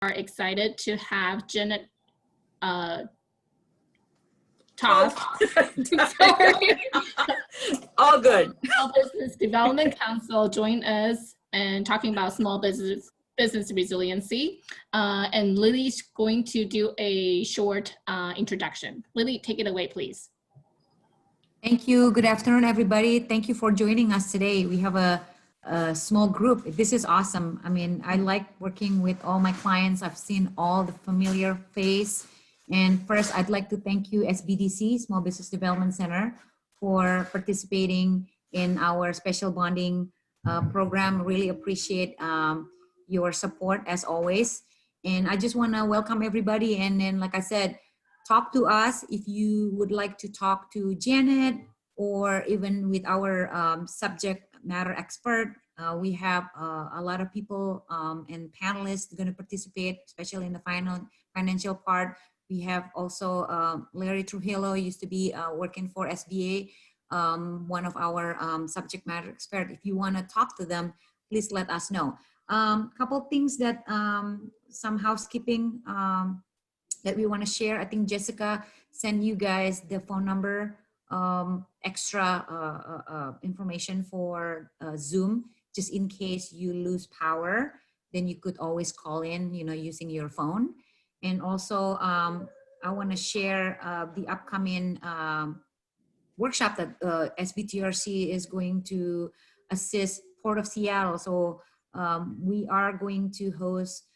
are excited to have Janet Oh. sorry. All good. Small Business Development Council join us and talking about small business resiliency. And Lily's going to do a short introduction. Lily, take it away, please. Thank you. Good afternoon, everybody. Thank you for joining us today. We have a small group. This is awesome. I mean, I like working with all my clients. I've seen all the familiar face. And first, I'd like to thank you, SBDC, Small Business Development Center, for participating in our special bonding program. Really appreciate your support as always. And I just want to welcome everybody. And then, like I said, talk to us if you would like to talk to Janet or even with our subject matter expert. We have a lot of people and panelists going to participate, especially in the financial part. We have also Larry Trujillo, used to be working for SBA, one of our subject matter experts. If you want to talk to them, please let us know. Couple things that some housekeeping that we want to share. I think Jessica sent you guys the phone number, extra information for Zoom, just in case you lose power, then you could always call in, using your phone. And also, I want to share the upcoming workshop that SBTRC is going to assist Port of Seattle. So we are going to host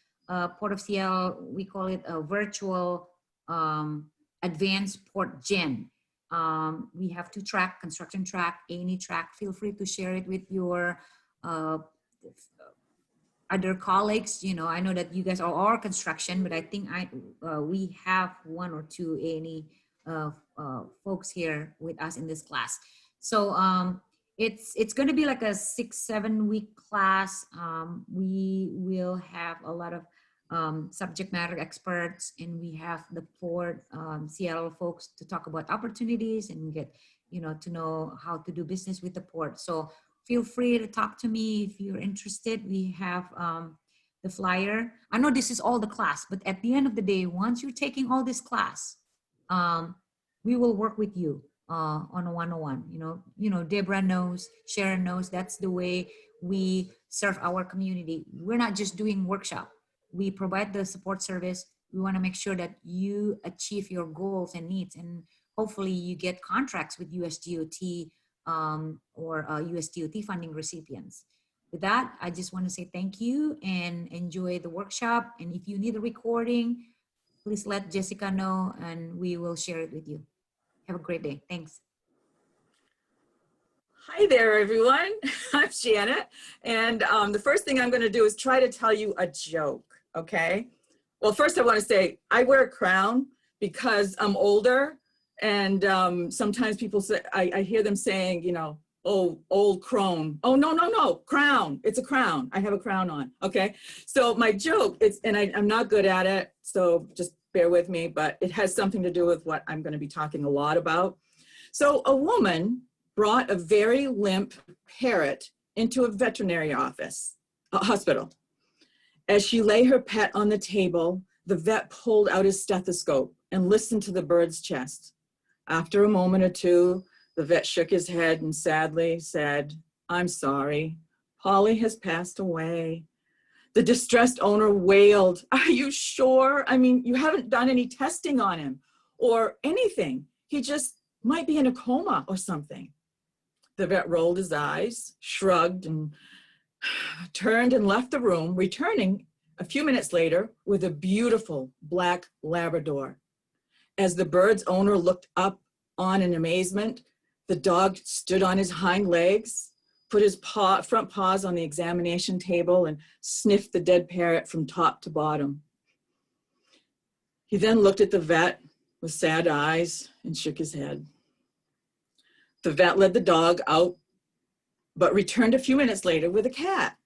Port of Seattle, we call it a virtual advanced port gen. We have 2 track, construction track, A&E track. Feel free to share it with your other colleagues. I know that you guys are all construction, but I think we have 1 or 2 A&E folks here with us in this class. So it's going to be like a 6-7 week class. We will have a lot of subject matter experts, and we have the Port Seattle folks to talk about opportunities and get to know how to do business with the port. So feel free to talk to me if you're interested. We have the flyer. I know this is all the class, but at the end of the day, once you're taking all this class, we will work with you on a one-on-one. Deborah knows, Sharon knows, that's the way we serve our community. We're not just doing workshop. We provide the support service. We want to make sure that you achieve your goals and needs, and hopefully you get contracts with USDOT or USDOT funding recipients. With that, I just want to say thank you and enjoy the workshop. And if you need a recording, please let Jessica know and we will share it with you. Have a great day. Thanks. Hi there, everyone. I'm Janet. And the first thing I'm going to do is try to tell you a joke. Okay. Well, first I want to say I wear a crown because I'm older, and sometimes people say, I hear them saying, oh, old crone. Oh, no, crown. It's a crown. I have a crown on. Okay. So my joke is, and I'm not good at it, so just bear with me, but it has something to do with what I'm going to be talking a lot about. So a woman brought a very limp parrot into a veterinary hospital. As she lay her pet on the table, the vet pulled out his stethoscope and listened to the bird's chest. After a moment or two, the vet shook his head and sadly said, "I'm sorry, Polly has passed away." The distressed owner wailed, "Are you sure? I mean, you haven't done any testing on him or anything. He just might be in a coma or something." The vet rolled his eyes, shrugged, and turned and left the room, returning a few minutes later with a beautiful black Labrador. As the bird's owner looked up on in amazement, the dog stood on his hind legs, put his front paws on the examination table, and sniffed the dead parrot from top to bottom. He then looked at the vet with sad eyes and shook his head. The vet led the dog out, but returned a few minutes later with a cat.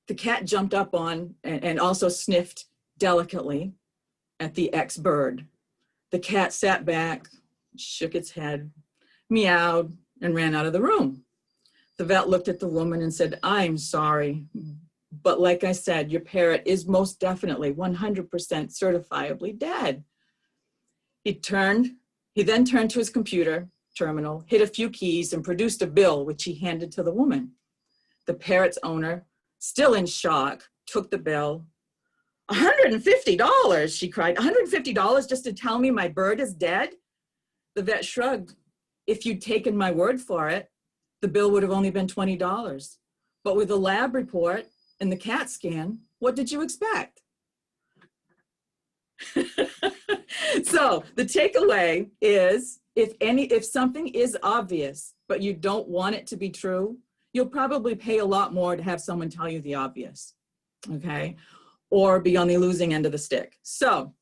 The cat jumped up on and also sniffed delicately at the ex-bird. The cat sat back, shook its head, meowed, and ran out of the room. The vet looked at the woman and said, "I'm sorry, But like I said, your parrot is most definitely 100% certifiably dead. He then turned to his computer terminal, hit a few keys, and produced a bill, which he handed to the woman. The parrot's owner, still in shock, took the bill. $150, she cried. $150 just to tell me my bird is dead? The vet shrugged. If you'd taken my word for it, the bill would have only been $20. But with the lab report and the CAT scan, what did you expect? So the takeaway is, if something is obvious, but you don't want it to be true, you'll probably pay a lot more to have someone tell you the obvious, okay? Or be on the losing end of the stick. So,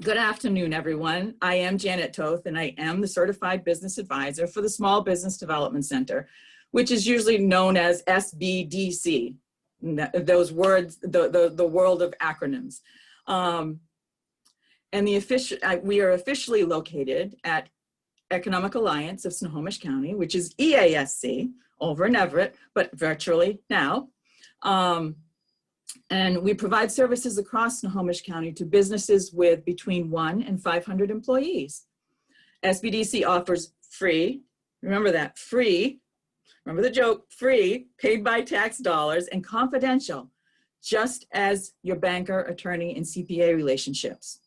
good afternoon, everyone. I am Janet Toth, and I am the Certified Business Advisor for the Small Business Development Center, which is usually known as SBDC. Those words, the world of acronyms. And we are officially located at Economic Alliance of Snohomish County, which is EASC, over in Everett, but virtually now. And we provide services across Snohomish County to businesses with between 1 and 500 employees. SBDC offers free, remember that, free, remember the joke, free, paid by tax dollars, and confidential, just as your banker, attorney, and CPA relationships.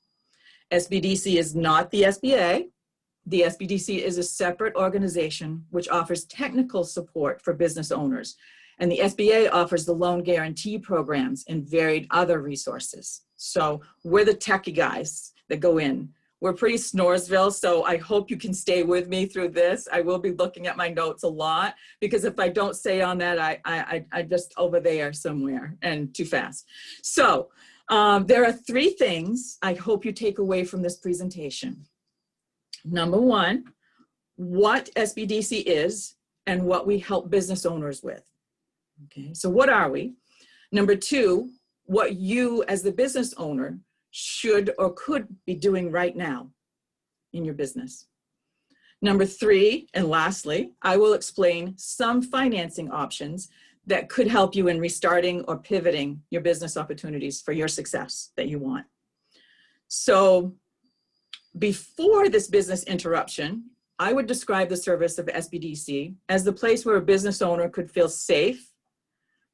SBDC is not the SBA. The SBDC is a separate organization which offers technical support for business owners. And the SBA offers the loan guarantee programs and varied other resources. So we're the techie guys that go in. We're pretty Snoresville, so I hope you can stay with me through this. I will be looking at my notes a lot, because if I don't stay on that, I just over there somewhere and too fast. So there are 3 things I hope you take away from this presentation. Number 1, what SBDC is and what we help business owners with. Okay, so what are we? Number 2, what you as the business owner should or could be doing right now in your business. Number 3, and lastly, I will explain some financing options that could help you in restarting or pivoting your business opportunities for your success that you want. So before this business interruption, I would describe the service of SBDC as the place where a business owner could feel safe,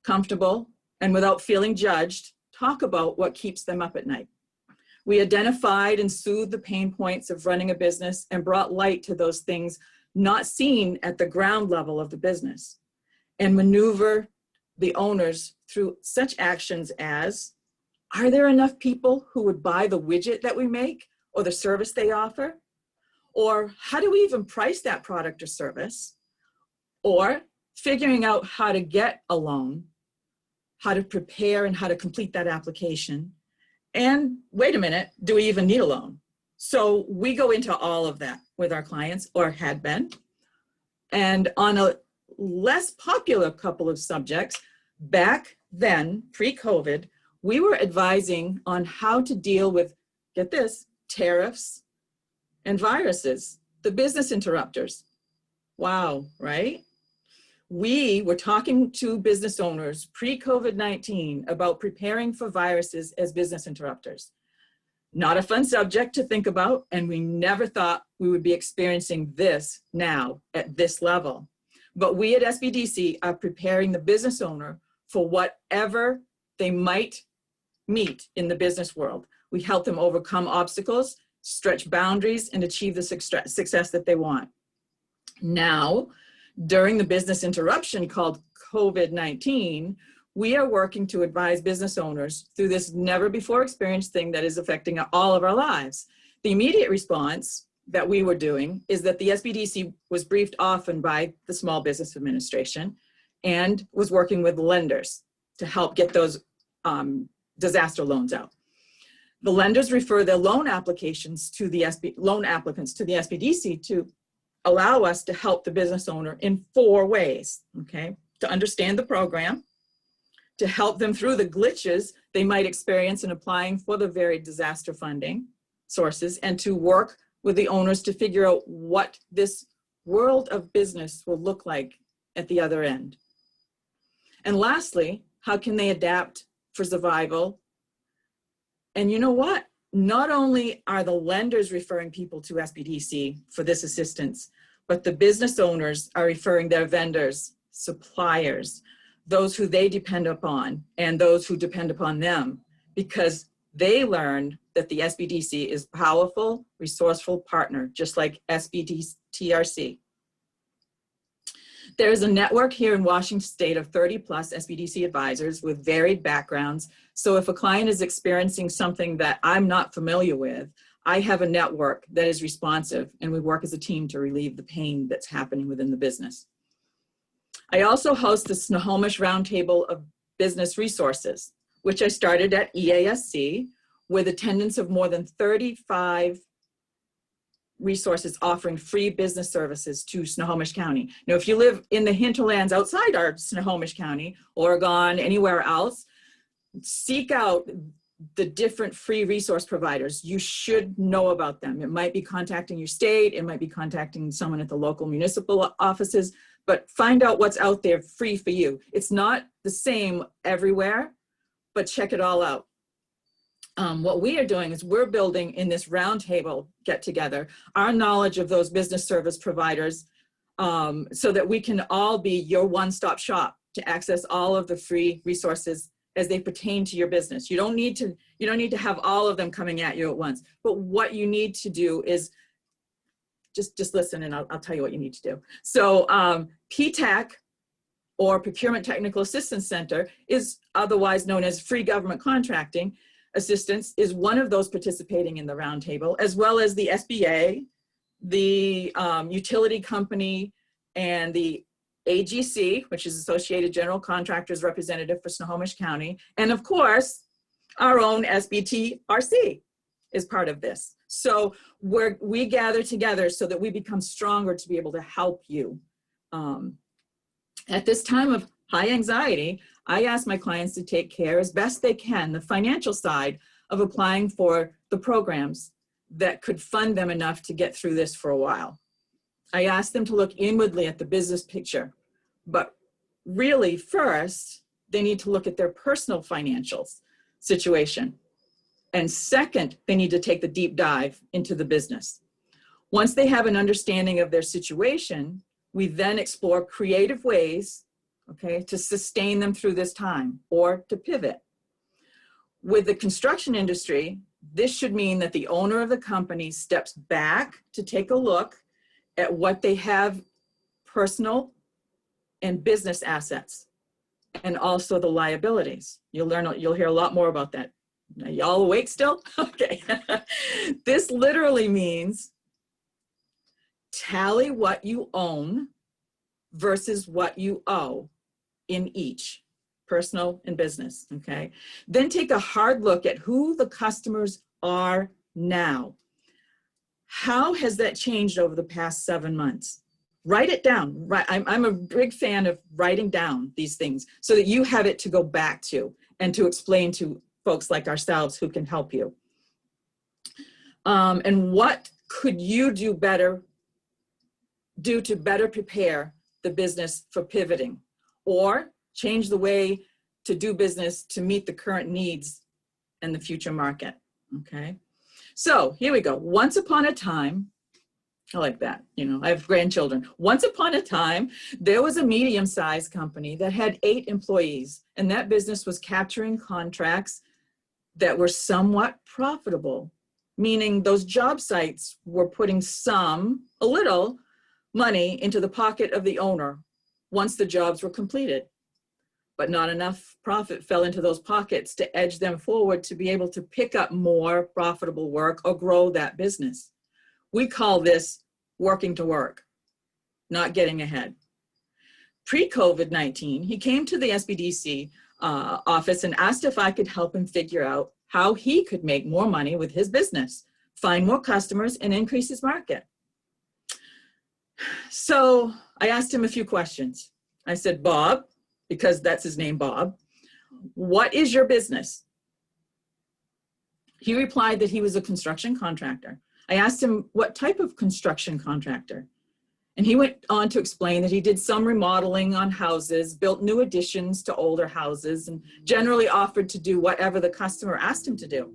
comfortable, and without feeling judged, talk about what keeps them up at night. We identified and soothed the pain points of running a business and brought light to those things not seen at the ground level of the business, and maneuver the owners through such actions as, are there enough people who would buy the widget that we make or the service they offer? Or how do we even price that product or service? Or figuring out how to get a loan, how to prepare and how to complete that application. And wait a minute, do we even need a loan? So we go into all of that with our clients, or had been. And on a less popular couple of subjects, back then, pre-COVID, we were advising on how to deal with, get this, tariffs and viruses, the business interrupters. Wow, right? We were talking to business owners pre-COVID-19 about preparing for viruses as business interrupters. Not a fun subject to think about, and we never thought we would be experiencing this now at this level. But we at SBDC are preparing the business owner for whatever they might meet in the business world. We help them overcome obstacles, stretch boundaries, and achieve the success that they want. Now, during the business interruption called COVID-19, we are working to advise business owners through this never before experienced thing that is affecting all of our lives. The immediate response that we were doing is that the SBDC was briefed often by the Small Business Administration and was working with lenders to help get those disaster loans out. The lenders refer their loan applications to the loan applicants to the SBDC to allow us to help the business owner in 4 ways, okay? To understand the program, to help them through the glitches they might experience in applying for the varied disaster funding sources, and to work with the owners to figure out what this world of business will look like at the other end. And lastly, How can they adapt for survival? And you know what? Not only are the lenders referring people to SBDC for this assistance, but the business owners are referring their vendors, suppliers, those who they depend upon, and those who depend upon them, because they learned that the SBDC is a powerful, resourceful partner, just like SBDTRC. There is a network here in Washington State of 30 plus SBDC advisors with varied backgrounds. So if a client is experiencing something that I'm not familiar with, I have a network that is responsive, and we work as a team to relieve the pain that's happening within the business. I also host the Snohomish Roundtable of Business Resources, which I started at EASC with attendance of more than 35 resources offering free business services to Snohomish County. Now, if you live in the hinterlands outside our Snohomish County, Oregon, anywhere else, seek out the different free resource providers. You should know about them. It might be contacting your state, it might be contacting someone at the local municipal offices, but find out what's out there free for you. It's not the same everywhere, but check it all out. What we are doing is we're building in this roundtable get together our knowledge of those business service providers so that we can all be your one-stop shop to access all of the free resources as they pertain to your business. You don't need to have all of them coming at you at once, but what you need to do is just listen, and I'll tell you what you need to do. So PTAC, or Procurement Technical Assistance Center, is otherwise known as Free Government Contracting Assistance, is one of those participating in the roundtable, as well as the SBA, the utility company, and the AGC, which is Associated General Contractors Representative for Snohomish County. And of course, our own SBTRC is part of this. So we gather together so that we become stronger to be able to help you. At this time of high anxiety, I ask my clients to take care as best they can, the financial side of applying for the programs that could fund them enough to get through this for a while. I ask them to look inwardly at the business picture, but really first, they need to look at their personal financials situation. And second, they need to take the deep dive into the business. Once they have an understanding of their situation, we then explore creative ways, okay, to sustain them through this time or to pivot. With the construction industry, this should mean that the owner of the company steps back to take a look at what they have, personal and business assets, and also the liabilities. You'll hear a lot more about that. Are y'all awake still? Okay. This literally means tally what you own versus what you owe in each, personal and business, okay? Then take a hard look at who the customers are now. How has that changed over the past 7 months? Write it down. I'm a big fan of writing down these things so that you have it to go back to and to explain to folks like ourselves who can help you. And what could you do to better prepare the business for pivoting or change the way to do business to meet the current needs and the future market, okay? So here we go. Once upon a time, I like that, you know, I have grandchildren. Once upon a time, there was a medium-sized company that had 8 employees, and that business was capturing contracts that were somewhat profitable, meaning those job sites were putting a little money into the pocket of the owner once the jobs were completed, but not enough profit fell into those pockets to edge them forward to be able to pick up more profitable work or grow that business. We call this working to work, not getting ahead. Pre-COVID-19, he came to the SBDC office and asked if I could help him figure out how he could make more money with his business, find more customers, and increase his market. So I asked him a few questions. I said, Bob, because that's his name, Bob, what is your business? He replied that he was a construction contractor. I asked him what type of construction contractor, And he went on to explain that he did some remodeling on houses, built new additions to older houses, and generally offered to do whatever the customer asked him to do.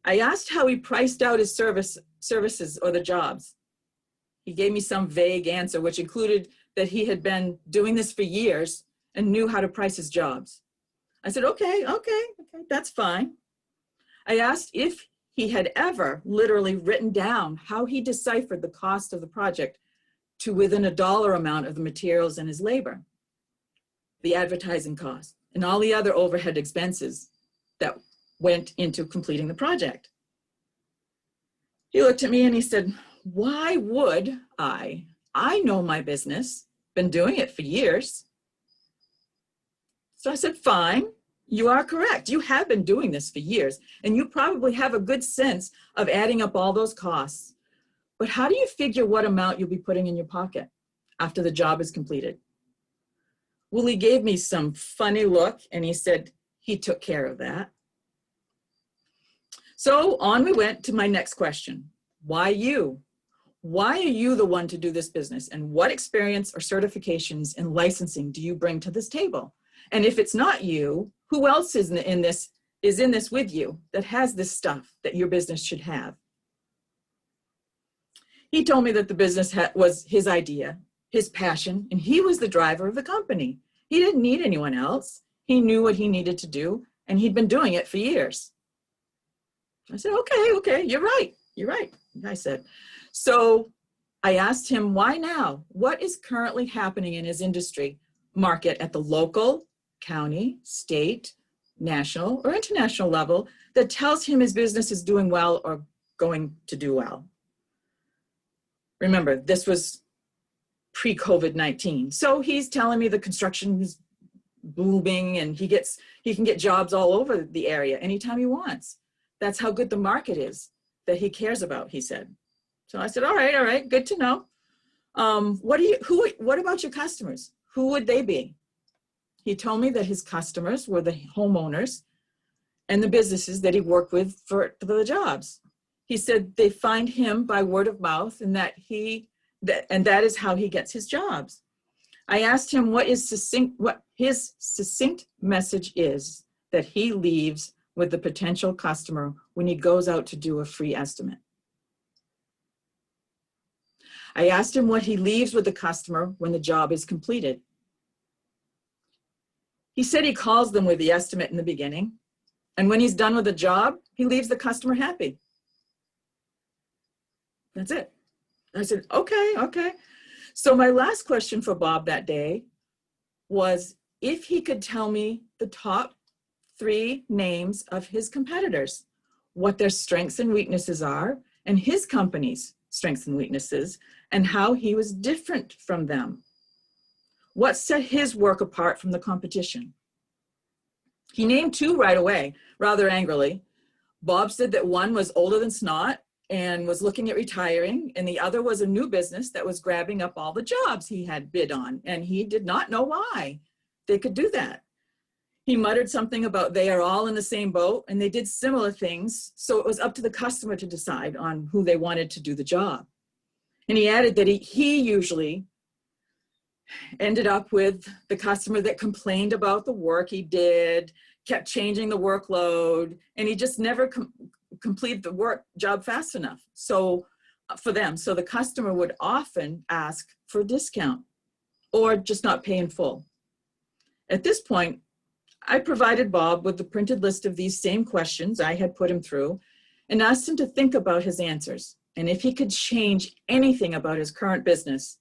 I asked how he priced out his services or the jobs. He gave me some vague answer, which included that he had been doing this for years and knew how to price his jobs. I said, okay, that's fine. I asked if he had ever literally written down how he deciphered the cost of the project to within a dollar amount of the materials and his labor, the advertising cost, and all the other overhead expenses that went into completing the project. He looked at me and he said, why would I? I know my business, been doing it for years. So I said, fine, you are correct. You have been doing this for years, and you probably have a good sense of adding up all those costs. But how do you figure what amount you'll be putting in your pocket after the job is completed? Well, he gave me some funny look and he said he took care of that. So on we went to my next question. Why you? Why are you the one to do this business? And what experience or certifications in licensing do you bring to this table? And if it's not you, who else is in this with you that has this stuff that your business should have? He told me that the business was his idea, his passion, and he was the driver of the company. He didn't need anyone else. He knew what he needed to do, and he'd been doing it for years. I said, okay, you're right, I said. So I asked him, why now? What is currently happening in his industry market at the local, county, state, national, or international level that tells him his business is doing well or going to do well? Remember, this was pre-COVID-19. So he's telling me the construction is booming and he can get jobs all over the area anytime he wants. That's how good the market is that he cares about, he said. So I said, all right, good to know. What about your customers? Who would they be? He told me that his customers were the homeowners and the businesses that he worked with for the jobs. He said they find him by word of mouth and that is how he gets his jobs. I asked him what his succinct message is that he leaves with the potential customer when he goes out to do a free estimate. I asked him what he leaves with the customer when the job is completed. He said he calls them with the estimate in the beginning, and when he's done with the job, he leaves the customer happy. That's it. I said, okay. So my last question for Bob that day was if he could tell me the top 3 names of his competitors, what their strengths and weaknesses are, and his company's strengths and weaknesses, and how he was different from them. What set his work apart from the competition? He named 2 right away, rather angrily. Bob said that one was older than snot and was looking at retiring, and the other was a new business that was grabbing up all the jobs he had bid on, and he did not know why they could do that. He muttered something about they are all in the same boat and they did similar things, so it was up to the customer to decide on who they wanted to do the job. And he added that he usually ended up with the customer that complained about the work he did, kept changing the workload, and he just never completed the job fast enough. So for them, so the customer would often ask for a discount or just not pay in full. At this point, I provided Bob with the printed list of these same questions I had put him through and asked him to think about his answers. And if he could change anything about his current business,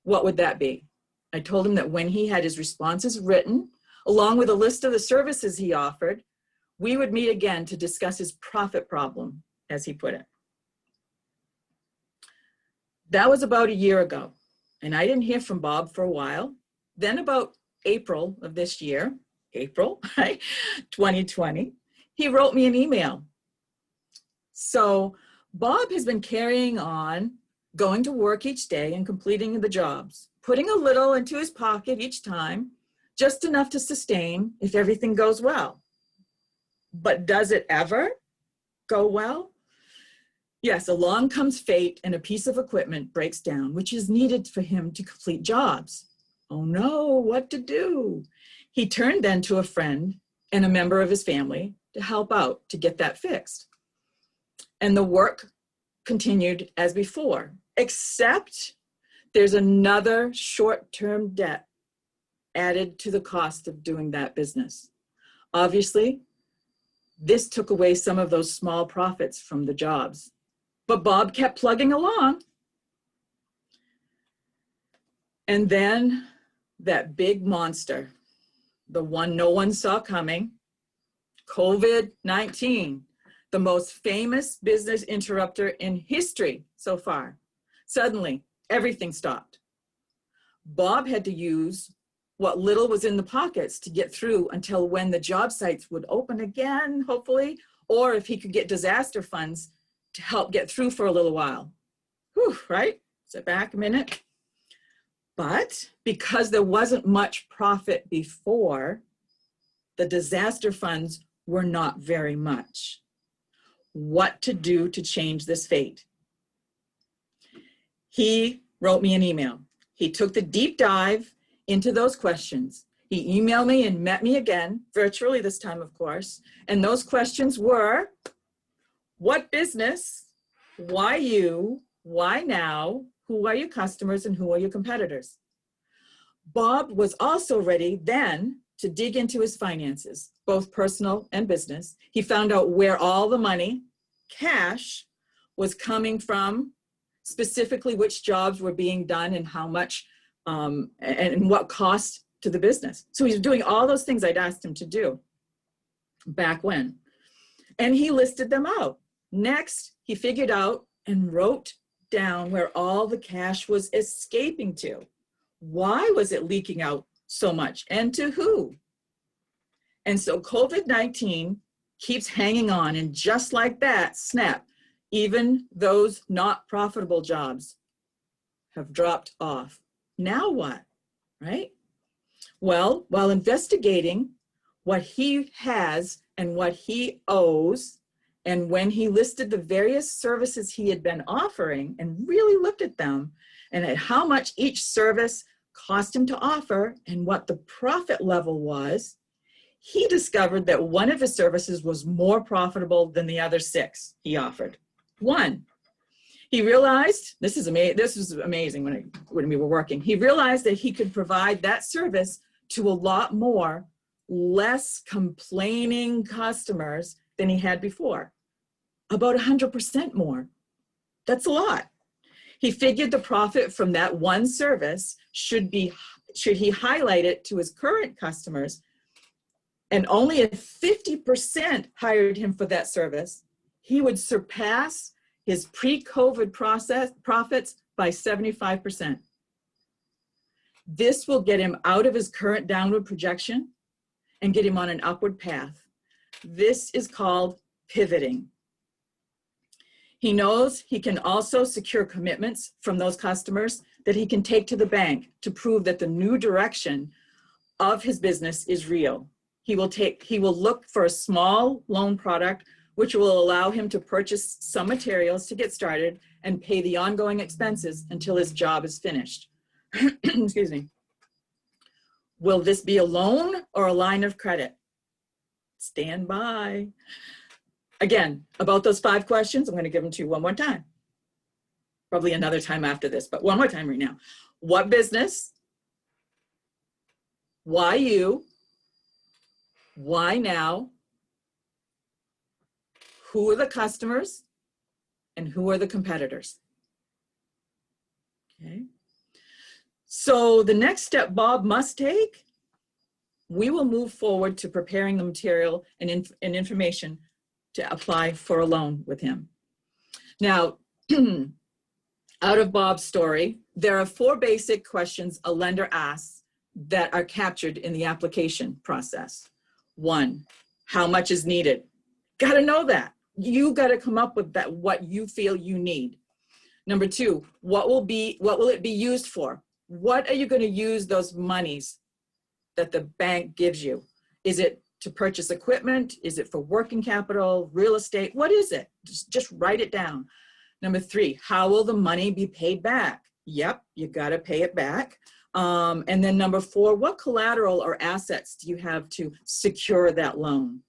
what would that be? I told him that when he had his responses written, along with a list of the services he offered, we would meet again to discuss his profit problem, as he put it. That was about a year ago, and I didn't hear from Bob for a while. Then about April of this year, right, 2020, he wrote me an email. So Bob has been carrying on, going to work each day and completing the jobs, putting a little into his pocket each time, just enough to sustain if everything goes well. But does it ever go well? Yes, along comes fate and a piece of equipment breaks down, which is needed for him to complete jobs. Oh no, what to do? He turned then to a friend and a member of his family to help out to get that fixed. And the work continued as before, except there's another short-term debt added to the cost of doing that business. Obviously, this took away some of those small profits from the jobs. But Bob kept plugging along. And then that big monster, the one no one saw coming, COVID-19, the most famous business interrupter in history so far. Suddenly, everything stopped. Bob had to use what little was in the pockets to get through until when the job sites would open again, hopefully, or if he could get disaster funds to help get through for a little while. Whew, right? Sit back a minute. But because there wasn't much profit before, the disaster funds were not very much. What to do to change this fate? He wrote me an email. He took the deep dive into those questions. He emailed me and met me again, virtually this time, of course. And those questions were, what business? Why you? Why now? Who are your customers and who are your competitors? Bob was also ready then to dig into his finances, both personal and business. He found out where all the money, cash, was coming from, specifically which jobs were being done and how much and what cost to the business. So he's doing all those things I'd asked him to do back when. And he listed them out. Next, he figured out and wrote down where all the cash was escaping to. Why was it leaking out so much and to who? And so COVID-19 keeps hanging on, and just like that, snap, even those not profitable jobs have dropped off. Now what, right? Well, while investigating what he has and what he owes, and when he listed the various services he had been offering and really looked at them and at how much each service cost him to offer and what the profit level was, he discovered that one of his services was more profitable than the other 6 he offered. One, he realized, this was amazing when we were working, he realized that he could provide that service to a lot more less complaining customers than he had before. About 100% more. That's a lot. He figured the profit from that one service should he highlight it to his current customers, and only if 50% hired him for that service, he would surpass his pre-COVID profits by 75%. This will get him out of his current downward projection and get him on an upward path. This is called pivoting. He knows he can also secure commitments from those customers that he can take to the bank to prove that the new direction of his business is real. He will look for a small loan product which will allow him to purchase some materials to get started and pay the ongoing expenses until his job is finished. Excuse me. Will this be a loan or a line of credit? Stand by. Again, about those 5 questions, I'm going to give them to you one more time. Probably another time after this, but one more time right now. What business? Why you? Why now? Who are the customers? And who are the competitors? Okay. So the next step Bob must take, we will move forward to preparing the material and information to apply for a loan with him. Now, out of Bob's story, there are 4 basic questions a lender asks that are captured in the application process. 1, how much is needed? Got to know that. You got to come up with that, what you feel you need. Number 2, what will it be used for? What are you going to use those monies that the bank gives you? Is it to purchase equipment? Is it for working capital, real estate? What is it? Just write it down. Number 3, how will the money be paid back? Yep, you got to pay it back. And then number 4, what collateral or assets do you have to secure that loan?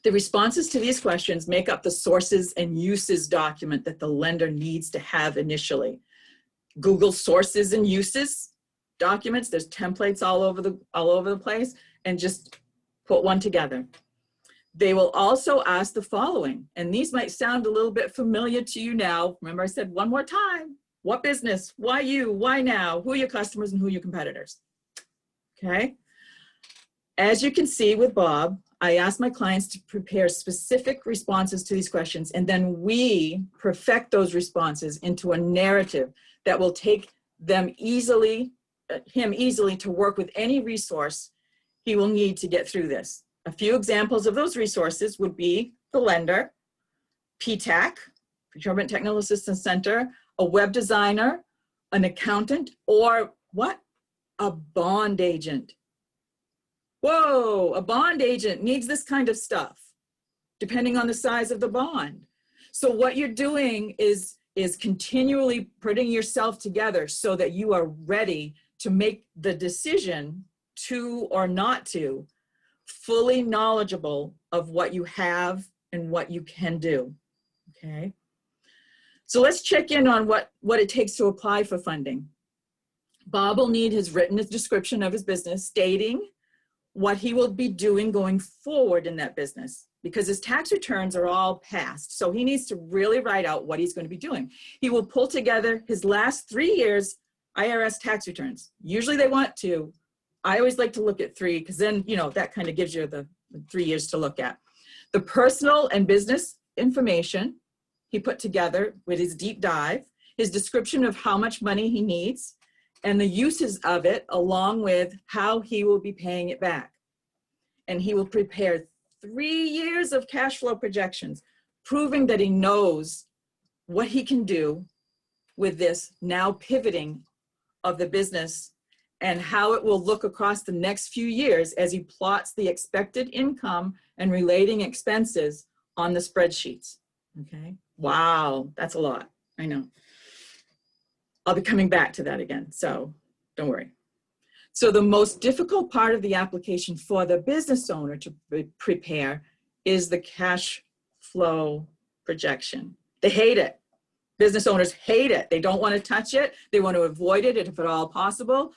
The responses to these questions make up the sources and uses document that the lender needs to have initially. Google sources and uses documents. There's templates all over the place, and just put one together. They will also ask the following, and these might sound a little bit familiar to you now. Remember, I said one more time: what business? Why you? Why now? Who are your customers and who are your competitors? Okay. As you can see with Bob, I ask my clients to prepare specific responses to these questions, and then we perfect those responses into a narrative that will take him easily to work with any resource he will need to get through this. A few examples of those resources would be the lender, PTAC, Procurement Technical Assistance Center, a web designer, an accountant, or what? A bond agent. Whoa, a bond agent needs this kind of stuff, depending on the size of the bond. So what you're doing is continually putting yourself together so that you are ready to make the decision to or not to, fully knowledgeable of what you have and what you can do, okay? So let's check in on what it takes to apply for funding. Bob will need his written description of his business, stating what he will be doing going forward in that business, because his tax returns are all past. So he needs to really write out what he's going to be doing. He will pull together his last 3 years IRS tax returns. Usually they want 2. I always like to look at 3, because then, you know, that kind of gives you the 3 years to look at. The personal and business information he put together with his deep dive, his description of how much money he needs, and the uses of it, along with how he will be paying it back. And he will prepare 3 years of cash flow projections, proving that he knows what he can do with this now pivoting of the business and how it will look across the next few years as he plots the expected income and relating expenses on the spreadsheets. Okay. Wow, that's a lot. I know. I'll be coming back to that again, so don't worry. So the most difficult part of the application for the business owner to prepare is the cash flow projection. They hate it. Business owners hate it. They don't want to touch it. They want to avoid it if at all possible,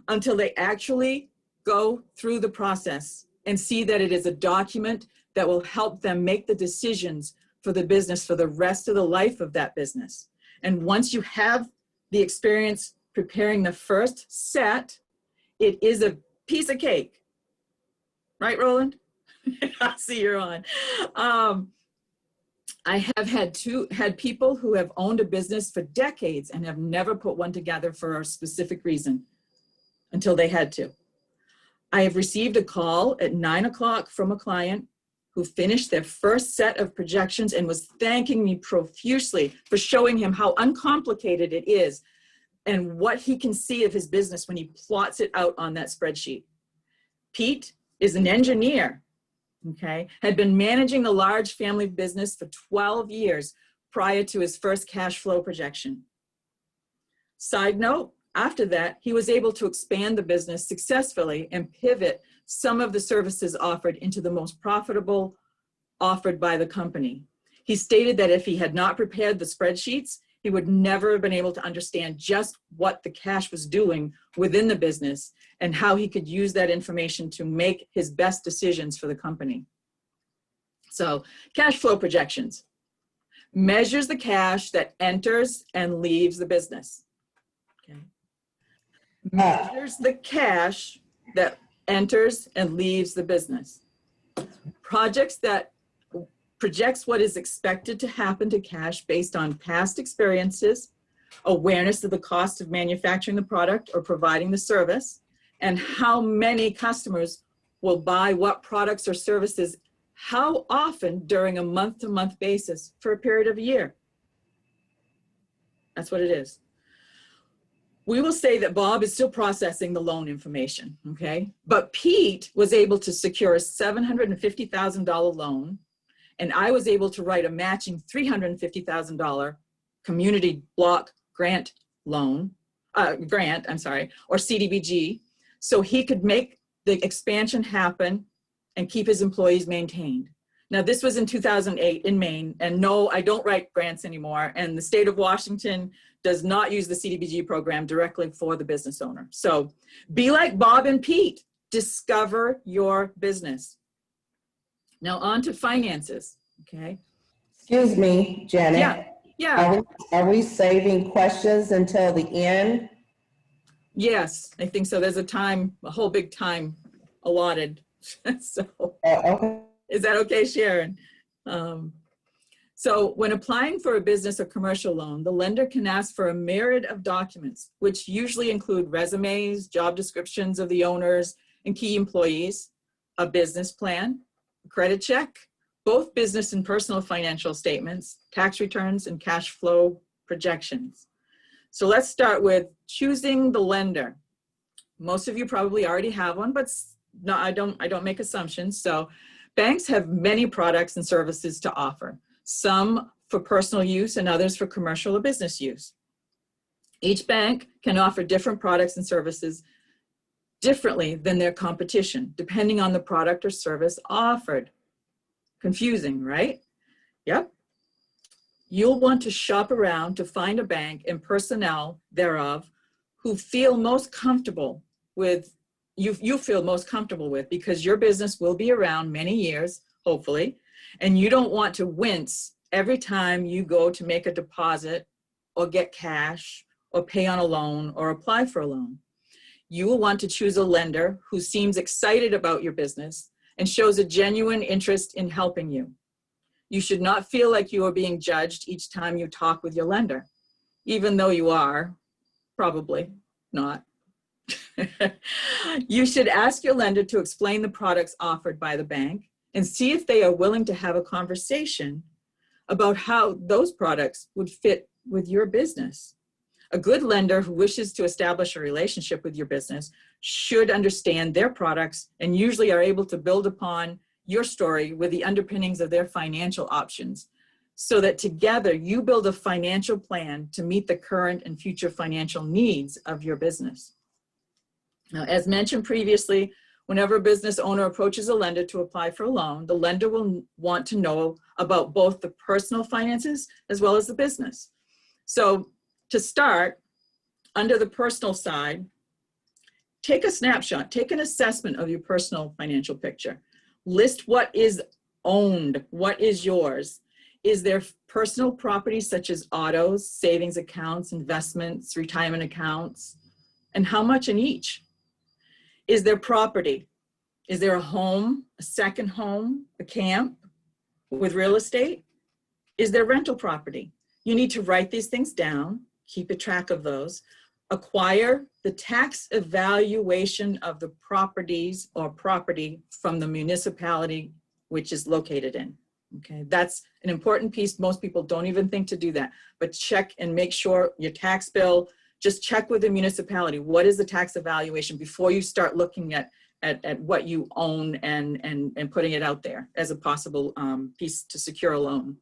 until they actually go through the process and see that it is a document that will help them make the decisions for the business for the rest of the life of that business. And once you have the experience preparing the first set, it is a piece of cake. Right, Roland? I see you're on. I have had people who have owned a business for decades and have never put one together for a specific reason until they had to. I have received a call at 9 o'clock from a client who finished their first set of projections and was thanking me profusely for showing him how uncomplicated it is and what he can see of his business when he plots it out on that spreadsheet. Pete is an engineer, okay, had been managing a large family business for 12 years prior to his first cash flow projection. Side note, after that, he was able to expand the business successfully and pivot some of the services offered into the most profitable offered by the company. He stated that if he had not prepared the spreadsheets, he would never have been able to understand just what the cash was doing within the business and how he could use that information to make his best decisions for the company. So, cash flow projections measures the cash that enters and leaves the business. Okay. Measures the cash that enters and leaves the business. Projects that projects what is expected to happen to cash based on past experiences, awareness of the cost of manufacturing the product or providing the service, and how many customers will buy what products or services, how often during a month-to-month basis for a period of a year. That's what it is. We will say that Bob is still processing the loan information, okay? But Pete was able to secure a $750,000 loan And I was able to write a matching $350,000 community block grant loan, or CDBG, so he could make the expansion happen and keep his employees maintained. Now, this was in 2008 in Maine, and no, I don't write grants anymore, and the state of Washington does not use the CDBG program directly for the business owner. So be like Bob and Pete, discover your business. Now on to finances, okay? Excuse me, Janet. Yeah. Are we saving questions until the end? Yes, I think so. There's a whole big time allotted. So Okay. is that okay, Sharon? So when applying for a business or commercial loan, the lender can ask for a myriad of documents, which usually include resumes, job descriptions of the owners and key employees, a business plan, a credit check, both business and personal financial statements, tax returns, and cash flow projections. So let's start with choosing the lender. Most of you probably already have one, but no, I don't make assumptions. So banks have many products and services to offer, some for personal use and others for commercial or business use. Each bank can offer different products and services differently than their competition, depending on the product or service offered. Confusing, right? Yep. You'll want to shop around to find a bank and personnel thereof who feel most comfortable with, you feel most comfortable with, because your business will be around many years, hopefully, and you don't want to wince every time you go to make a deposit or get cash or pay on a loan or apply for a loan. You will want to choose a lender who seems excited about your business and shows a genuine interest in helping you. You should not feel like you are being judged each time you talk with your lender, even though you are, probably not. You should ask your lender to explain the products offered by the bank and see if they are willing to have a conversation about how those products would fit with your business. A good lender who wishes to establish a relationship with your business should understand their products and usually are able to build upon your story with the underpinnings of their financial options, so that together you build a financial plan to meet the current and future financial needs of your business. Now, as mentioned previously, whenever a business owner approaches a lender to apply for a loan, the lender will want to know about both the personal finances as well as the business. So to start, under the personal side, take a snapshot, take an assessment of your personal financial picture. List what is owned, what is yours. Is there personal property such as autos, savings accounts, investments, retirement accounts, and how much in each? Is there property? Is there a home, a second home, a camp with real estate? Is there rental property? You need to write these things down, keep a track of those. Acquire the tax evaluation of the properties or property from the municipality which is located in. Okay, that's an important piece. Most people don't even think to do that, but check and make sure your tax bill, just check with the municipality. What is the tax evaluation before you start looking at what you own and putting it out there as a possible piece to secure a loan.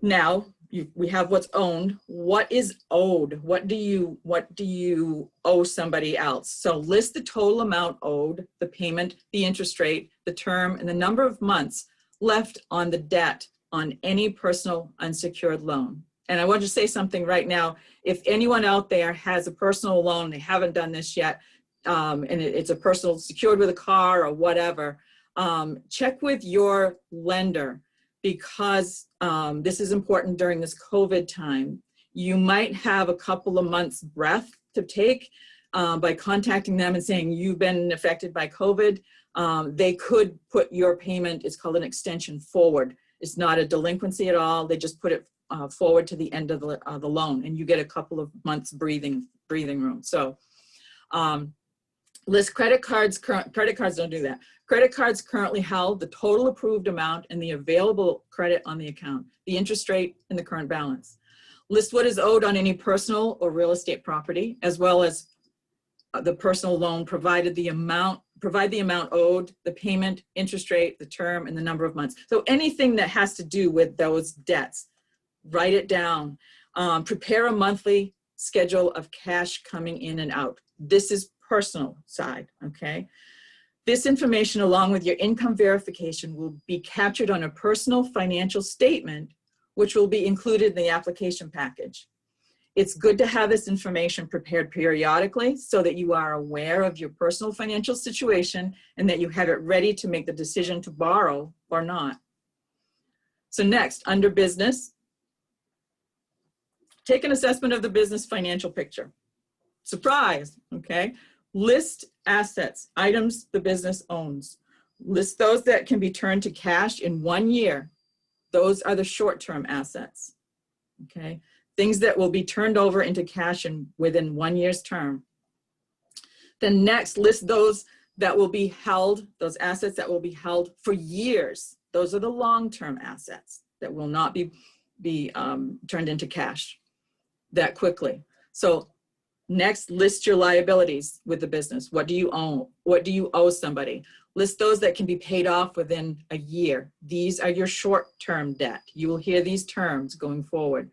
Now, we have what's owned. What is owed? What do you owe somebody else? So list the total amount owed, the payment, the interest rate, the term, and the number of months left on the debt on any personal unsecured loan. And I want to say something right now. If anyone out there has a personal loan, they haven't done this yet, and it's a personal secured with a car or whatever, check with your lender, because this is important during this COVID time. You might have a couple of months breath to take by contacting them and saying you've been affected by COVID. They could put your payment, it's called an extension forward. It's not a delinquency at all. They just put it forward to the end of the loan, and you get a couple of months breathing room. So list credit cards. Credit cards don't do that. Credit cards currently held, the total approved amount, and the available credit on the account, the interest rate, and the current balance. List what is owed on any personal or real estate property, as well as the personal loan, provided the amount provide the amount owed, the payment, interest rate, the term, and the number of months. So anything that has to do with those debts, write it down. Prepare a monthly schedule of cash coming in and out. This is personal side, okay? This information, along with your income verification, will be captured on a personal financial statement, which will be included in the application package. It's good to have this information prepared periodically so that you are aware of your personal financial situation and that you have it ready to make the decision to borrow or not. So next, under business, take an assessment of the business financial picture. Surprise, okay? List assets, items the business owns. List those that can be turned to cash in 1 year. Those are the short-term assets, okay? Things that will be turned over into cash within 1 year's term. Then next, list those that will be held, those assets that will be held for years. Those are the long-term assets that will not be turned into cash that quickly. So next, list your liabilities with the business. What do you own? What do you owe somebody? List those that can be paid off within a year. These are your short-term debt. You will hear these terms going forward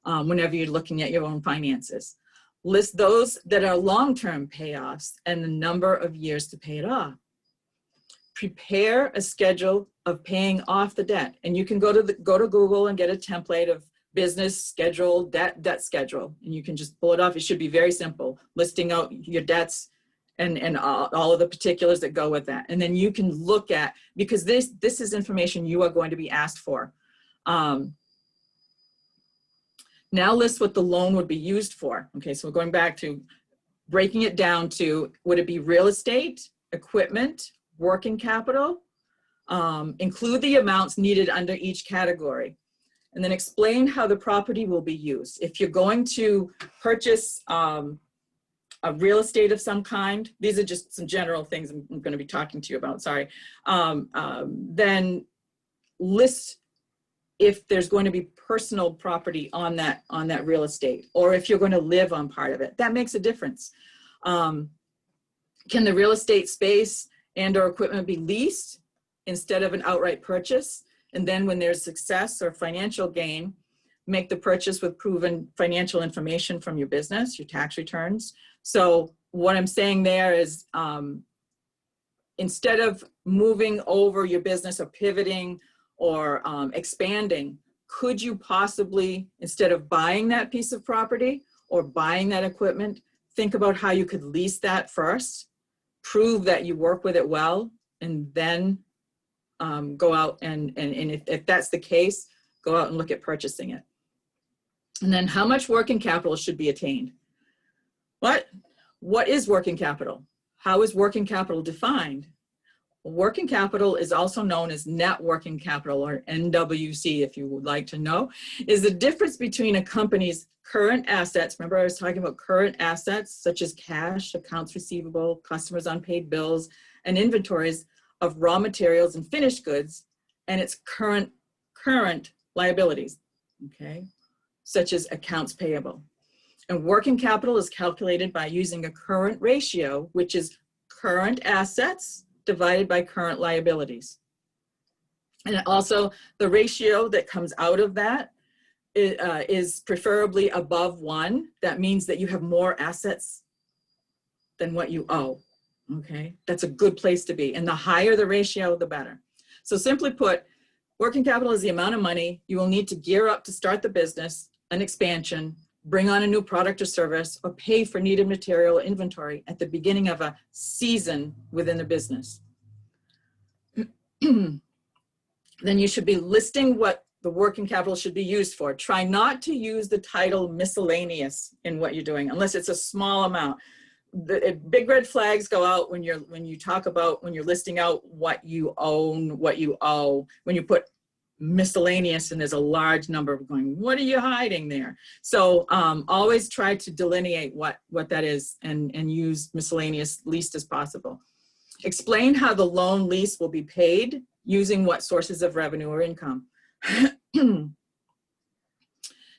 whenever you're looking at your own finances. List those that are long-term payoffs and the number of years to pay it off. Prepare a schedule of paying off the debt. And you can go to Google and get a template of business schedule, debt schedule, and you can just pull it off. It should be very simple, listing out your debts and all of the particulars that go with that. And then you can look at, because this is information you are going to be asked for. Now list what the loan would be used for. Okay, so we're going back to breaking it down to, would it be real estate, equipment, working capital? Include the amounts needed under each category. And then explain how the property will be used. If you're going to purchase a real estate of some kind, these are just some general things I'm going to be talking to you about, sorry. Then list if there's going to be personal property on that real estate, or if you're going to live on part of it. That makes a difference. Can the real estate space and or equipment be leased instead of an outright purchase? And then when there's success or financial gain, make the purchase with proven financial information from your business, your tax returns. So what I'm saying there is instead of moving over your business or pivoting or expanding, could you possibly, instead of buying that piece of property or buying that equipment, think about how you could lease that first, prove that you work with it well, and then go out and if that's the case, go out and look at purchasing it. And then how much working capital should be attained? What is working capital? How is working capital defined? Working capital is also known as net working capital, or NWC, if you would like to know, is the difference between a company's current assets. Remember I was talking about current assets such as cash, accounts receivable, customers' unpaid bills, and inventories of raw materials and finished goods, and its current liabilities, okay, such as accounts payable. And working capital is calculated by using a current ratio, which is current assets divided by current liabilities. And also the ratio that comes out of that is preferably above 1. That means that you have more assets than what you owe. Okay, that's a good place to be. And the higher the ratio, the better. So simply put, working capital is the amount of money you will need to gear up to start the business, an expansion, bring on a new product or service, or pay for needed material or inventory at the beginning of a season within the business. Then you should be listing what the working capital should be used for. Try not to use the title miscellaneous in what you're doing, unless it's a small amount. The big red flags go out when you're listing out what you own, what you owe. When you put miscellaneous and there's a large number of going, what are you hiding there? So always try to delineate what that is and use miscellaneous least as possible. Explain how the loan lease will be paid using what sources of revenue or income. Now,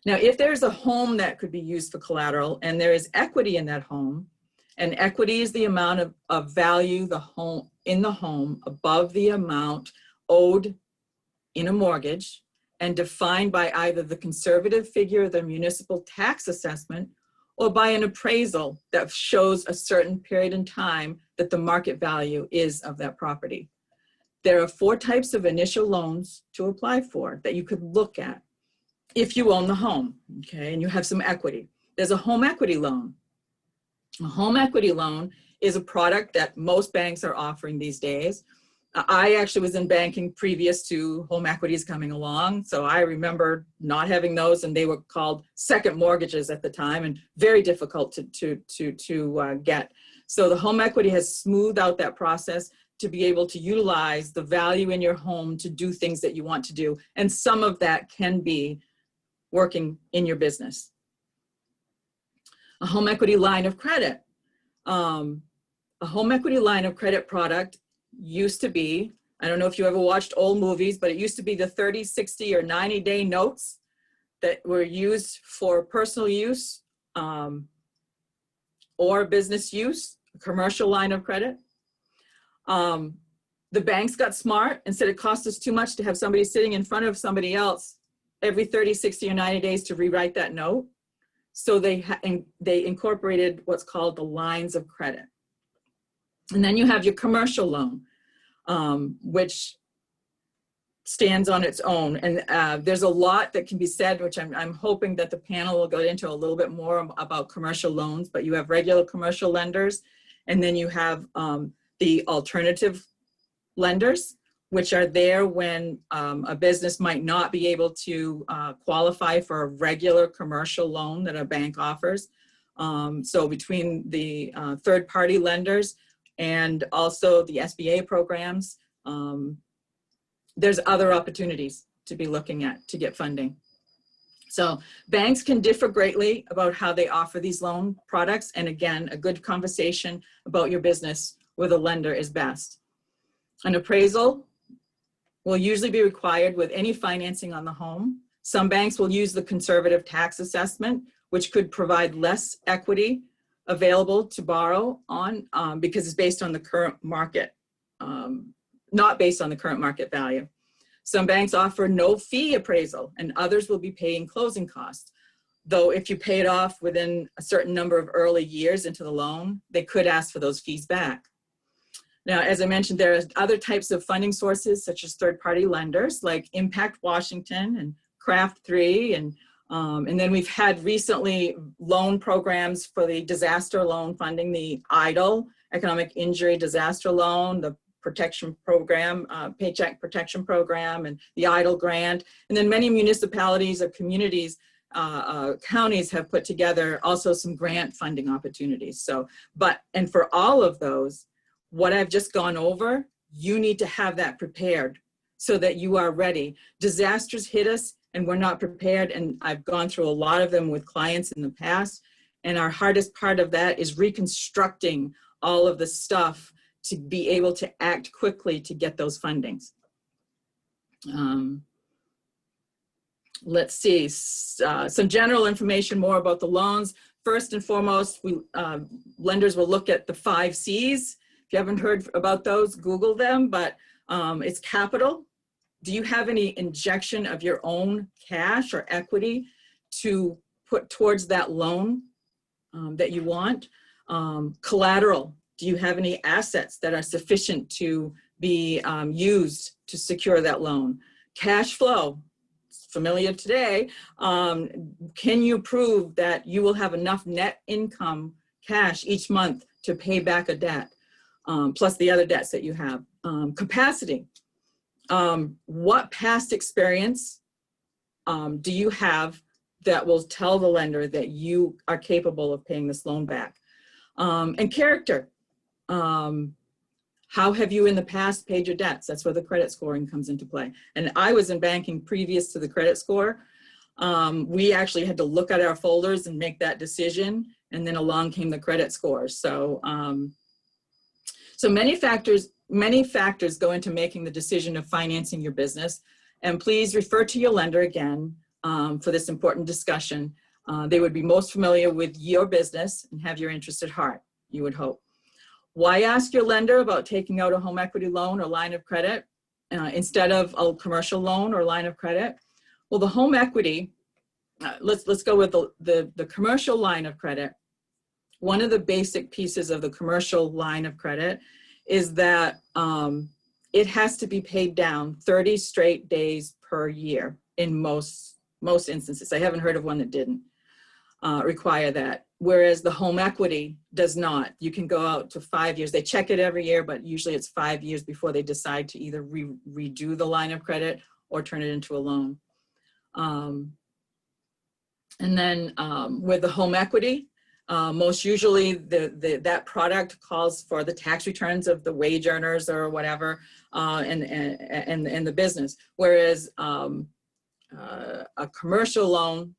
if there's a home that could be used for collateral and there is equity in that home, And equity is the amount of value in the home above the amount owed in a mortgage, and defined by either the conservative figure of the municipal tax assessment or by an appraisal that shows a certain period in time that the market value is of that property. There are 4 types of initial loans to apply for that you could look at if you own the home, okay, and you have some equity. There's a home equity loan. A home equity loan is a product that most banks are offering these days. I actually was in banking previous to home equities coming along, so I remember not having those, and they were called second mortgages at the time and very difficult to get. So the home equity has smoothed out that process to be able to utilize the value in your home to do things that you want to do, and some of that can be working in your business. A home equity line of credit. A home equity line of credit product used to be, I don't know if you ever watched old movies, but it used to be the 30, 60, or 90-day notes that were used for personal use or business use, a commercial line of credit. The banks got smart and said it cost us too much to have somebody sitting in front of somebody else every 30, 60, or 90 days to rewrite that note. So they incorporated what's called the lines of credit. And then you have your commercial loan, which stands on its own. And there's a lot that can be said, which I'm hoping that the panel will go into a little bit more about commercial loans, but you have regular commercial lenders, and then you have the alternative lenders, which are there when a business might not be able to qualify for a regular commercial loan that a bank offers. So between the third-party lenders and also the SBA programs, there's other opportunities to be looking at to get funding. So banks can differ greatly about how they offer these loan products. And again, a good conversation about your business with a lender is best. An appraisal will usually be required with any financing on the home. Some banks will use the conservative tax assessment, which could provide less equity available to borrow on because it's based on the current market, not based on the current market value. Some banks offer no fee appraisal, and others will be paying closing costs. Though if you pay it off within a certain number of early years into the loan, they could ask for those fees back. Now, as I mentioned, there are other types of funding sources, such as third-party lenders like Impact Washington and Craft 3, and then we've had recently loan programs for the disaster loan funding, the EIDL, Economic Injury Disaster Loan, the protection program, Paycheck Protection Program, and the EIDL grant. And then many municipalities or communities, counties have put together also some grant funding opportunities. So, and for all of those, what I've just gone over, you need to have that prepared so that you are ready. Disasters hit us and we're not prepared, and I've gone through a lot of them with clients in the past, and our hardest part of that is reconstructing all of the stuff to be able to act quickly to get those fundings. Let's see, some general information more about the loans. First and foremost, lenders will look at the 5 C's. If you haven't heard about those, Google them, but it's capital. Do you have any injection of your own cash or equity to put towards that loan that you want? Collateral. Do you have any assets that are sufficient to be used to secure that loan? Cash flow, familiar today. Can you prove that you will have enough net income cash each month to pay back a debt, plus the other debts that you have? Capacity. What past experience do you have that will tell the lender that you are capable of paying this loan back? And character. How have you in the past paid your debts? That's where the credit scoring comes into play. And I was in banking previous to the credit score. We actually had to look at our folders and make that decision, and then along came the credit score. So, so many factors go into making the decision of financing your business. And please refer to your lender again for this important discussion. They would be most familiar with your business and have your interests at heart. you would hope. Why ask your lender about taking out a home equity loan or line of credit instead of a commercial loan or line of credit? Well, the home equity, let's go with the commercial line of credit. One of the basic pieces of the commercial line of credit is that it has to be paid down 30 straight days per year in most instances. I haven't heard of one that didn't require that. Whereas the home equity does not. You can go out to 5 years. They check it every year, but usually it's 5 years before they decide to either redo the line of credit or turn it into a loan. And then with the home equity, most usually that product calls for the tax returns of the wage earners or whatever and the business. Whereas a commercial loan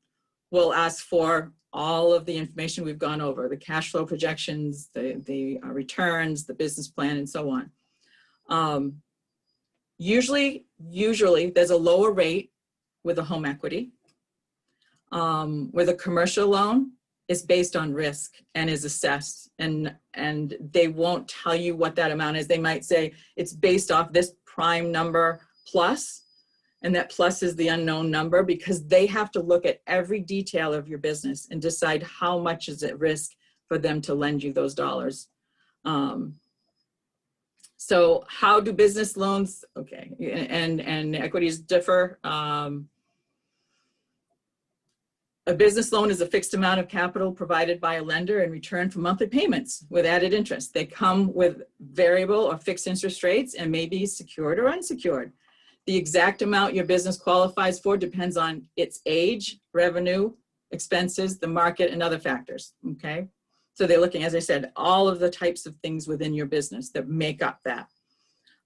will ask for all of the information we've gone over, the cash flow projections, the returns, the business plan, and so on. Usually there's a lower rate with a home equity. With a commercial loan, it's based on risk and is assessed, and they won't tell you what that amount is. They might say it's based off this prime number plus, and that plus is the unknown number, because they have to look at every detail of your business and decide how much is at risk for them to lend you those dollars. So how do business loans, okay, and equities differ? A business loan is a fixed amount of capital provided by a lender in return for monthly payments with added interest. They come with variable or fixed interest rates and may be secured or unsecured. The exact amount your business qualifies for depends on its age, revenue, expenses, the market, and other factors, okay? So they're looking, as I said, all of the types of things within your business that make up that.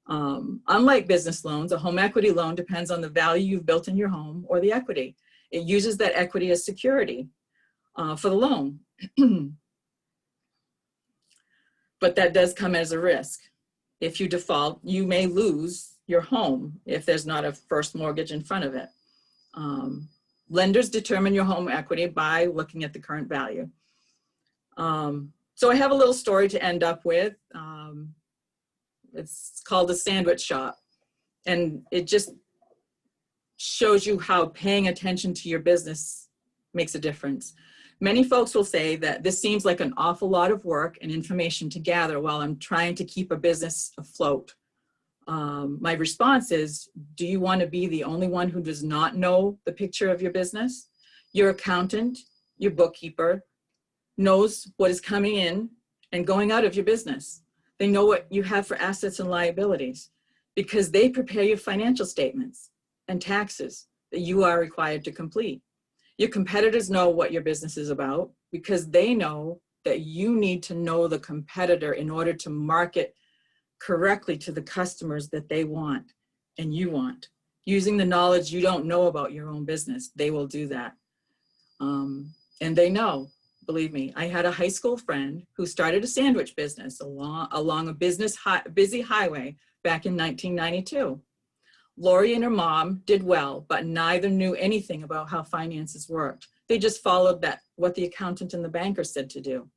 Unlike business loans, a home equity loan depends on the value you've built in your home or the equity. It uses that equity as security for the loan. But that does come as a risk. If you default, you may lose your home if there's not a first mortgage in front of it. Lenders determine your home equity by looking at the current value. So I have a little story to end up with. It's called The Sandwich Shop. And it just shows you how paying attention to your business makes a difference. Many folks will say that this seems like an awful lot of work and information to gather while I'm trying to keep a business afloat. My response is, do you want to be the only one who does not know the picture of your business? Your accountant, your bookkeeper knows what is coming in and going out of your business. They know what you have for assets and liabilities because they prepare your financial statements and taxes that you are required to complete. Your competitors know what your business is about because they know that you need to know the competitor in order to market correctly to the customers that they want and you want. Using the knowledge you don't know about your own business, they will do that. And they know, believe me. I had a high school friend who started a sandwich business along a busy highway back in 1992. Lori and her mom did well, but neither knew anything about how finances worked. They just followed what the accountant and the banker said to do.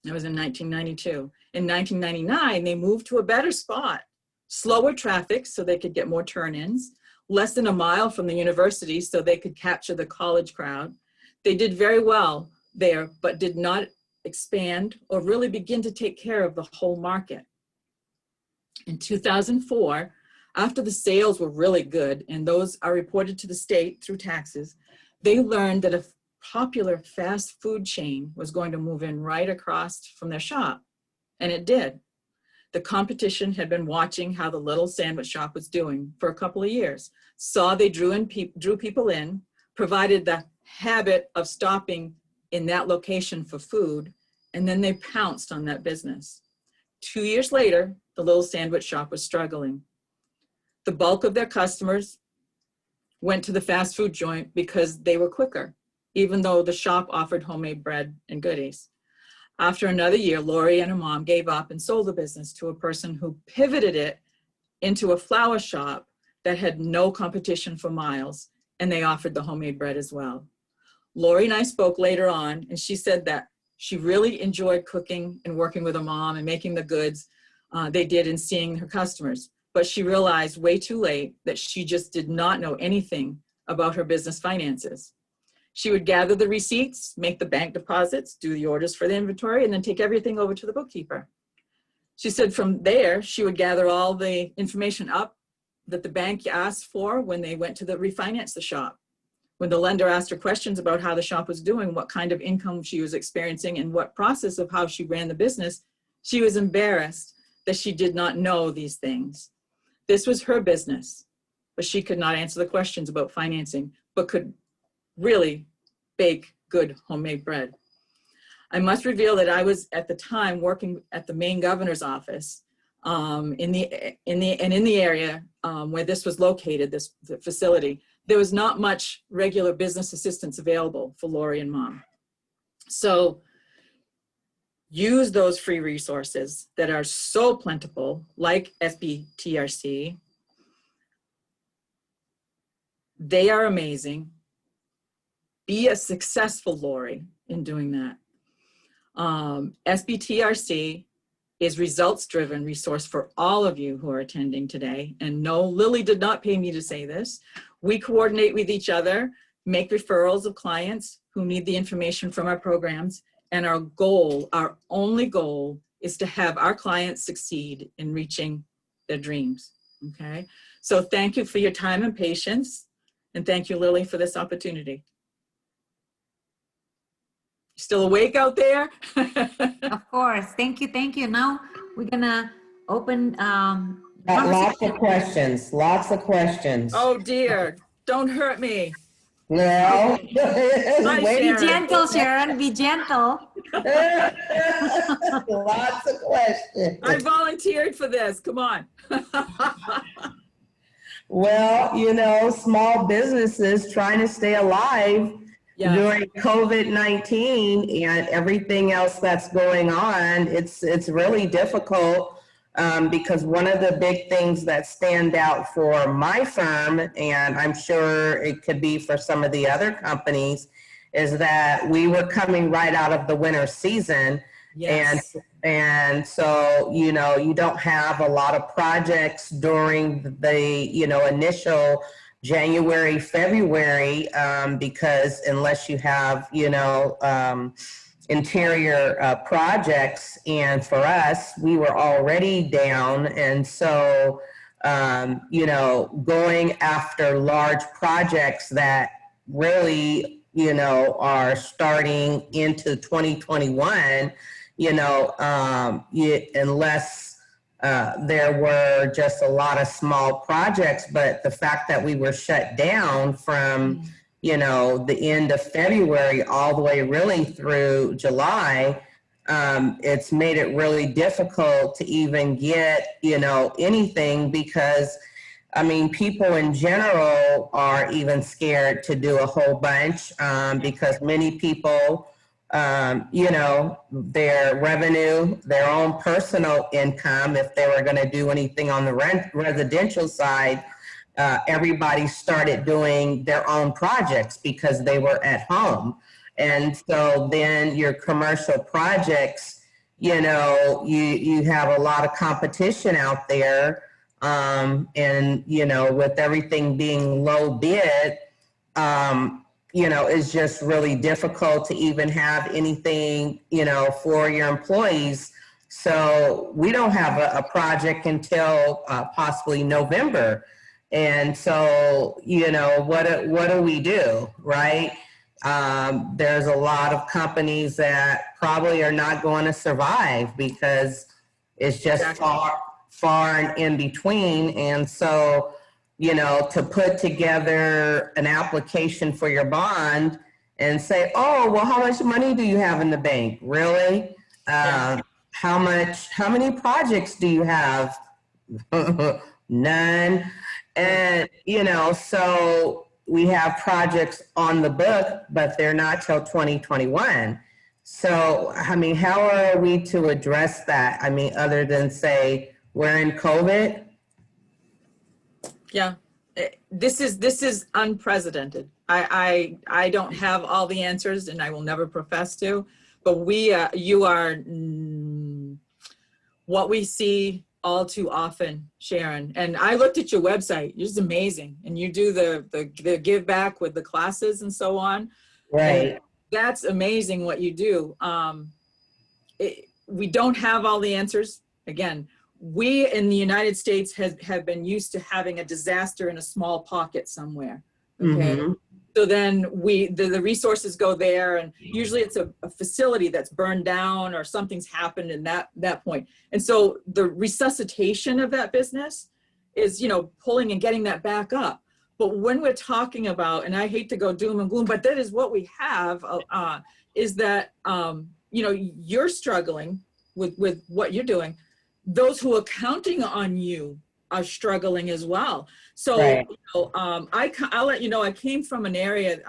That was in 1992. In 1999, they moved to a better spot, slower traffic so they could get more turn-ins, less than a mile from the university so they could capture the college crowd. They did very well there, but did not expand or really begin to take care of the whole market. In 2004, after the sales were really good, and those are reported to the state through taxes, they learned that a popular fast food chain was going to move in right across from their shop, and it did. The competition had been watching how the little sandwich shop was doing for a couple of years, saw they drew people in, provided the habit of stopping in that location for food, and then they pounced on that business. 2 years later, the little sandwich shop was struggling. The bulk of their customers went to the fast food joint because they were quicker, even though the shop offered homemade bread and goodies. After another year, Lori and her mom gave up and sold the business to a person who pivoted it into a flower shop that had no competition for miles, and they offered the homemade bread as well. Lori and I spoke later on, and she said that She really enjoyed cooking and working with her mom and making the goods they did and seeing her customers. But she realized way too late that she just did not know anything about her business finances. She would gather the receipts, make the bank deposits, do the orders for the inventory, and then take everything over to the bookkeeper. She said from there, she would gather all the information up that the bank asked for when they went to refinance the shop. When the lender asked her questions about how the shop was doing, what kind of income she was experiencing, and what process of how she ran the business, she was embarrassed that she did not know these things. This was her business, but she could not answer the questions about financing, but could really bake good homemade bread. I must reveal that I was at the time working at the Maine governor's office in the area where this was located, this facility. There was not much regular business assistance available for Lori and Mom. So use those free resources that are so plentiful, like SBTRC. They are amazing. Be a successful Lori in doing that. SBTRC is results-driven resource for all of you who are attending today. And no, Lily did not pay me to say this. We coordinate with each other, make referrals of clients who need the information from our programs. And our goal, our only goal, is to have our clients succeed in reaching their dreams, okay? So thank you for your time and patience. And thank you, Lily, for this opportunity. Still awake out there? Of course. Thank you. Thank you. Now we're gonna open Got lots of questions, lots of questions. Oh dear, don't hurt me. No. Be Wait. gentle, Sharon. Be gentle. Lots of questions. I volunteered for this, come on. Well, you know, small businesses trying to stay alive Yeah. during COVID-19 and everything else that's going on. It's really difficult because one of the big things that stand out for my firm, and I'm sure it could be for some of the other companies, is that we were coming right out of the winter season. Yes. And so, you know, you don't have a lot of projects during the, you know, initial January, February, because unless you have, you know, interior projects, and for us, we were already down. And so, you know, going after large projects that really, you know, are starting into 2021, you know, unless there were just a lot of small projects, but the fact that we were shut down from, you know, the end of February all the way really through July, it's made it really difficult to even get, you know, anything because, I mean, people in general are even scared to do a whole bunch because many people, you know, their revenue, their own personal income, if they were going to do anything on the residential side, everybody started doing their own projects because they were at home. And so then your commercial projects, you know, you have a lot of competition out there. And, you know, with everything being low bid, you know, it's just really difficult to even have anything, you know, for your employees. So we don't have a project until possibly November. And so, you know, what do we do, right? There's a lot of companies that probably are not going to survive because it's just far and in between. And so, you know, to put together an application for your bond and say, oh, well, how much money do you have in the bank? Really? How many projects do you have? None. And, you know, so we have projects on the book, but they're not till 2021. So, I mean, how are we to address that? I mean, other than say, we're in COVID? Yeah, this is unprecedented. I don't have all the answers and I will never profess to, but you are what we see all too often, Sharon. And I looked at your website. You're just amazing. And you do the give back with the classes and so on. Right. And that's amazing what you do. We don't have all the answers. Again, we in the United States have been used to having a disaster in a small pocket somewhere. Okay. Mm-hmm. So then the resources go there, and usually it's a facility that's burned down or something's happened in that point. And so the resuscitation of that business is, you know, pulling and getting that back up. But when we're talking about, and I hate to go doom and gloom, but that is what we have, is that, you know, you're struggling with what you're doing. Those who are counting on you are struggling as well. So, Right. you know, I'll let you know, I came from an area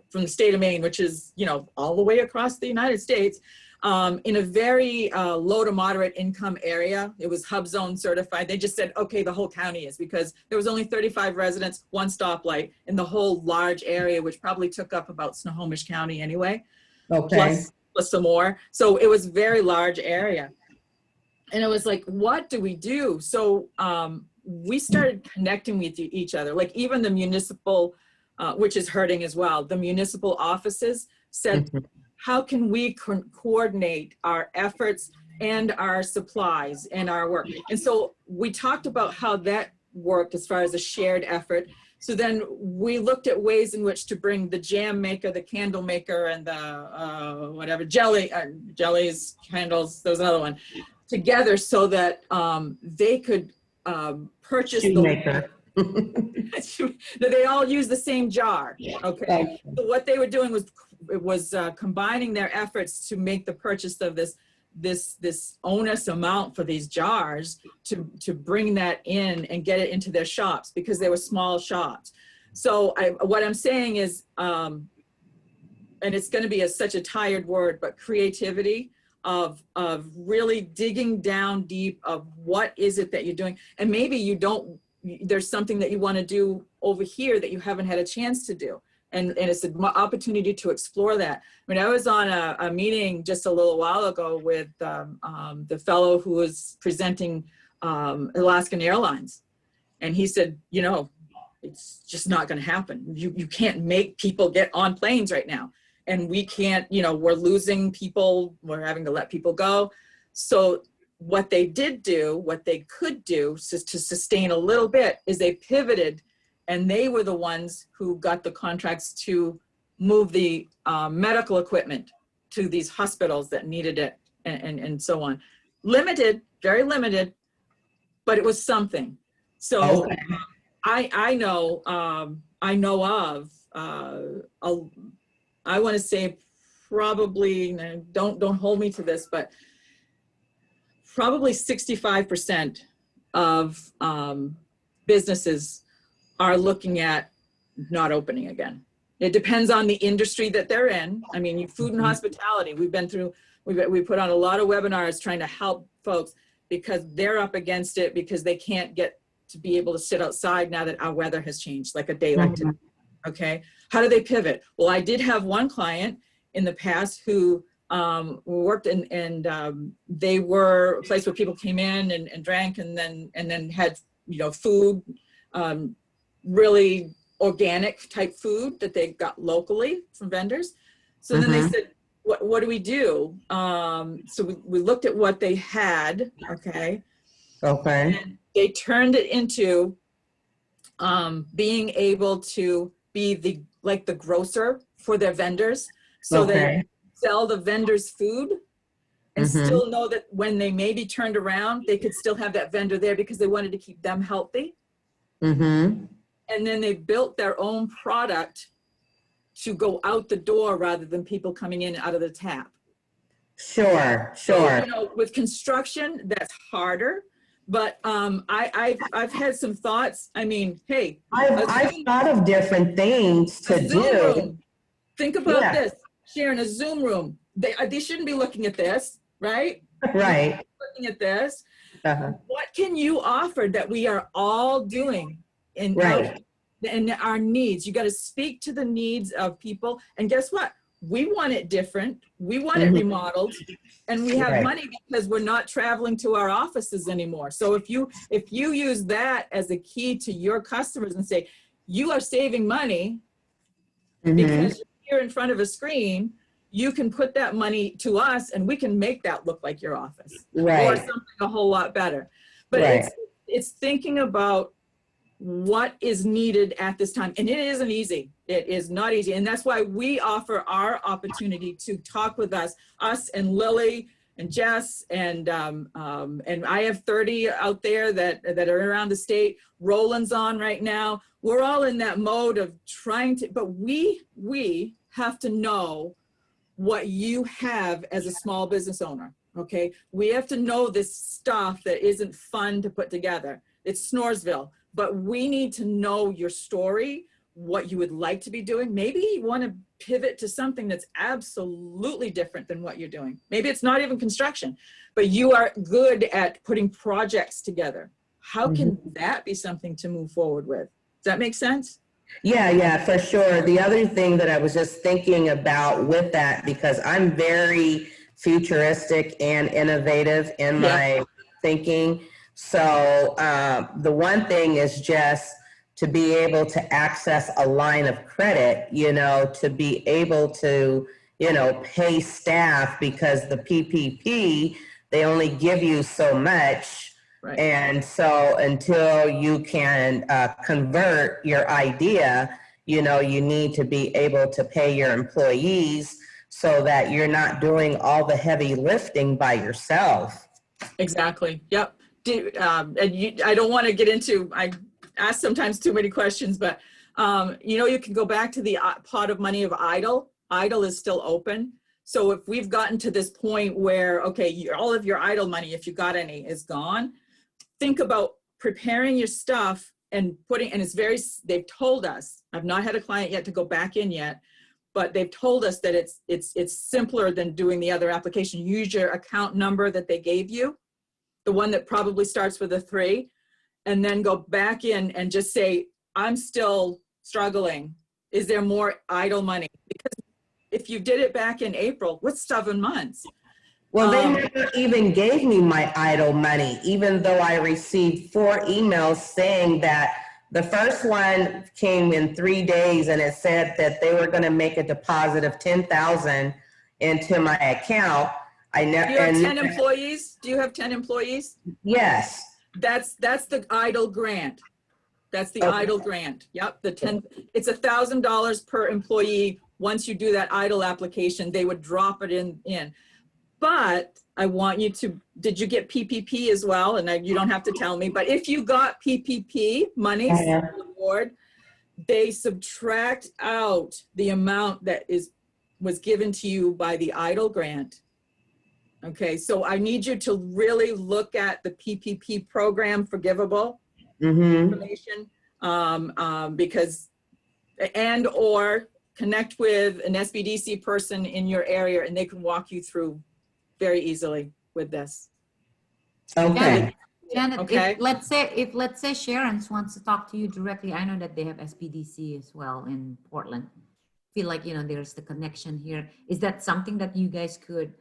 from the state of Maine, which is, you know, all the way across the United States, in a very low to moderate income area. It was HUBZone certified. They just said, okay, the whole county is, because there was only 35 residents, one stoplight in the whole large area, which probably took up about Snohomish County anyway, Okay. plus some more. So it was a very large area. And it was like, what do we do? So we started connecting with each other. Like even the municipal, which is hurting as well, the municipal offices said, Mhm. how can we coordinate our efforts and our supplies and our work? And so we talked about how that worked as far as a shared effort. So then we looked at ways in which to bring the jam maker, the candle maker, and the whatever, jellies, candles, there's another one, together so that they could purchase Shoemaker. that they all use the same jar. Okay. So what they were doing was combining their efforts to make the purchase of this onus amount for these jars to bring that in and get it into their shops, because they were small shops. So what I'm saying is, and it's going to be such a tired word, but creativity of really digging down deep of what is it that you're doing. And maybe there's something that you want to do over here that you haven't had a chance to do. And it's an opportunity to explore that. I mean, I was on a meeting just a little while ago with the fellow who was presenting Alaskan Airlines. And he said, you know, it's just not going to happen. You can't make people get on planes right now. And we can't, you know, we're losing people, we're having to let people go. So what they could do to sustain a little bit is they pivoted, and they were the ones who got the contracts to move the medical equipment to these hospitals that needed it, and so on. Limited, very limited, but it was something. So Okay. I know of, I want to say probably, don't hold me to this, but probably 65% of businesses are looking at not opening again. It depends on the industry that they're in. I mean, food and hospitality, we put on a lot of webinars trying to help folks, because they're up against it, because they can't get to be able to sit outside now that our weather has changed, like a day like today. Okay, how do they pivot? Well, I did have one client in the past who worked and they were a place where people came in and drank and then had, you know, food, really organic type food that they got locally from vendors. So then they said, what do we do? So we looked at what they had. Okay. Okay. And they turned it into being able to be the grocer for their vendors. So they sell the vendors food and still know that when they maybe turned around, they could still have that vendor there, because they wanted to keep them healthy. And then they built their own product to go out the door rather than people coming in out of the tap. Sure. So, you know, with construction, that's harder. But I've had some thoughts. I mean, hey, I've thought of different things to a Zoom do. room. Think about this, Sharon, a Zoom room. They shouldn't be looking at this, right? Right. Looking at this. What can you offer that we are all doing in our needs? You got to speak to the needs of people. And guess what? we want it different. We want it remodeled, and we have Right. money because we're not traveling to our offices anymore. So if you use that as a key to your customers and say, you are saving money because you're here in front of a screen, you can put that money to us and we can make that look like your office or Right. something a whole lot better. But Right. it's thinking about what is needed at this time. And it isn't easy. It is not easy. And that's why we offer our opportunity to talk with us and Lily and Jess and I have 30 out there that are around the state. Roland's on right now. We're all in that mode of trying to, but we have to know what you have as a small business owner, okay? We have to know this stuff that isn't fun to put together. It's Snoresville, but we need to know your story, what you would like to be doing. Maybe you want to pivot to something that's absolutely different than what you're doing. Maybe it's not even construction, but you are good at putting projects together. How can that be something to move forward with? Does that make sense? Yeah, for sure. The other thing that I was just thinking about with that, because I'm very futuristic and innovative in my thinking. So the one thing is just to be able to access a line of credit, you know, to be able to, you know, pay staff, because the PPP, they only give you so much. Right. And so until you can convert your idea, you know, you need to be able to pay your employees so that you're not doing all the heavy lifting by yourself. Exactly. Yep. I don't want to get into, I ask sometimes too many questions, but you know, you can go back to the pot of money of idle. Idle is still open. So if we've gotten to this point where, okay, all of your idle money, if you got any, is gone, think about preparing your stuff and putting, and they've told us, I've not had a client yet to go back in yet, but they've told us that it's simpler than doing the other application. Use your account number that they gave you, the one that probably starts with a 3, and then go back in and just say, I'm still struggling. Is there more idle money? Because if you did it back in April, what's 7 months? Well, they never even gave me my idle money, even though I received 4 emails saying that the first one came in 3 days and it said that they were going to make a deposit of $10,000 into my account. Do you have 10 employees? Do you have 10 employees? Yes. That's the idle grant. That's the idle grant. Yep. It's $1,000 per employee. Once you do that idle application, they would drop it in. But I want you to, did you get PPP as well? And you don't have to tell me, but if you got PPP money from the board, they subtract out the amount that was given to you by the idle grant. Okay, so I need you to really look at the PPP program, forgivable information, because, or connect with an SBDC person in your area and they can walk you through very easily with this. Okay. Janet, Okay. if let's say Sharon wants to talk to you directly, I know that they have SBDC as well in Portland. Feel like, you know, there's the connection here. Is that something that you guys could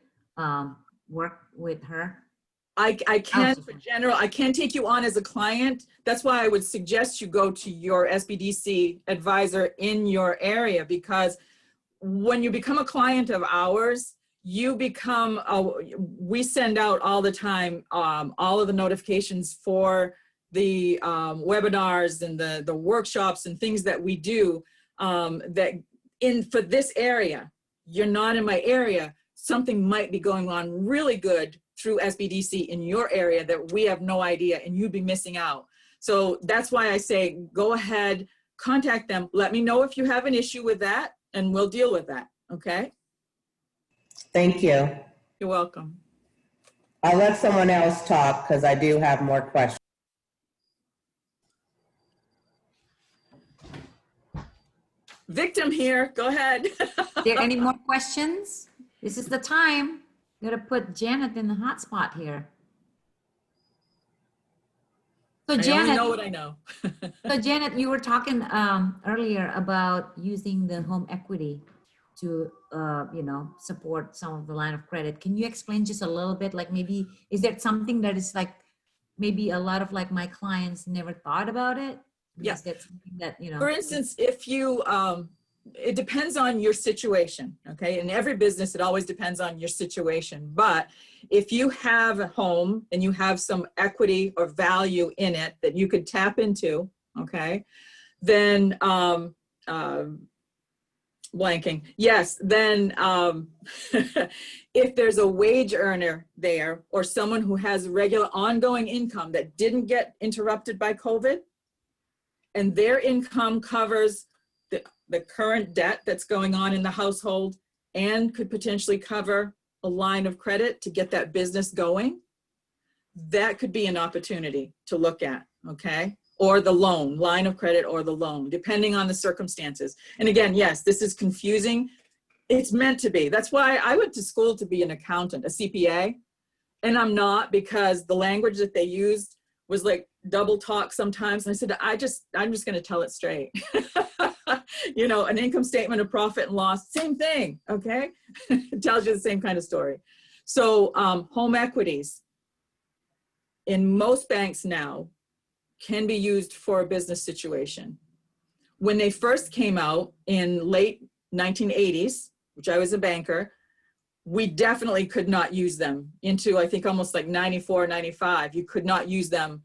work with her? I can, for general, I can take you on as a client. That's why I would suggest you go to your SBDC advisor in your area, because when you become a client of ours, you become, we send out all the time, all of the notifications for the webinars and the workshops and things that we do for this area. You're not in my area, something might be going on really good through SBDC in your area that we have no idea, and you'd be missing out. So that's why I say, go ahead, contact them. Let me know if you have an issue with that, and we'll deal with that, okay? Thank you. You're welcome. I'll let someone else talk because I do have more questions. Victim here, go ahead. Are there any more questions? This is the time. You gotta put Janet in the hot spot here. So I only Janet, know what I know. so Janet, you were talking earlier about using the home equity to you know, support some of the line of credit. Can you explain just a little bit, like maybe is that something that is like maybe a lot of like my clients never thought about it? Yeah. Is that something that, you know? For instance, if you, it depends on your situation, okay? In every business, it always depends on your situation. But if you have a home and you have some equity or value in it that you could tap into, okay, then blanking. Yes, then if there's a wage earner there or someone who has regular ongoing income that didn't get interrupted by COVID, and their income covers the current debt that's going on in the household and could potentially cover a line of credit to get that business going, that could be an opportunity to look at, okay? Or the loan, line of credit or the loan, depending on the circumstances. And again, yes, this is confusing. It's meant to be. That's why I went to school to be an accountant, a CPA, and I'm not, because the language that they used was like double talk sometimes. And I said, I'm just going to tell it straight. You know, an income statement of profit and loss, same thing, okay? It tells you the same kind of story. So home equities in most banks now can be used for a business situation. When they first came out in late 1980s, which I was a banker, we definitely could not use them into, I think, almost like 94, 95. You could not use them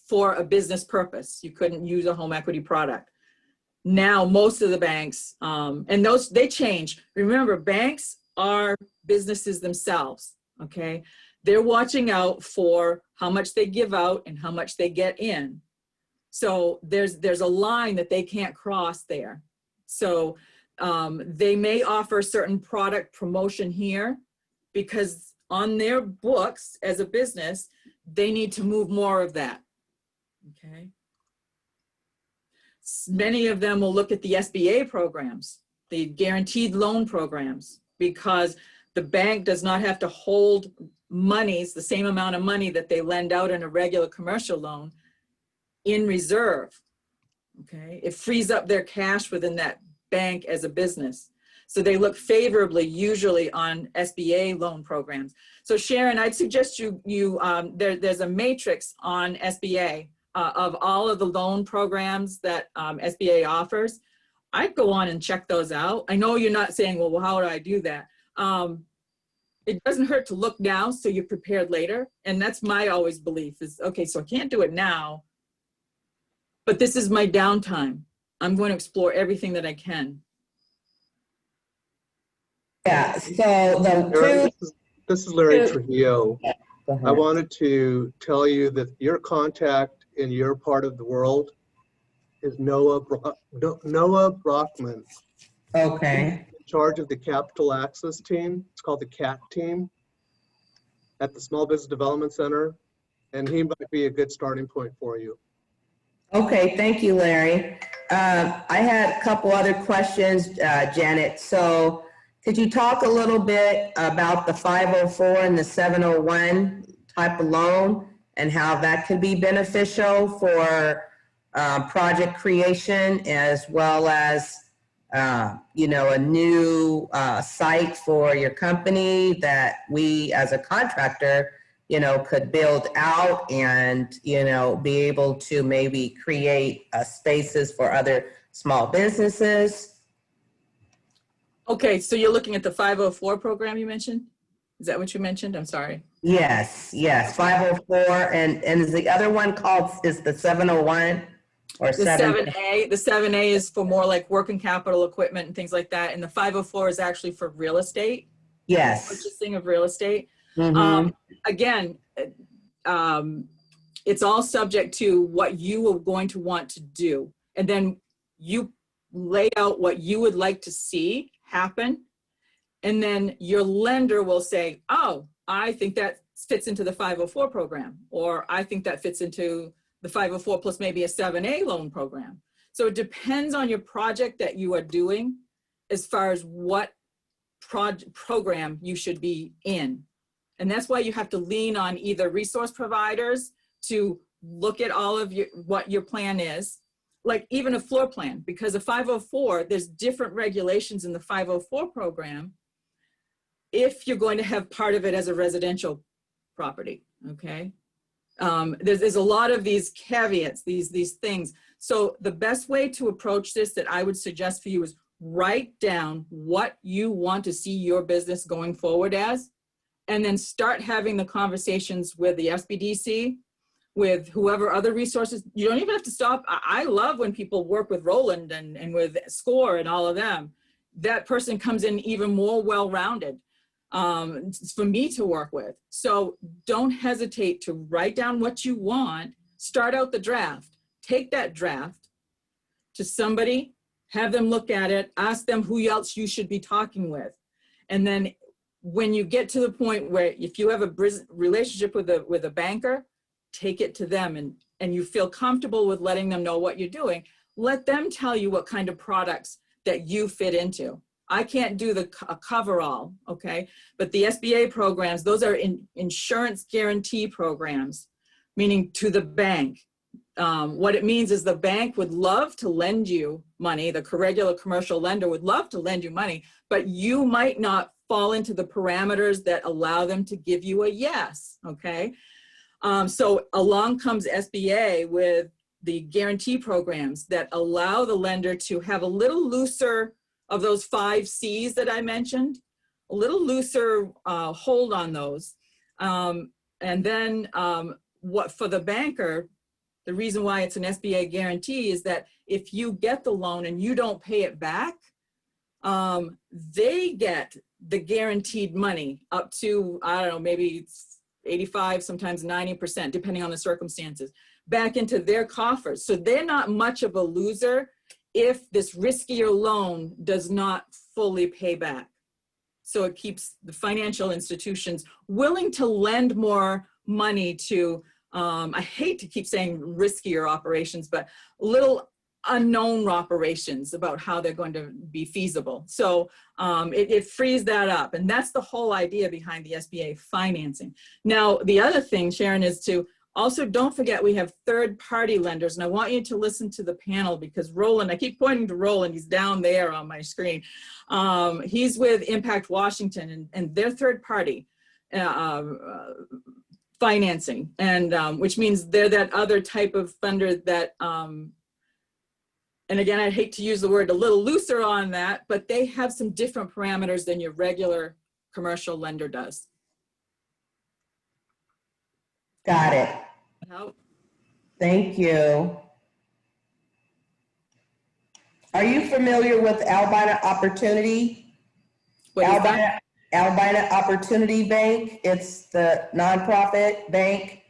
for a business purpose. You couldn't use a home equity product. Now, most of the banks, and those, they change. Remember, banks are businesses themselves, okay? They're watching out for how much they give out and how much they get in. So there's a line that they can't cross there. So they may offer a certain product promotion here because on their books as a business, they need to move more of that, okay? Many of them will look at the SBA programs, the guaranteed loan programs, because the bank does not have to hold monies, the same amount of money that they lend out in a regular commercial loan, in reserve, okay? It frees up their cash within that bank as a business. So they look favorably usually on SBA loan programs. So Sharon, I'd suggest there's a matrix on SBA of all of the loan programs that SBA offers. I'd go on and check those out. I know you're not saying, well, how do I do that? It doesn't hurt to look now so you're prepared later. And that's my always belief is, okay, so I can't do it now, but this is my downtime. I'm going to explore everything that I can. Yeah, so the This is Larry Trujillo. Go ahead. I wanted to tell you that your contact in your part of the world is Noah Brockman, Okay. in charge of the Capital Access Team. It's called the CAT team at the Small Business Development Center, and he might be a good starting point for you. Okay, thank you, Larry. I had a couple other questions, Janet. So could you talk a little bit about the 504 and the 701 type of loan and how that could be beneficial for project creation as well as, you know, a new site for your company that we as a contractor, you know, could build out and, you know, be able to maybe create spaces for other small businesses? Okay, so you're looking at the 504 program you mentioned? Is that what you mentioned? I'm sorry. Yes, yes, 504, and is the other one called, is the 701 or The 7A, the 7A is for more like working capital equipment and things like that. And the 504 is actually for real estate, Yes. purchasing of real estate. Mhm. Again, it's all subject to what you are going to want to do. And then you lay out what you would like to see happen. And then your lender will say, oh, I think that fits into the 504 program, or I think that fits into the 504 plus maybe a 7A loan program. So it depends on your project that you are doing as far as what program you should be in. And that's why you have to lean on either resource providers to look at all of what your plan is, like even a floor plan, because a 504, there's different regulations in the 504 program if you're going to have part of it as a residential property, okay? There's a lot of these caveats, these things. So the best way to approach this that I would suggest for you is write down what you want to see your business going forward as, and then start having the conversations with the SBDC, with whoever other resources. You don't even have to stop. I love when people work with Roland and with SCORE and all of them. That person comes in even more well-rounded for me to work with. So don't hesitate to write down what you want, start out the draft, take that draft to somebody, have them look at it, ask them who else you should be talking with. And then when you get to the point where if you have a relationship with a banker, take it to them and you feel comfortable with letting them know what you're doing, let them tell you what kind of products that you fit into. I can't do a coverall, okay? But the SBA programs, those are insurance guarantee programs, meaning to the bank. What it means is the bank would love to lend you money, the regular commercial lender would love to lend you money, but you might not fall into the parameters that allow them to give you a yes, okay? So along comes SBA with the guarantee programs that allow the lender to have a little looser of those 5 C's that I mentioned, a little looser hold on those. And then what for the banker, the reason why it's an SBA guarantee is that if you get the loan and you don't pay it back, they get the guaranteed money up to, I don't know, maybe it's 85, sometimes 90%, depending on the circumstances, back into their coffers. So they're not much of a loser if this riskier loan does not fully pay back. So it keeps the financial institutions willing to lend more money to, I hate to keep saying riskier operations, but little unknown operations about how they're going to be feasible. So it frees that up. And that's the whole idea behind the SBA financing. Now, the other thing, Sharon, is to also don't forget we have third-party lenders. And I want you to listen to the panel because Roland, I keep pointing to Roland, he's down there on my screen. He's with Impact Washington and they're third-party financing, and which means they're that other type of funder that, and again, I hate to use the word a little looser on that, but they have some different parameters than your regular commercial lender does. Got it. Help. Thank you. Are you familiar with Albina Opportunity? What is that? Albina Opportunity Bank. It's the nonprofit bank.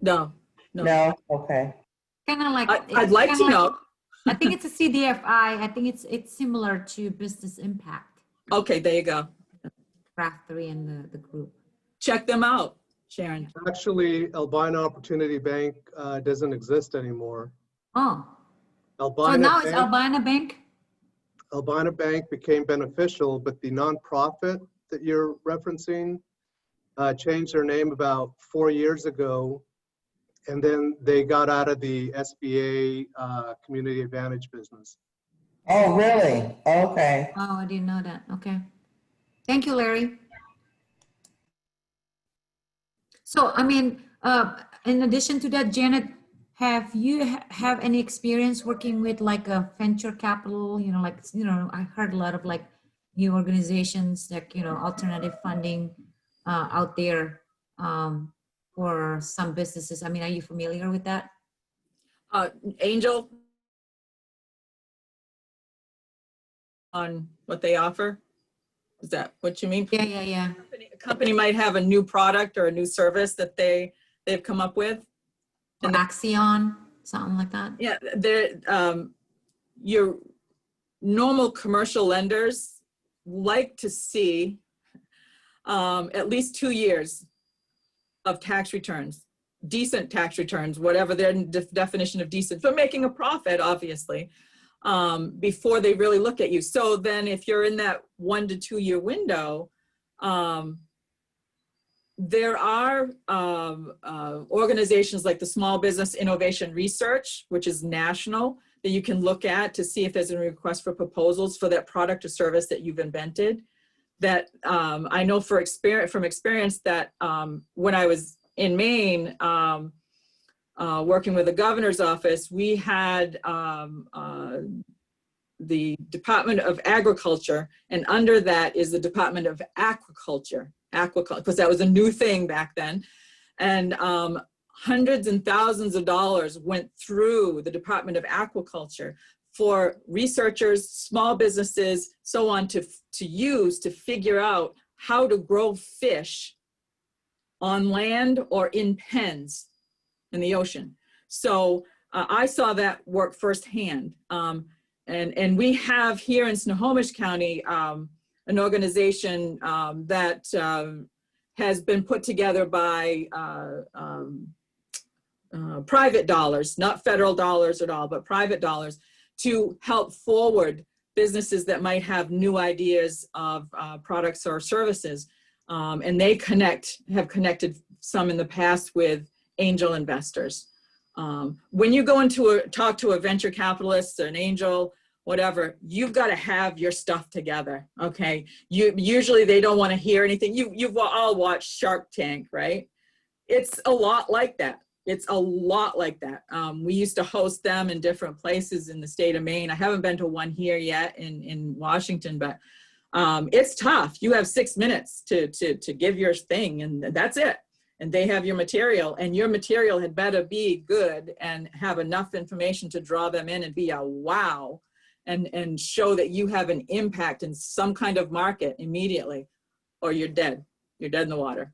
No. No. Okay. Kind of like I'd like to know. I think it's a CDFI. I think it's similar to Business Impact. Okay, there you go. Craft 3 and the group. Check them out, Sharon. Actually, Albina Opportunity Bank doesn't exist anymore. Oh, so Albina now it's Bank, Albina Bank? Albina Bank became beneficial, but the nonprofit that you're referencing changed their name about 4 years ago. And then they got out of the SBA Community Advantage business. Oh, really? Okay. Oh, I didn't know that. Okay. Thank you, Larry. So, I mean, in addition to that, Janet, have you have any experience working with like a venture capital, I heard a lot of like new organizations, like, alternative funding out there for some businesses. I mean, are you familiar with that? Angel, on what they offer? Is that what you mean? Yeah. A company might have a new product or a new service that they've come up with. Or Axion, something like that? Yeah, your normal commercial lenders like to see at least 2 years of tax returns, decent tax returns, whatever their definition of decent, for making a profit, obviously, before they really look at you. So then if you're in that 1 to 2 year window, there are organizations like the Small Business Innovation Research, which is national, that you can look at to see if there's a request for proposals for that product or service that you've invented. That I know from experience that when I was in Maine, working with the governor's office, we had the Department of Agriculture, and under that is the Department of Aquaculture, because that was a new thing back then. And hundreds and thousands of dollars went through the Department of Aquaculture for researchers, small businesses, so on, to use to figure out how to grow fish on land or in pens in the ocean. So I saw that work firsthand. And we have here in Snohomish County an organization that has been put together by private dollars, not federal dollars at all, but private dollars, to help forward businesses that might have new ideas of products or services. And they have connected some in the past with angel investors. When you go talk to a venture capitalist, an angel, whatever, you've got to have your stuff together, okay? Usually they don't want to hear anything. You've all watched Shark Tank, right? It's a lot like that. It's a lot like that. We used to host them in different places in the state of Maine. I haven't been to one here yet in Washington, but it's tough. You have 6 minutes to give your thing, and that's it. And they have your material, and your material had better be good and have enough information to draw them in and be a wow, and show that you have an impact in some kind of market immediately, or you're dead. You're dead in the water.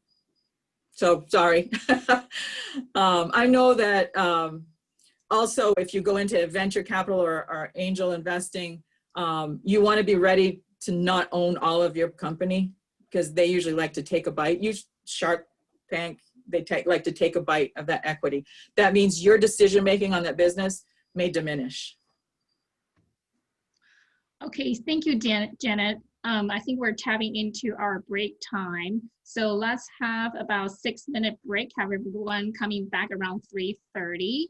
So sorry. I know that also if you go into venture capital or angel investing, you want to be ready to not own all of your company, because they usually like to take a bite. Shark Tank, they like to take a bite of that equity. That means your decision making on that business may diminish. Okay, thank you, Janet. I think we're tapping into our break time. So let's have about 6-minute break, have everyone coming back around 3:30.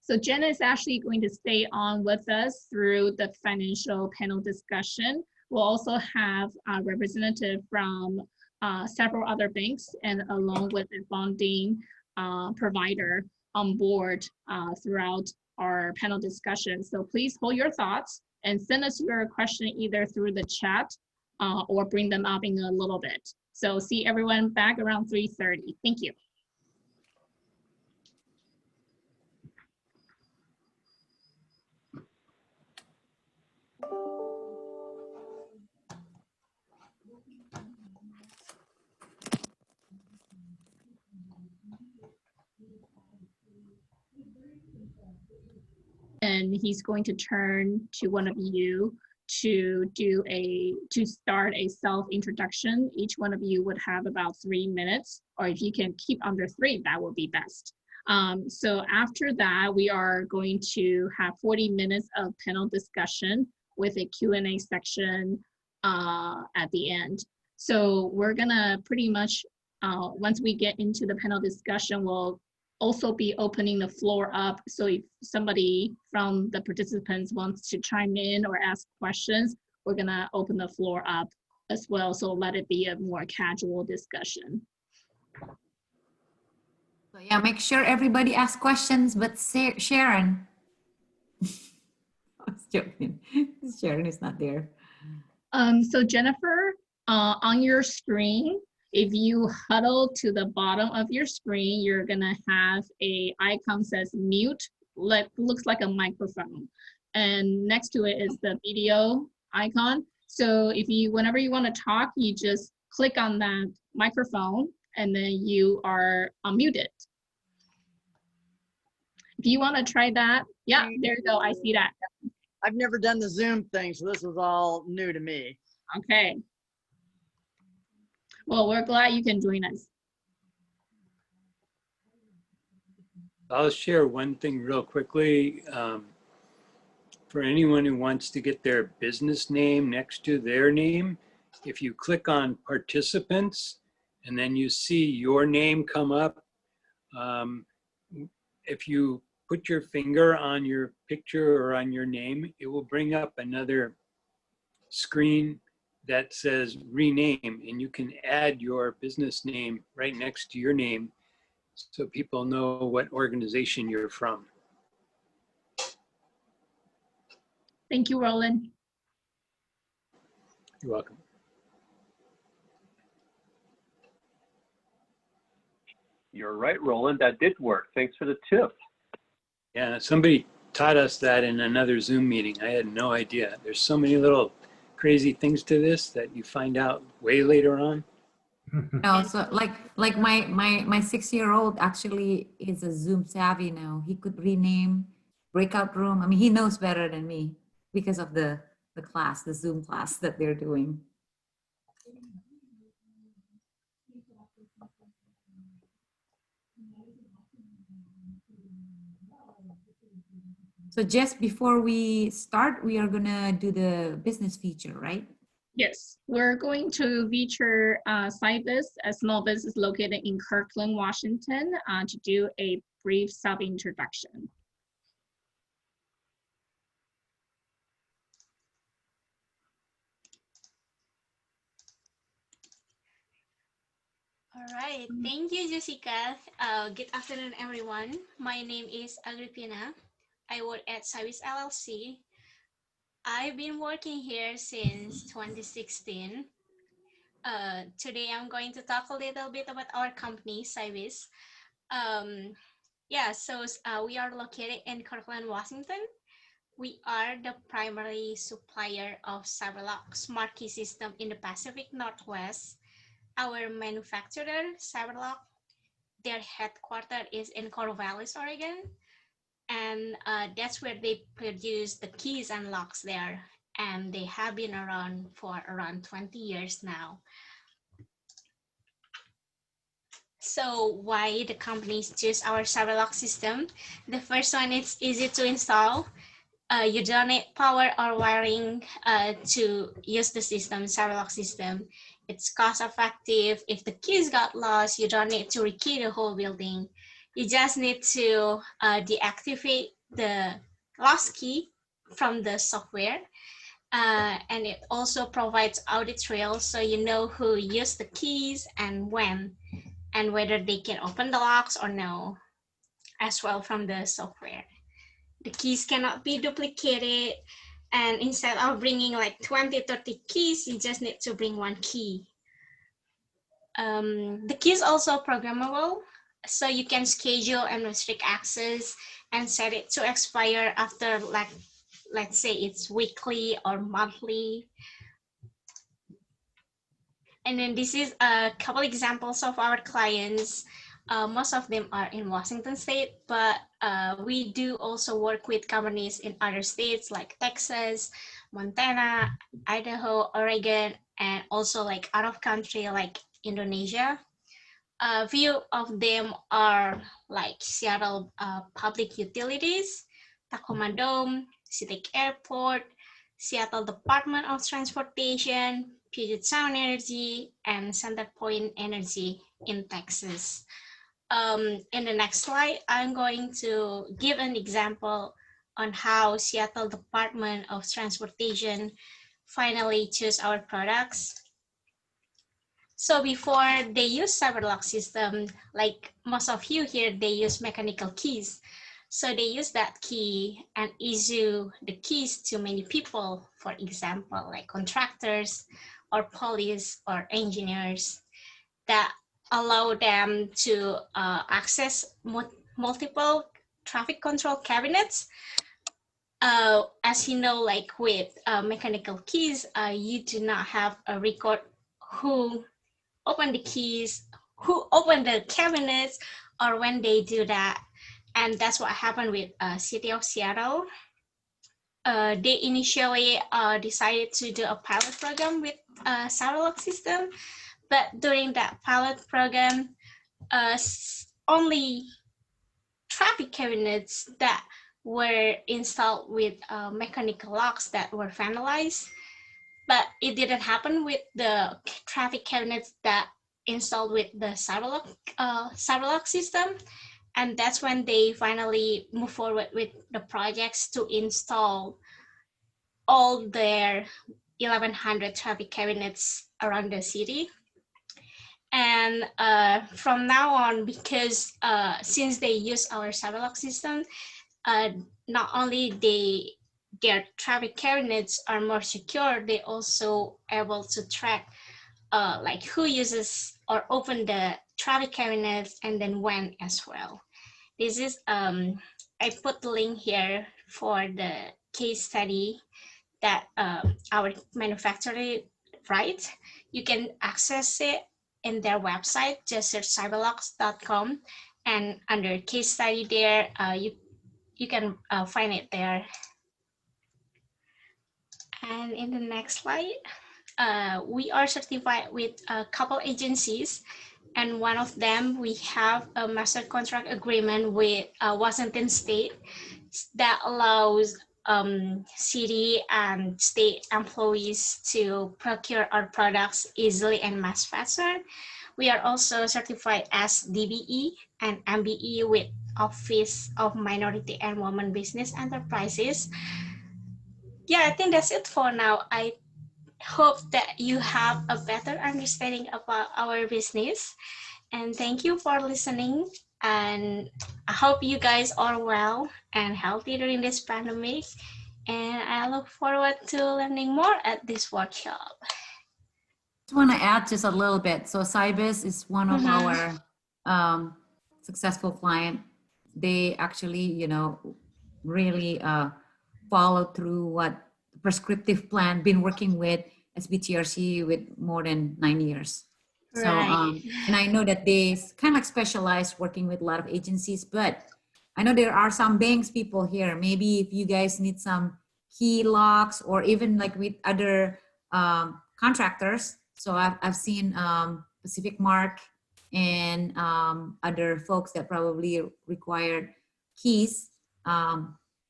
So Janet is actually going to stay on with us through the financial panel discussion. We'll also have a representative from several other banks, and along with a bonding provider on board throughout our panel discussion. So please hold your thoughts and send us your question either through the chat or bring them up in a little bit. So see everyone back around 3:30. Thank you. And he's going to turn to one of you to start a self-introduction. Each one of you would have about 3 minutes, or if you can keep under 3, that would be best. So after that, we are going to have 40 minutes of panel discussion with a Q&A section at the end. So we're gonna pretty much, once we get into the panel discussion, we'll also be opening the floor up. So if somebody from the participants wants to chime in or ask questions, we're gonna open the floor up as well. So let it be a more casual discussion. So yeah, make sure everybody asks questions, but Sharon. I was joking. Sharon is not there. So Jennifer, on your screen, if you huddle to the bottom of your screen, you're gonna have a icon says mute, looks like a microphone. And next to it is the video icon. So if whenever you wanna talk, you just click on that microphone and then you are unmuted. If you wanna try that, yeah, there you go, I see that. I've never done the Zoom thing, so this is all new to me. Okay. Well, we're glad you can join us. I'll share one thing real quickly. For anyone who wants to get their business name next to their name, if you click on participants and then you see your name come up, if you put your finger on your picture or on your name, it will bring up another screen that says rename, and you can add your business name right next to your name so people know what organization you're from. Thank you, Roland. You're welcome. You're right, Roland. That did work. Thanks for the tip. Yeah, somebody taught us that in another Zoom meeting. I had no idea. There's so many little crazy things to this that you find out way later on. No, so like my 6-year-old actually is a Zoom savvy now. He could rename breakout room. I mean, he knows better than me because of the class, the Zoom class that they're doing. So just before we start, we are gonna do the business feature, right? Yes, we're going to feature Cybus, a small business located in Kirkland, Washington, to do a brief sub-introduction. All right, thank you, Jessica. Good afternoon, everyone. My name is Agripina. I work at Cybus LLC. I've been working here since 2016. Today, I'm going to talk a little bit about our company, Cybus. We are located in Kirkland, Washington. We are the primary supplier of CyberLock smart key system in the Pacific Northwest. Our manufacturer, CyberLock, their headquarters is in Corvallis, Oregon, and that's where they produce the keys and locks there. And they have been around for around 20 years now. So why the companies choose our CyberLock system? The first one is easy to install. You don't need power or wiring to use the system, CyberLock system. It's cost effective. If the keys got lost, you don't need to rekey the whole building. You just need to deactivate the lost key from the software. And it also provides audit trails so you know who used the keys and when, and whether they can open the locks or no, as well from the software. The keys cannot be duplicated, and instead of bringing like 20-30 keys, you just need to bring one key. The key is also programmable, so you can schedule and restrict access and set it to expire after, like, let's say it's weekly or monthly. And then this is a couple examples of our clients. Most of them are in Washington state, but we do also work with companies in other states like Texas, Montana, Idaho, Oregon, and also like out of country like Indonesia. A few of them are like Seattle Public Utilities, Tacoma Dome, Citic Airport, Seattle Department of Transportation, Puget Sound Energy, and Centerpoint Energy in Texas. In the next slide, I'm going to give an example on how Seattle Department of Transportation finally chose our products. So before they use CyberLock system, like most of you here, they use mechanical keys. So they use that key and issue the keys to many people, for example, like contractors or police or engineers, that allow them to access multiple traffic control cabinets. As you know, like with mechanical keys, you do not have a record who opened the keys, who opened the cabinets, or when they do that. And that's what happened with City of Seattle. They initially decided to do a pilot program with CyberLock system, but during that pilot program, only traffic cabinets that were installed with mechanical locks that were vandalized, but it didn't happen with the traffic cabinets that installed with the CyberLock system. And that's when they finally move forward with the projects to install all their 1,100 traffic cabinets around the city. And from now on, because since they use our Cyberlock system, not only their traffic cabinets are more secure, they also able to track like who uses or open the traffic cabinets and then when as well. This is I put the link here for the case study that our manufacturer write. You can access it in their website. Just search cyberlocks.com, and under case study there, you can find it there. And in the next slide, we are certified with a couple agencies, and one of them we have a master contract agreement with Washington State that allows city and state employees to procure our products easily and much faster. We are also certified as DBE and MBE with Office of Minority and Women Business Enterprises. Yeah, I think that's it for now. I hope that you have a better understanding about our business. And thank you for listening. And I hope you guys are well and healthy during this pandemic. And I look forward to learning more at this workshop. Just want to add just a little bit. So Cybis is one of our successful client. They actually, you know, really follow through what prescriptive plan, been working with SBTRC with more than 9 years. So, and I know that they kind of like specialize working with a lot of agencies, but I know there are some banks people here. Maybe if you guys need some key locks or even like with other contractors. So I've seen Pacific Mark and other folks that probably required keys.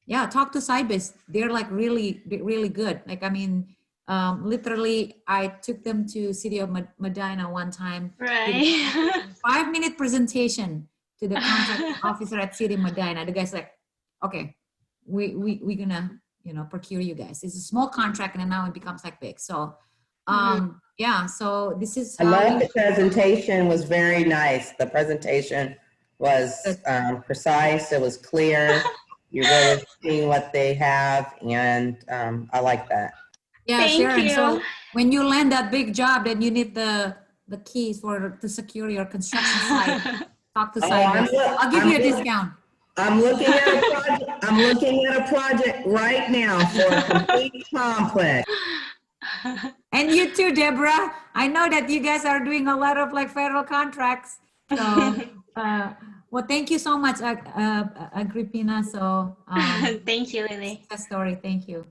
Yeah, talk to Cybis. They're like really, really good. Like, I mean, literally, I took them to City of Medina one time. Right. 5-minute presentation to the contract officer at City of Medina. The guy's like, okay, we're gonna, you know, procure you guys. It's a small contract and then now it becomes like big. So, yeah, so this is I love the presentation, was very nice. The presentation was precise, it was clear. You're really seeing what they have, and I like that. Yeah, Thank Sharon. you. So when you land that big job, then you need the keys to secure your construction site. Talk to Cybis. I'll give you a discount. I'm looking at a project. I'm looking at a project right now for a complete complex. And you too, Deborah. I know that you guys are doing a lot of like federal contracts. So, well, thank you so much, Agrippina. So, thank you, Lily. Success story. Thank you.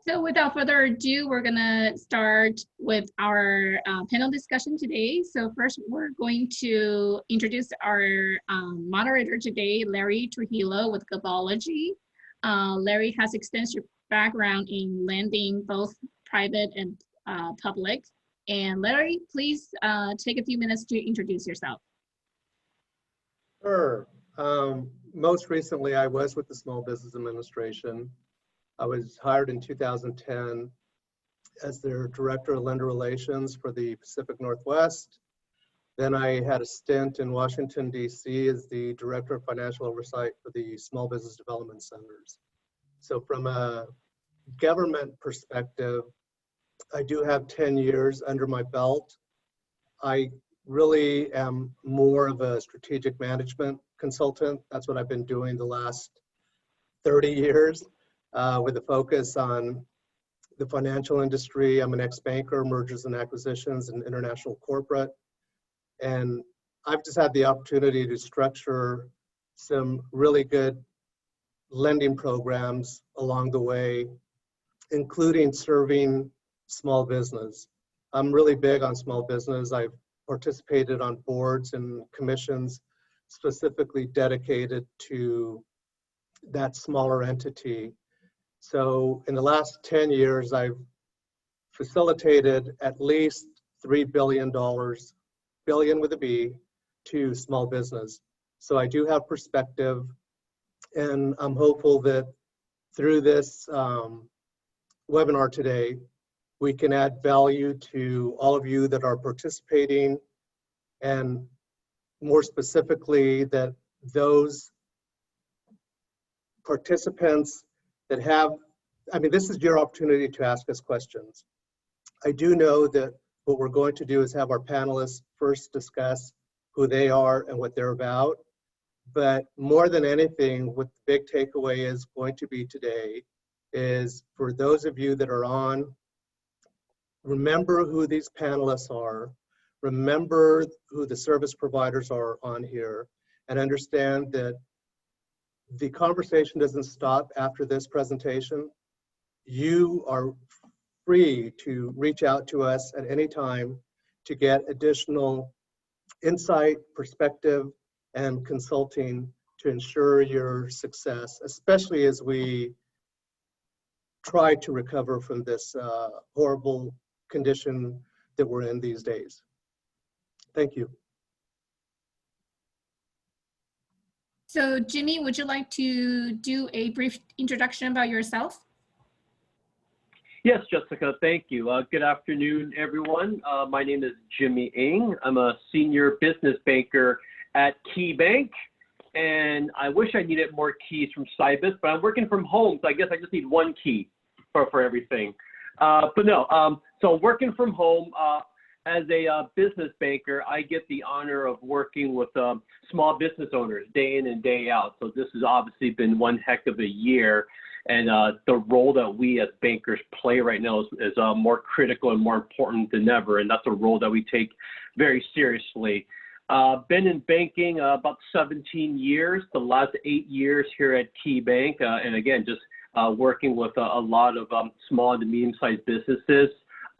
So without further ado, we're gonna start with our panel discussion today. So first, we're going to introduce our moderator today, Larry Trujillo with Gabology. Larry has extensive background in lending, both private and public. And Larry, please take a few minutes to introduce yourself. Sure. Most recently, I was with the Small Business Administration. I was hired in 2010 as their Director of Lender Relations for the Pacific Northwest. Then I had a stint in Washington, D.C. as the Director of Financial Oversight for the Small Business Development Centers. So from a government perspective, I do have 10 years under my belt. I really am more of a strategic management consultant. That's what I've been doing the last 30 years. With a focus on the financial industry. I'm an ex-banker, mergers and acquisitions, and international corporate. And I've just had the opportunity to structure some really good lending programs along the way, including serving small business. I'm really big on small business. I've participated on boards and commissions specifically dedicated to that smaller entity. So in the last 10 years, I've facilitated at least $3 billion, billion with a B, to small business. So I do have perspective, and I'm hopeful that through this webinar today, we can add value to all of you that are participating, and more specifically that those participants that have, I mean, this is your opportunity to ask us questions. I do know that what we're going to do is have our panelists first discuss who they are and what they're about. But more than anything, what the big takeaway is going to be today is for those of you that are on, remember who these panelists are, remember who the service providers are on here, and understand that the conversation doesn't stop after this presentation. You are free to reach out to us at any time to get additional insight, perspective, and consulting to ensure your success, especially as we try to recover from this horrible condition that we're in these days. Thank you. So Jimmy, would you like to do a brief introduction about yourself? Yes, Jessica, thank you. Good afternoon, everyone. My name is Jimmy Ng. I'm a senior business banker at Key Bank, and I wish I needed more keys from Cybus, but I'm working from home, so I guess I just need one key for everything. But no, so working from home, as a business banker, I get the honor of working with small business owners day in and day out. So this has obviously been one heck of a year. And the role that we as bankers play right now is more critical and more important than ever. And that's a role that we take very seriously. Been in banking about 17 years, the last 8 years here at Key Bank. And again, just working with a lot of small to medium-sized businesses.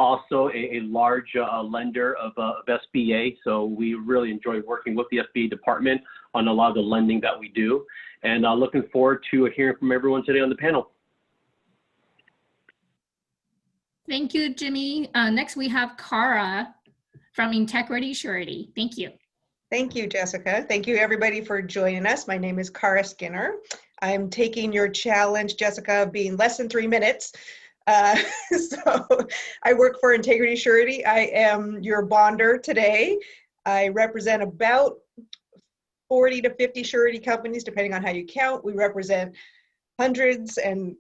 Also a large lender of SBA. So we really enjoy working with the SBA department on a lot of the lending that we do. And looking forward to hearing from everyone today on the panel. Thank you, Jimmy. Next, we have Cara from Integrity Surety. Thank you. Thank you, Jessica. Thank you, everybody, for joining us. My name is Cara Skinner. I'm taking your challenge, Jessica, being less than 3 minutes. So I work for Integrity Surety. I am your bonder today. I represent about 40 to 50 surety companies, depending on how you count. We represent hundreds and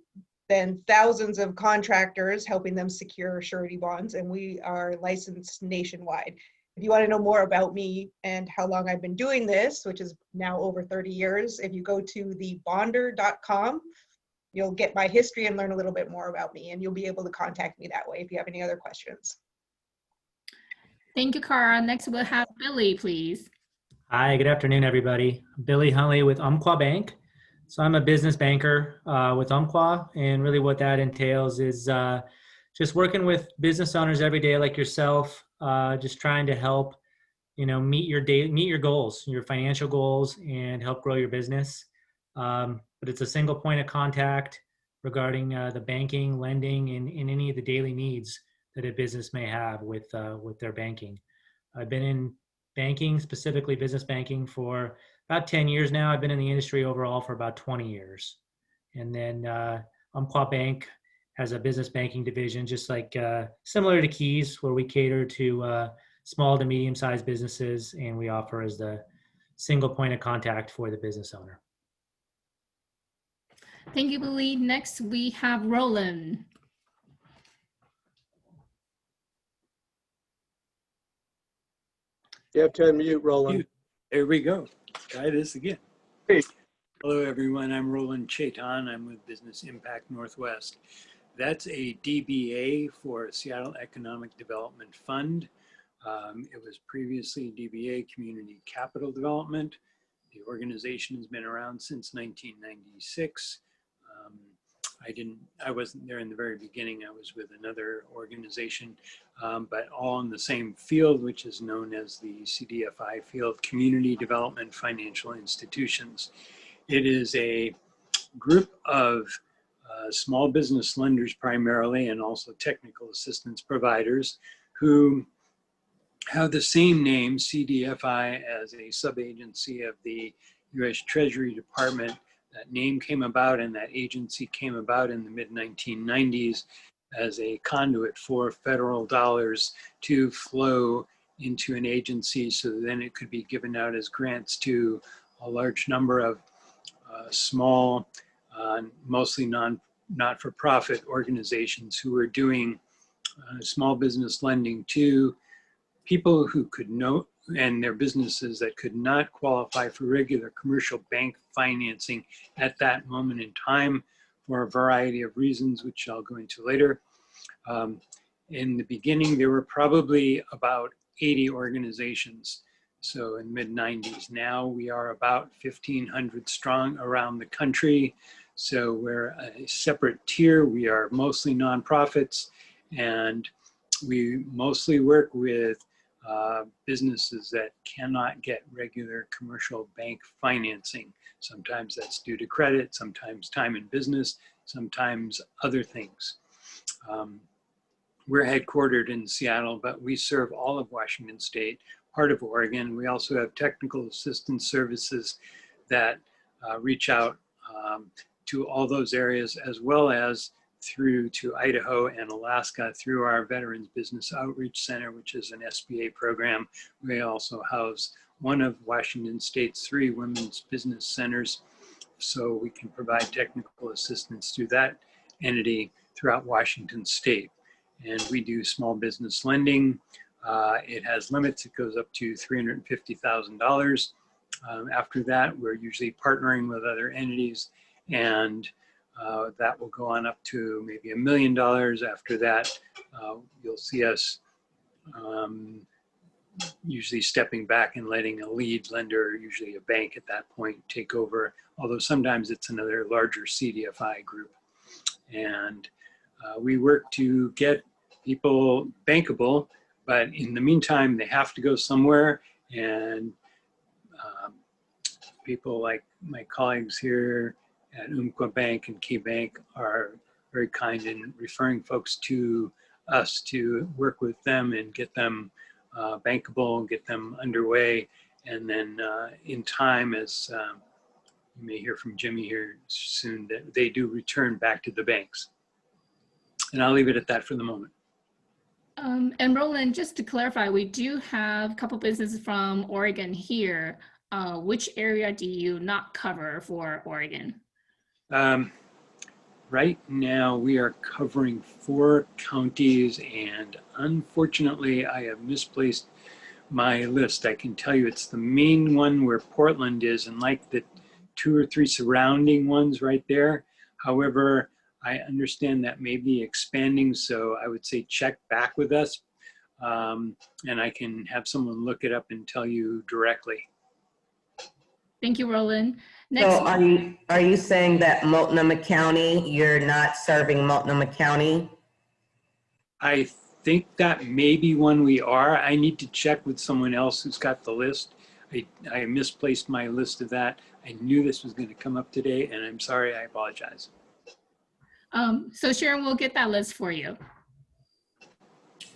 then thousands of contractors, helping them secure surety bonds, and we are licensed nationwide. If you want to know more about me and how long I've been doing this, which is now over 30 years, if you go to thebonder.com, you'll get my history and learn a little bit more about me, and you'll be able to contact me that way if you have any other questions. Thank you, Cara. Next, we'll have Billy, please. Hi, good afternoon, everybody. Billy Hunley with Umpqua Bank. So I'm a business banker with Umpqua, and really what that entails is just working with business owners every day like yourself, just trying to help, meet your goals, your financial goals, and help grow your business. But it's a single point of contact regarding the banking, lending, and any of the daily needs that a business may have with their banking. I've been in banking, specifically business banking, for about 10 years now. I've been in the industry overall for about 20 years. And then Umpqua Bank has a business banking division, just like similar to Keys, where we cater to small to medium-sized businesses, and we offer as the single point of contact for the business owner. Thank you, Billy. Next, we have Roland. You have to unmute, Roland. There we go. Try this again. Hey. Hello, everyone. I'm Roland Chaitan. I'm with Business Impact Northwest. That's a DBA for Seattle Economic Development Fund. It was previously DBA Community Capital Development. The organization has been around since 1996. I wasn't there in the very beginning. I was with another organization, but all in the same field, which is known as the CDFI field, Community Development Financial Institutions. It is a group of small business lenders primarily, and also technical assistance providers who have the same name, CDFI, as a sub-agency of the U.S. Treasury Department. That name came about and that agency came about in the mid-1990s as a conduit for federal dollars to flow into an agency, so then it could be given out as grants to a large number of small, mostly not-for-profit organizations who are doing small business lending to people who could know, and their businesses that could not qualify for regular commercial bank financing at that moment in time for a variety of reasons, which I'll go into later. In the beginning, there were probably about 80 organizations. So in mid-90s, now we are about 1,500 strong around the country. So we're a separate tier. We are mostly nonprofits, and we mostly work with businesses that cannot get regular commercial bank financing. Sometimes that's due to credit, sometimes time in business, sometimes other things. We're headquartered in Seattle, but we serve all of Washington State, part of Oregon. We also have technical assistance services that reach out to all those areas, as well as through to Idaho and Alaska through our Veterans Business Outreach Center, which is an SBA program. We also house one of Washington State's 3 women's business centers, so we can provide technical assistance through that entity throughout Washington State. And we do small business lending. It has limits. It goes up to $350,000. After that, we're usually partnering with other entities, and that will go on up to maybe $1 million. After that, you'll see us usually stepping back and letting a lead lender, usually a bank at that point, take over, although sometimes it's another larger CDFI group. And we work to get people bankable, but in the meantime, they have to go somewhere, and people like my colleagues here at Umpqua Bank and Key Bank are very kind in referring folks to us to work with them and get them bankable, get them underway. And then in time, as you may hear from Jimmy here soon, that they do return back to the banks. And I'll leave it at that for the moment. And Roland, just to clarify, we do have a couple businesses from Oregon here. Which area do you not cover for Oregon? Right now, we are covering 4 counties, and unfortunately, I have misplaced my list. I can tell you it's the main one where Portland is, and like the 2 or 3 surrounding ones right there. However, I understand that may be expanding, so I would say check back with us, and I can have someone look it up and tell you directly. Thank you, Roland. Next, So are you saying that Multnomah County, you're not serving Multnomah County? I think that may be one we are. I need to check with someone else who's got the list. I misplaced my list of that. I knew this was going to come up today, and I'm sorry, I apologize. so Sharon, we'll get that list for you.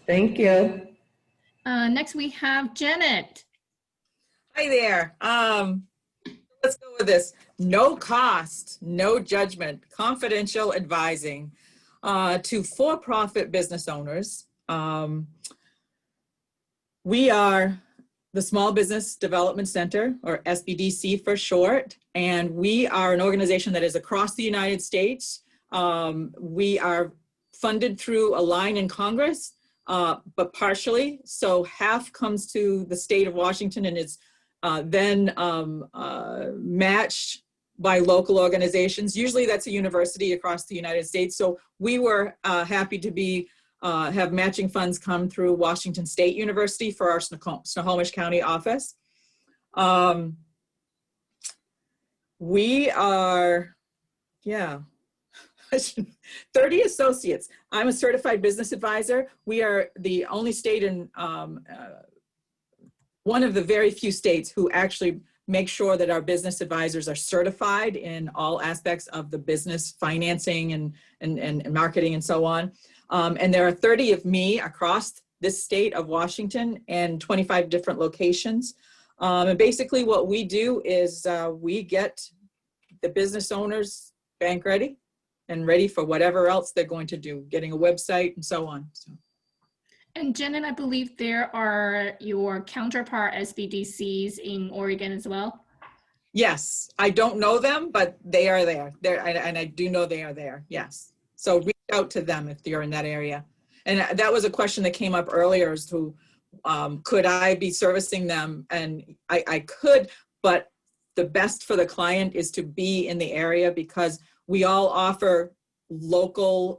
Thank you. Next, we have Janet. Hi there. Let's go with this. No cost, no judgment, confidential advising to for-profit business owners. We are the Small Business Development Center, or SBDC for short, and we are an organization that is across the United States. We are funded through a line in Congress, but partially. So half comes to the state of Washington and is then matched by local organizations. Usually that's a university across the United States. So we were happy to be have matching funds come through Washington State University for our Snohomish County office. We are, 30 associates. I'm a certified business advisor. We are the only state in one of the very few states who actually make sure that our business advisors are certified in all aspects of the business financing and marketing and so on. And there are 30 of me across this state of Washington and 25 different locations. And basically what we do is we get the business owners bank ready and ready for whatever else they're going to do, getting a website and so on. So. And Janet, I believe there are your counterpart SBDCs in Oregon as well. Yes, I don't know them, but they are there. And I do know they are there. Yes. So reach out to them if you're in that area. And that was a question that came up earlier as to could I be servicing them? And I could, but the best for the client is to be in the area because we all offer local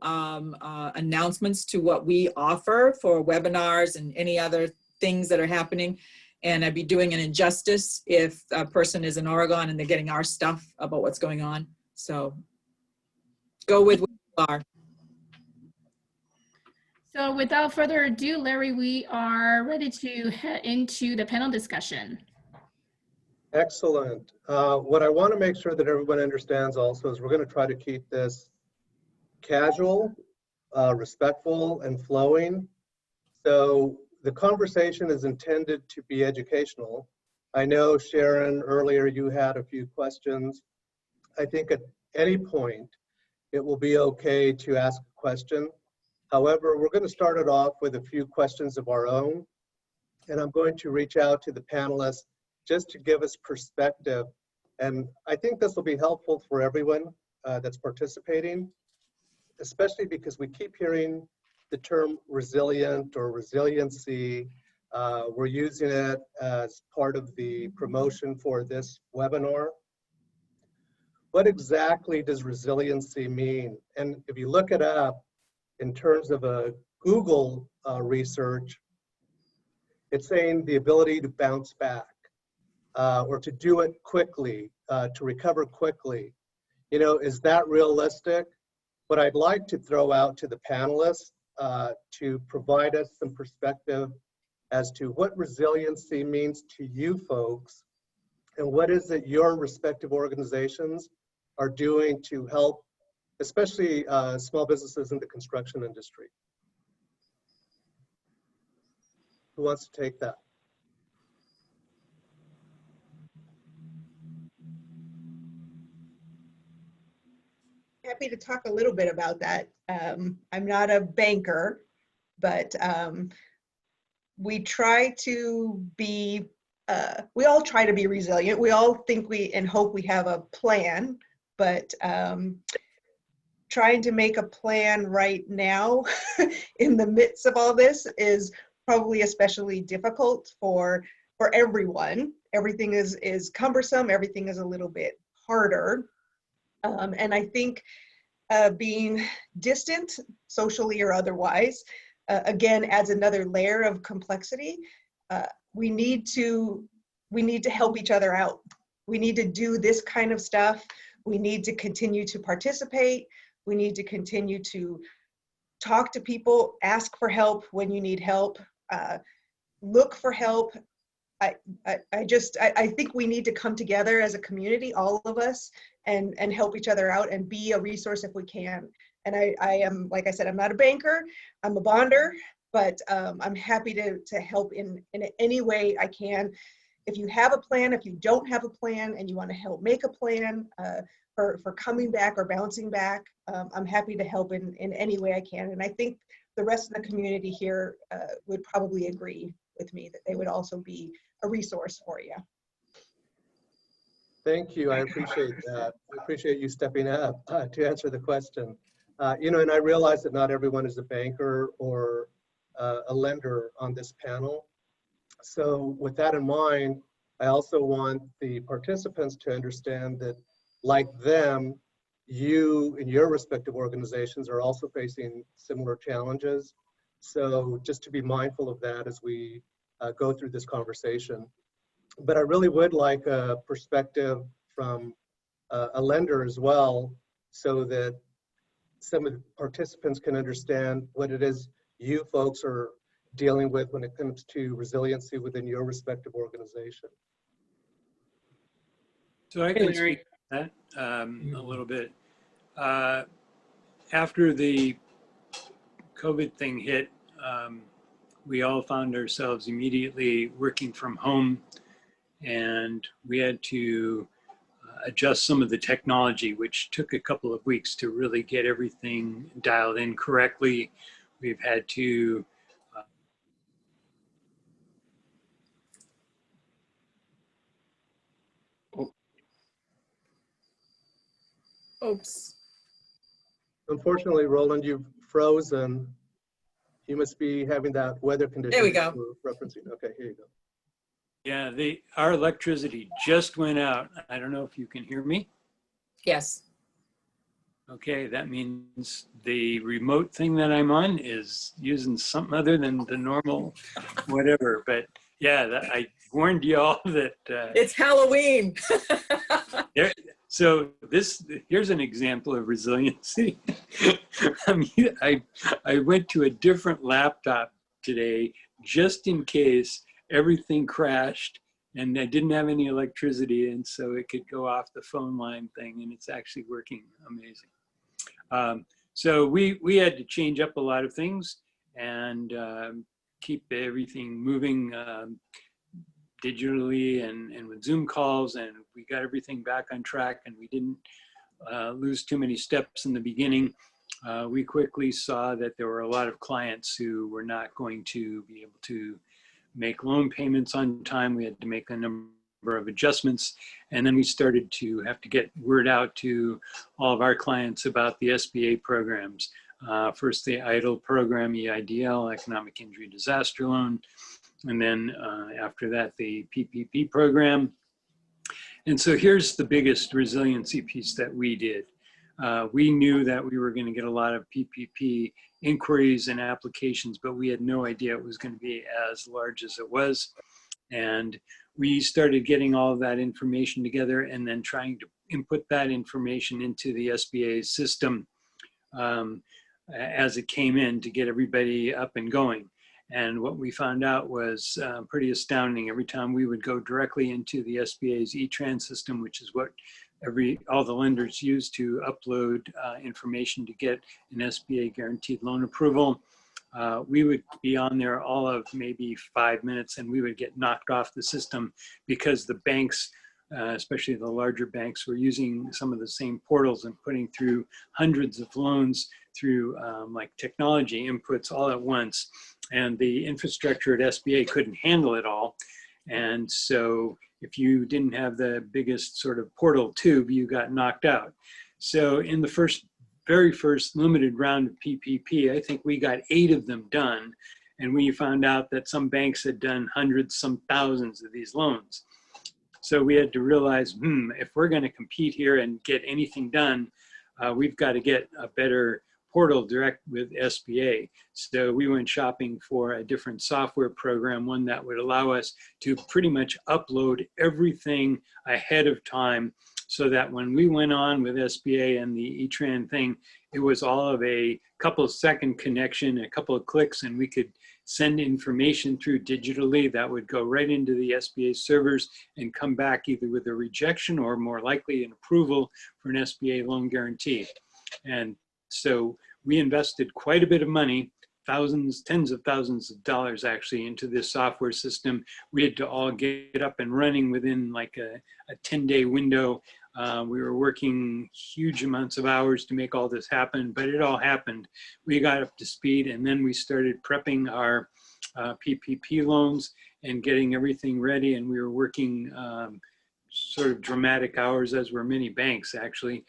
announcements to what we offer for webinars and any other things that are happening. And I'd be doing an injustice if a person is in Oregon and they're getting our stuff about what's going on. So go with what you are. So without further ado, Larry, we are ready to head into the panel discussion. Excellent. What I want to make sure that everyone understands also is we're going to try to keep this casual, respectful, and flowing. So the conversation is intended to be educational. I know, Sharon, earlier you had a few questions. I think at any point, it will be okay to ask a question. However, we're going to start it off with a few questions of our own. And I'm going to reach out to the panelists just to give us perspective. And I think this will be helpful for everyone that's participating, especially because we keep hearing the term resilient or resiliency. We're using it as part of the promotion for this webinar. What exactly does resiliency mean? And if you look it up in terms of a Google research, it's saying the ability to bounce back or to do it quickly, to recover quickly. You know, is that realistic? What I'd like to throw out to the panelists to provide us some perspective as to what resiliency means to you folks and what is it your respective organizations are doing to help, especially small businesses in the construction industry. Who wants to take that? Happy to talk a little bit about that. I'm not a banker, but we try to be, we all try to be resilient. We all think we and hope we have a plan, but trying to make a plan right now in the midst of all this is probably especially difficult for everyone. Everything is cumbersome. Everything is a little bit harder. And I think being distant, socially or otherwise, again, adds another layer of complexity. We need to help each other out. We need to do this kind of stuff. We need to continue to participate. We need to continue to talk to people, ask for help when you need help, look for help. I think we need to come together as a community, all of us, and help each other out and be a resource if we can. And I am, like I said, I'm not a banker, I'm a bonder, but I'm happy to help in any way I can. If you have a plan, if you don't have a plan and you want to help make a plan for coming back or bouncing back, I'm happy to help in any way I can. And I think the rest of the community here would probably agree with me that they would also be a resource for you. Thank you. I appreciate that. I appreciate you stepping up to answer the question. You know, and I realize that not everyone is a banker or a lender on this panel. So with that in mind, I also want the participants to understand that, like them, you and your respective organizations are also facing similar challenges. So just to be mindful of that as we go through this conversation. But I really would like a perspective from a lender as well, so that some of the participants can understand what it is you folks are dealing with when it comes to resiliency within your respective organization. So I can speak to that a little bit. After the COVID thing hit, we all found ourselves immediately working from home, and we had to adjust some of the technology, which took a couple of weeks to really get everything dialed in correctly. We've had to Oops. Unfortunately, Roland, you've frozen. You must be having that weather condition. There we go. We're referencing. Okay, here you go. yeah, our electricity just went out. I don't know if you can hear me. Yes. Okay, that means the remote thing that I'm on is using something other than the normal whatever. But yeah, I warned you all that It's Halloween. so here's an example of resiliency. I went to a different laptop today just in case everything crashed and I didn't have any electricity, and so it could go off the phone line thing, and it's actually working amazing. So we had to change up a lot of things and keep everything moving digitally and with Zoom calls, and we got everything back on track, and we didn't lose too many steps in the beginning. We quickly saw that there were a lot of clients who were not going to be able to make loan payments on time. We had to make a number of adjustments, and then we started to have to get word out to all of our clients about the SBA programs. First, the EIDL program, EIDL, Economic Injury Disaster Loan, and then after that, the PPP program. And so here's the biggest resiliency piece that we did. We knew that we were going to get a lot of PPP inquiries and applications, but we had no idea it was going to be as large as it was. And we started getting all of that information together and then trying to input that information into the SBA system as it came in to get everybody up and going. And what we found out was pretty astounding. Every time we would go directly into the SBA's E-Tran system, which is what all the lenders use to upload information to get an SBA guaranteed loan approval, we would be on there all of maybe 5 minutes, and we would get knocked off the system because the banks, especially the larger banks, were using some of the same portals and putting through hundreds of loans through like technology inputs all at once. And the infrastructure at SBA couldn't handle it all. And so if you didn't have the biggest sort of portal tube, you got knocked out. So in the very first limited round of PPP, I think we got 8 of them done. And we found out that some banks had done hundreds, some thousands of these loans. So we had to realize, if we're going to compete here and get anything done, we've got to get a better portal direct with SBA. So we went shopping for a different software program, one that would allow us to pretty much upload everything ahead of time, so that when we went on with SBA and the E-Tran thing, it was all of a couple of second connection, a couple of clicks, and we could send information through digitally that would go right into the SBA servers and come back either with a rejection or more likely an approval for an SBA loan guarantee. And so we invested quite a bit of money, thousands, tens of thousands of dollars actually, into this software system. We had to all get up and running within like a 10-day window. We were working huge amounts of hours to make all this happen, but it all happened. We got up to speed, and then we started prepping our PPP loans and getting everything ready. And we were working sort of dramatic hours, as were many banks actually,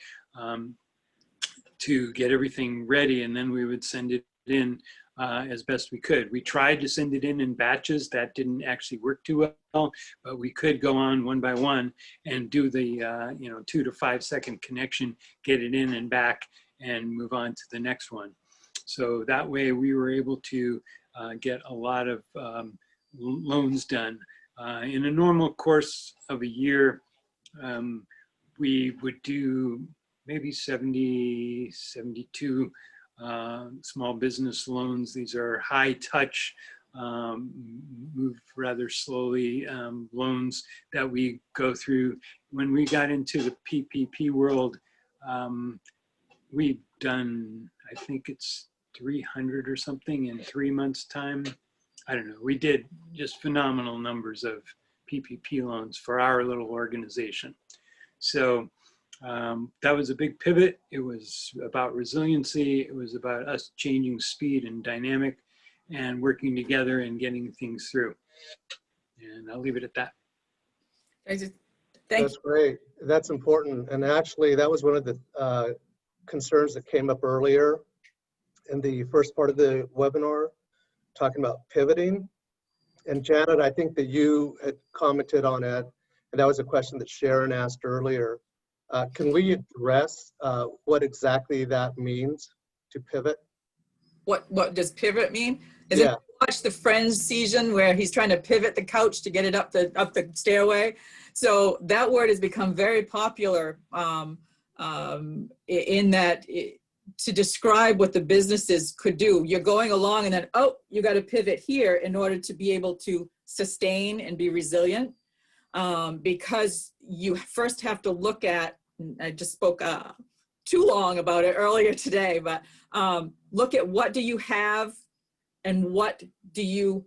to get everything ready, and then we would send it in as best we could. We tried to send it in batches. That didn't actually work too well, but we could go on one by one and do the 2 to 5 second connection, get it in and back, and move on to the next one. So that way we were able to get a lot of loans done. In a normal course of a year, we would do maybe 70, 72 small business loans. These are high touch, move rather slowly loans that we go through. When we got into the PPP world, we've done, I think it's 300 or something in 3 months' time. I don't know, we did just phenomenal numbers of PPP loans for our little organization. So that was a big pivot. It was about resiliency. It was about us changing speed and dynamic and working together and getting things through. And I'll leave it at that. That's great. That's important. And actually, that was one of the concerns that came up earlier in the first part of the webinar, talking about pivoting. And Janet, I think that you had commented on it, and that was a question that Sharon asked earlier. Can we address what exactly that means to pivot? What does pivot mean? Is Yeah. it watch the Friends season where he's trying to pivot the couch to get it up the stairway? So that word has become very popular in that to describe what the businesses could do. You're going along and then, oh, you got to pivot here in order to be able to sustain and be resilient. Because you first have to look at, I just spoke too long about it earlier today, but look at what do you have and what do you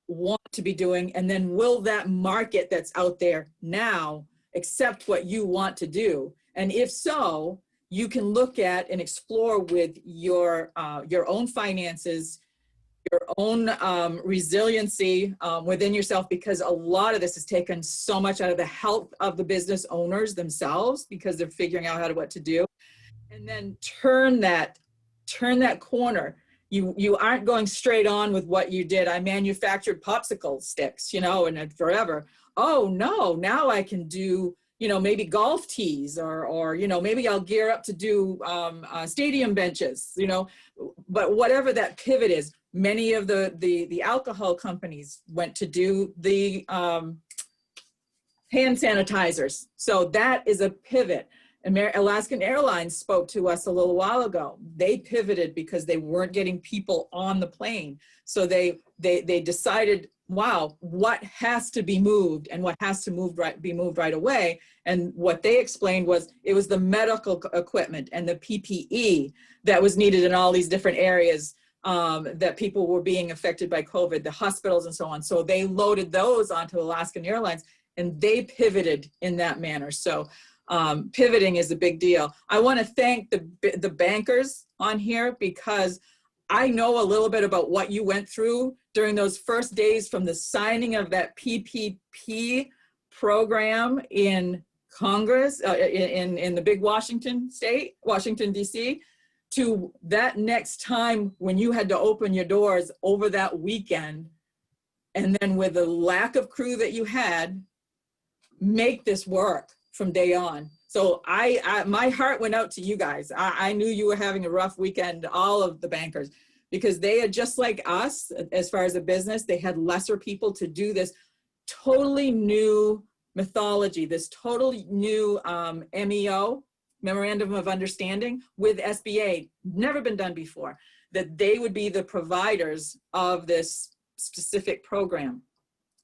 want to be doing, and then will that market that's out there now accept what you want to do? And if so, you can look at and explore with your own finances, your own resiliency within yourself, because a lot of this has taken so much out of the health of the business owners themselves because they're figuring out what to do. And then turn that corner. You aren't going straight on with what you did. I manufactured popsicle sticks, and forever. Oh no, now I can do, maybe golf tees or maybe I'll gear up to do stadium benches, but whatever that pivot is. Many of the alcohol companies went to do the hand sanitizers. So that is a pivot. Alaskan Airlines spoke to us a little while ago. They pivoted because they weren't getting people on the plane. So they decided, wow, what has to be moved and what has to be moved right away. And what they explained was it was the medical equipment and the PPE that was needed in all these different areas that people were being affected by COVID, the hospitals and so on. So they loaded those onto Alaskan Airlines and they pivoted in that manner. So pivoting is a big deal. I want to thank the bankers on here because I know a little bit about what you went through during those first days from the signing of that PPP program in Congress, in the big Washington state, Washington, D.C., to that next time when you had to open your doors over that weekend, and then with the lack of crew that you had, make this work from day on. So my heart went out to you guys. I knew you were having a rough weekend, all of the bankers, because they are just like us as far as a business. They had lesser people to do this totally new mythology, this totally new MEO, Memorandum of Understanding with SBA, never been done before, that they would be the providers of this specific program.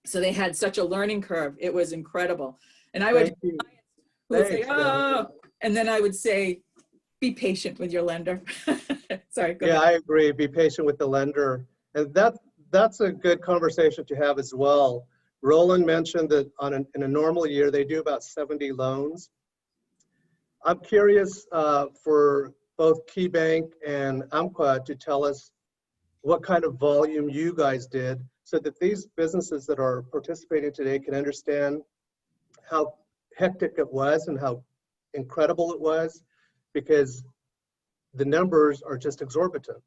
So they had such a learning curve. It was incredible. And I would say, oh, and then I would say, be patient with your lender. Sorry, go ahead. I agree. Be patient with the lender. And that's a good conversation to have as well. Roland mentioned that in a normal year, they do about 70 loans. I'm curious for both KeyBank and Umpqua to tell us what kind of volume you guys did so that these businesses that are participating today can understand how hectic it was and how incredible it was, because the numbers are just exorbitant.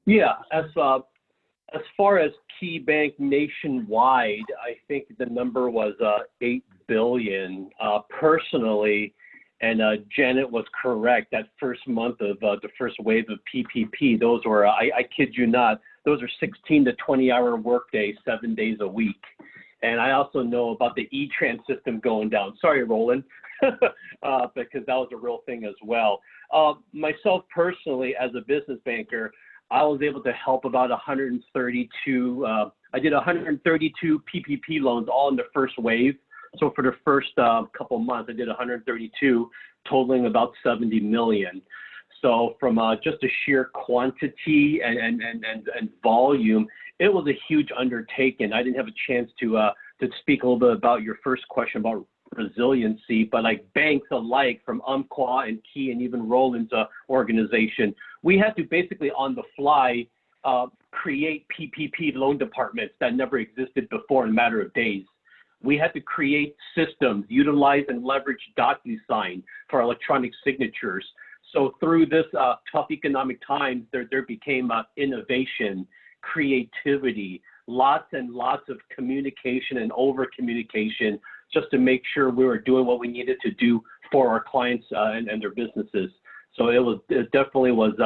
Yeah, as far as KeyBank nationwide, I think the number was 8 billion personally, and Janet was correct. That first month of the first wave of PPP, those were, I kid you not, those are 16 to 20-hour workdays, 7 days a week. And I also know about the E-Trans system going down. Sorry, Roland, because that was a real thing as well. Myself personally, as a business banker, I was able to help about 132. I did 132 PPP loans all in the first wave. So for the first couple months, I did 132, totaling about 70 million. So from just a sheer quantity and volume, it was a huge undertaking. I didn't have a chance to speak a little bit about your first question about resiliency, but like banks alike, from Umpqua and Key and even Roland's organization, we had to basically on the fly create PPP loan departments that never existed before in a matter of days. We had to create systems, utilize and leverage DocuSign for electronic signatures. So through this tough economic times, there became innovation, creativity, lots and lots of communication and over communication just to make sure we were doing what we needed to do for our clients and their businesses. So it definitely was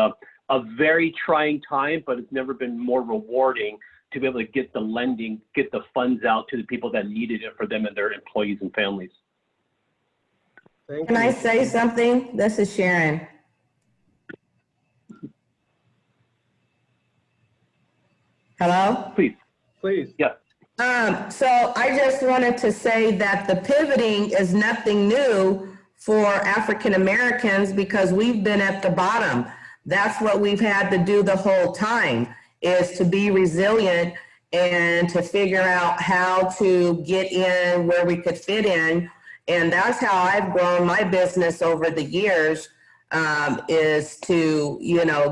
a very trying time, but it's never been more rewarding to be able to get the lending, get the funds out to the people that needed it for them and their employees and families. Can I say something? This is Sharon. Hello? Please. Please. Yeah. So I just wanted to say that the pivoting is nothing new for African Americans because we've been at the bottom. That's what we've had to do the whole time, is to be resilient and to figure out how to get in where we could fit in. And that's how I've grown my business over the years, is to,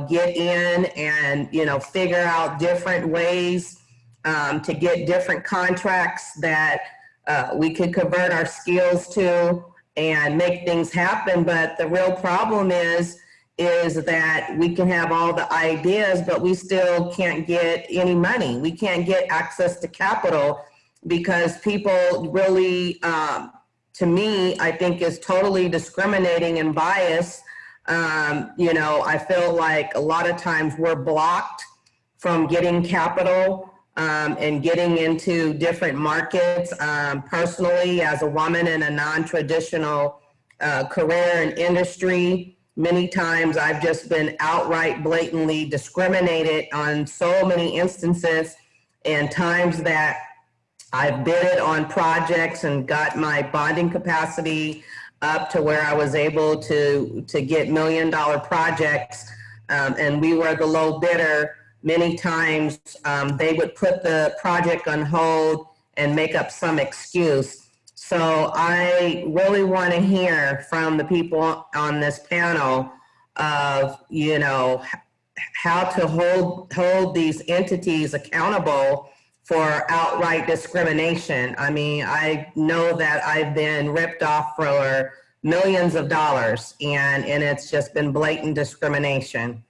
get in and, figure out different ways to get different contracts that we could convert our skills to and make things happen. But the real problem is that we can have all the ideas, but we still can't get any money. We can't get access to capital because people really, to me, I think is totally discriminating and biased. I feel like a lot of times we're blocked from getting capital and getting into different markets. Personally, as a woman in a non-traditional career and industry, many times I've just been outright blatantly discriminated on so many instances, and times that I've bid on projects and got my bonding capacity up to where I was able to get $1 million projects, and we were the low bidder. Many times they would put the project on hold and make up some excuse. So I really want to hear from the people on this panel of, how to hold these entities accountable for outright discrimination. I mean, I know that I've been ripped off for millions of dollars, and it's just been blatant discrimination.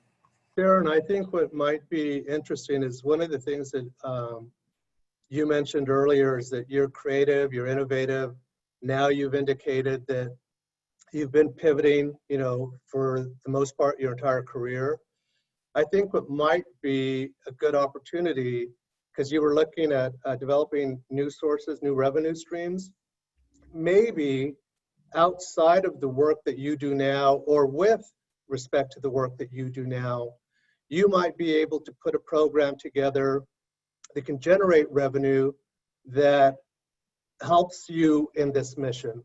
Sharon, I think what might be interesting is one of the things that you mentioned earlier is that you're creative, you're innovative. Now you've indicated that you've been pivoting, for the most part, your entire career. I think what might be a good opportunity, because you were looking at developing new sources, new revenue streams, maybe outside of the work that you do now, or with respect to the work that you do now, you might be able to put a program together that can generate revenue that helps you in this mission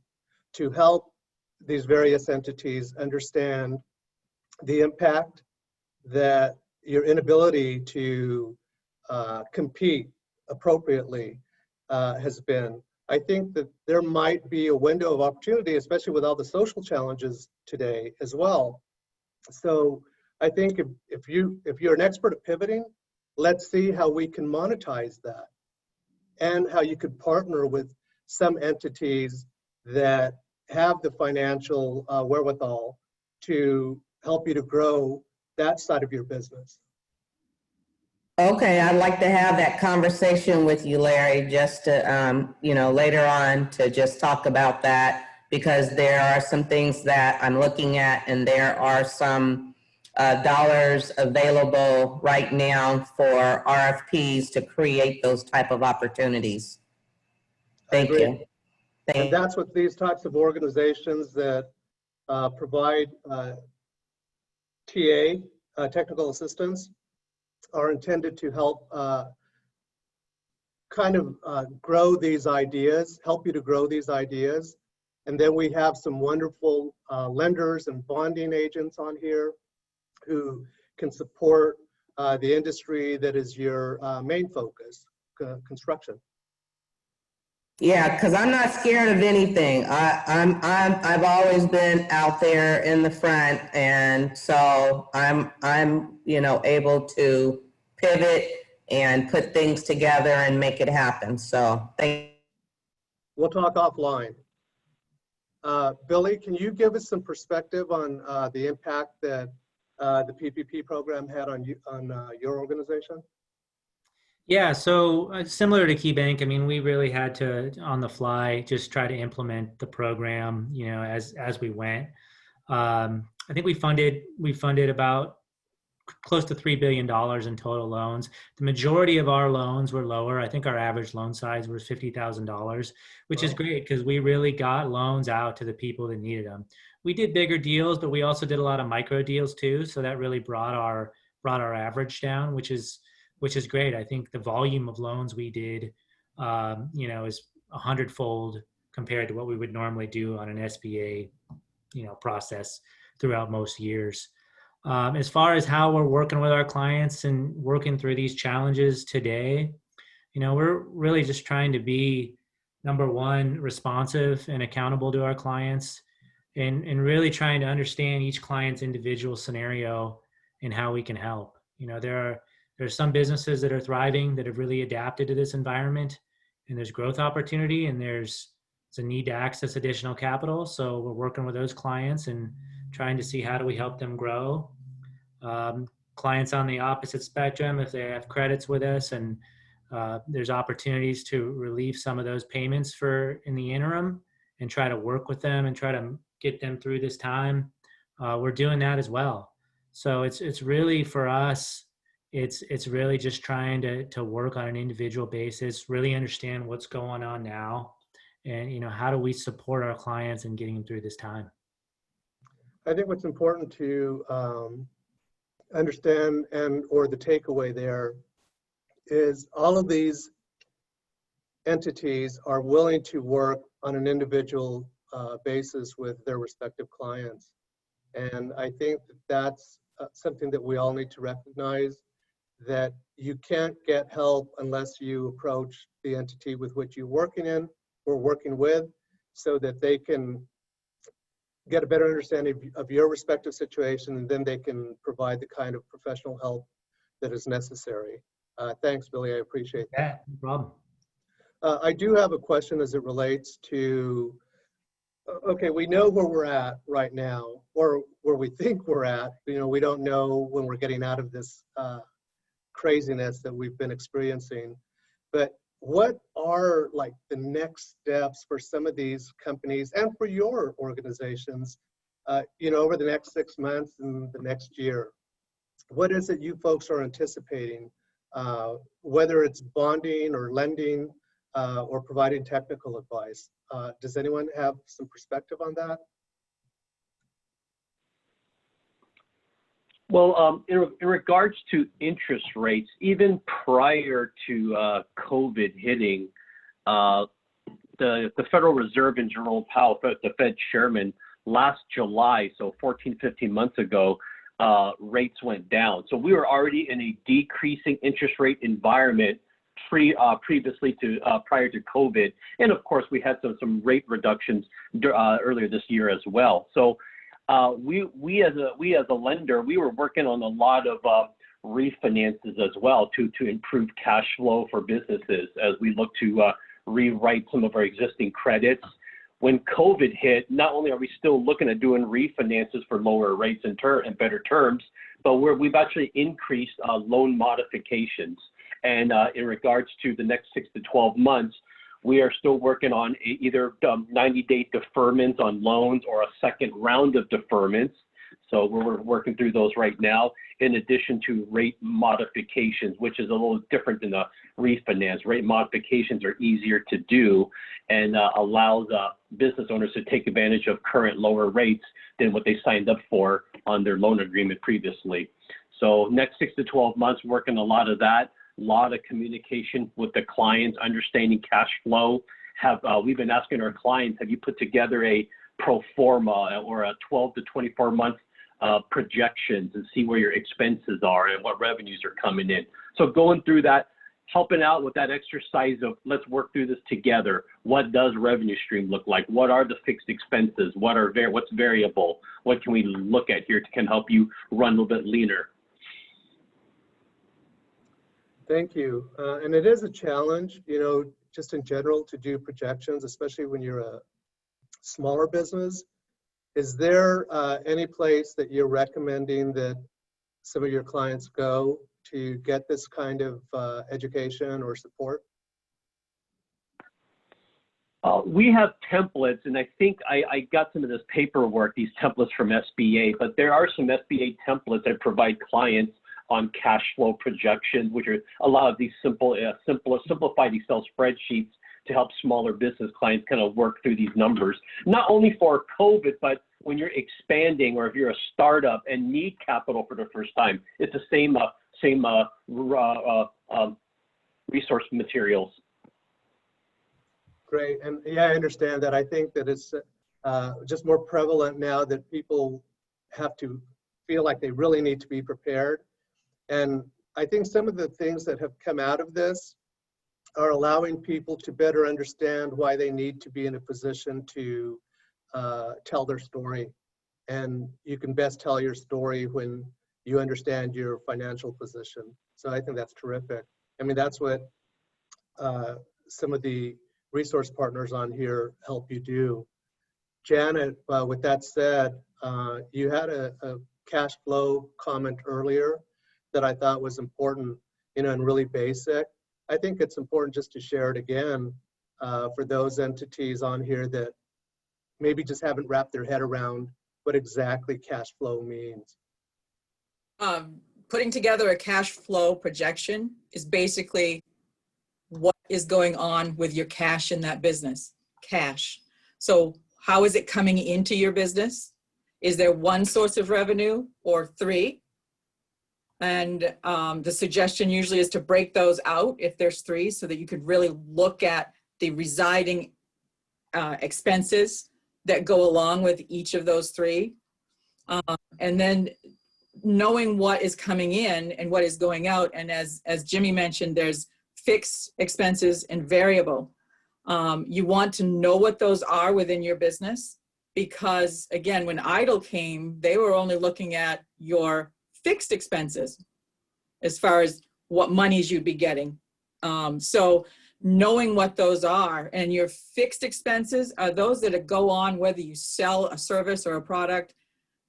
to help these various entities understand the impact that your inability to compete appropriately has been. I think that there might be a window of opportunity, especially with all the social challenges today as well. So I think if you're an expert at pivoting, let's see how we can monetize that and how you could partner with some entities that have the financial wherewithal to help you to grow that side of your business. Okay, I'd like to have that conversation with you, Larry, just to, later on to just talk about that, because there are some things that I'm looking at and there are some dollars available right now for RFPs to create those type of opportunities. Thank you. And that's what these types of organizations that provide TA, technical assistance, are intended to help grow these ideas, help you to grow these ideas. And then we have some wonderful lenders and bonding agents on here who can support the industry that is your main focus, construction. Yeah, because I'm not scared of anything. I've always been out there in the front, and so I'm able to pivot and put things together and make it happen. So We'll talk offline. Billy, can you give us some perspective on the impact that the PPP program had on you, on your organization? Yeah, so similar to KeyBank, I mean, we really had to, on the fly, just try to implement the program, as we went. I think we funded about close to $3 billion in total loans. The majority of our loans were lower. I think our average loan size was $50,000, which is great because we really got loans out to the people that needed them. We did bigger deals, but we also did a lot of micro deals too. So that really brought our average down, which is great. I think the volume of loans we did, is 100-fold compared to what we would normally do on an SBA, process throughout most years. As far as how we're working with our clients and working through these challenges today, we're really just trying to be, number one, responsive and accountable to our clients, and really trying to understand each client's individual scenario and how we can help. There are some businesses that are thriving, that have really adapted to this environment, and there's growth opportunity, and there's a need to access additional capital. So we're working with those clients and trying to see how do we help them grow. Clients on the opposite spectrum, if they have credits with us and there's opportunities to relieve some of those payments in the interim and try to work with them and try to get them through this time, we're doing that as well. So it's really, for us, it's really just trying to work on an individual basis, really understand what's going on now, and how do we support our clients in getting them through this time. I think what's important to understand or the takeaway there is all of these entities are willing to work on an individual basis with their respective clients. And I think that's something that we all need to recognize, that you can't get help unless you approach the entity with which you're working in or working with, so that they can get a better understanding of your respective situation, and then they can provide the kind of professional help that is necessary. Thanks, Billy, I appreciate that. Yeah, no problem. I do have a question as it relates to, okay, we know where we're at right now, or where we think we're at. We don't know when we're getting out of this craziness that we've been experiencing, but what are like the next steps for some of these companies and for your organizations, over the next 6 months and the next year? What is it you folks are anticipating, whether it's bonding or lending or providing technical advice? Does anyone have some perspective on that? Well, in regards to interest rates, even prior to COVID hitting, the Federal Reserve and Jerome Powell, the Fed chairman, last July, so 14, 15 months ago, rates went down. So we were already in a decreasing interest rate environment previously to prior to COVID, and of course we had some rate reductions earlier this year as well. So we as a lender, we were working on a lot of refinances as well to improve cash flow for businesses as we look to rewrite some of our existing credits. When COVID hit, not only are we still looking at doing refinances for lower rates and better terms, but we've actually increased loan modifications. And in regards to the next 6 to 12 months, we are still working on either 90-day deferments on loans or a second round of deferments. So we're working through those right now, in addition to rate modifications, which is a little different than a refinance. Rate modifications are easier to do and allows business owners to take advantage of current lower rates than what they signed up for on their loan agreement previously. So next 6 to 12 months, working a lot of that. A lot of communication with the clients, understanding cash flow. We've been asking our clients, have you put together a pro forma or a 12 to 24 month projections and see where your expenses are and what revenues are coming in. So going through that, helping out with that exercise of let's work through this together. What does revenue stream look like? What are the fixed expenses? What's variable? What can we look at here can help you run a little bit leaner? Thank you. And it is a challenge, you know, just in general to do projections, especially when you're a smaller business. Is there any place that you're recommending that some of your clients go to get this kind of education or support? We have templates, and I think I got some of this paperwork, these templates from SBA, but there are some SBA templates that provide clients on cash flow projections, which are a lot of these simplified Excel spreadsheets to help smaller business clients kind of work through these numbers, not only for COVID, but when you're expanding or if you're a startup and need capital for the first time. It's the same resource materials. Great, and yeah, I understand that. I think that it's just more prevalent now that people have to feel like they really need to be prepared. And I think some of the things that have come out of this are allowing people to better understand why they need to be in a position to tell their story. And you can best tell your story when you understand your financial position. So I think that's terrific. I mean, that's what some of the resource partners on here help you do. Janet, with that said, you had a cash flow comment earlier that I thought was important, you know, and really basic. I think it's important just to share it again for those entities on here that maybe just haven't wrapped their head around what exactly cash flow means. Putting together a cash flow projection is basically what is going on with your cash in that business, cash. So how is it coming into your business? Is there one source of revenue or three? And the suggestion usually is to break those out if there's three so that you could really look at the residing expenses that go along with each of those three. And then knowing what is coming in and what is going out. And as Jimmy mentioned, there's fixed expenses and variable. You want to know what those are within your business because again, when Idle came, they were only looking at your fixed expenses as far as what monies you'd be getting. So knowing what those are and your fixed expenses are those that go on whether you sell a service or a product.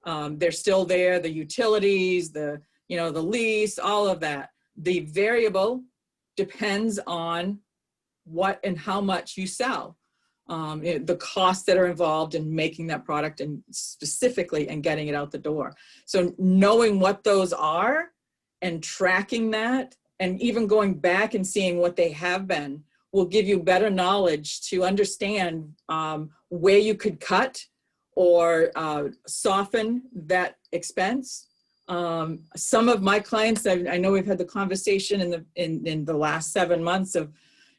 They're still there, the utilities, the lease, all of that. The variable depends on what and how much you sell. The costs that are involved in making that product and specifically and getting it out the door. So knowing what those are and tracking that and even going back and seeing what they have been will give you better knowledge to understand where you could cut or soften that expense. Some of my clients, I know we've had the conversation in the last 7 months of,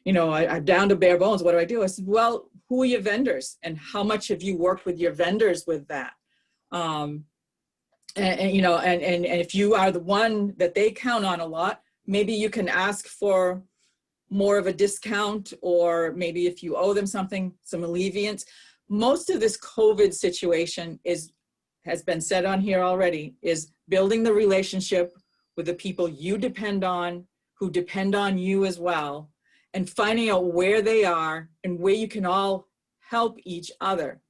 I'm down to bare bones. What do I do? I said, well, who are your vendors and how much have you worked with your vendors with that? And if you are the one that they count on a lot, maybe you can ask for more of a discount, or maybe if you owe them something, some alleviance. Most of this COVID situation has been said on here already, is building the relationship with the people you depend on, who depend on you as well, and finding out where they are and where you can all help each other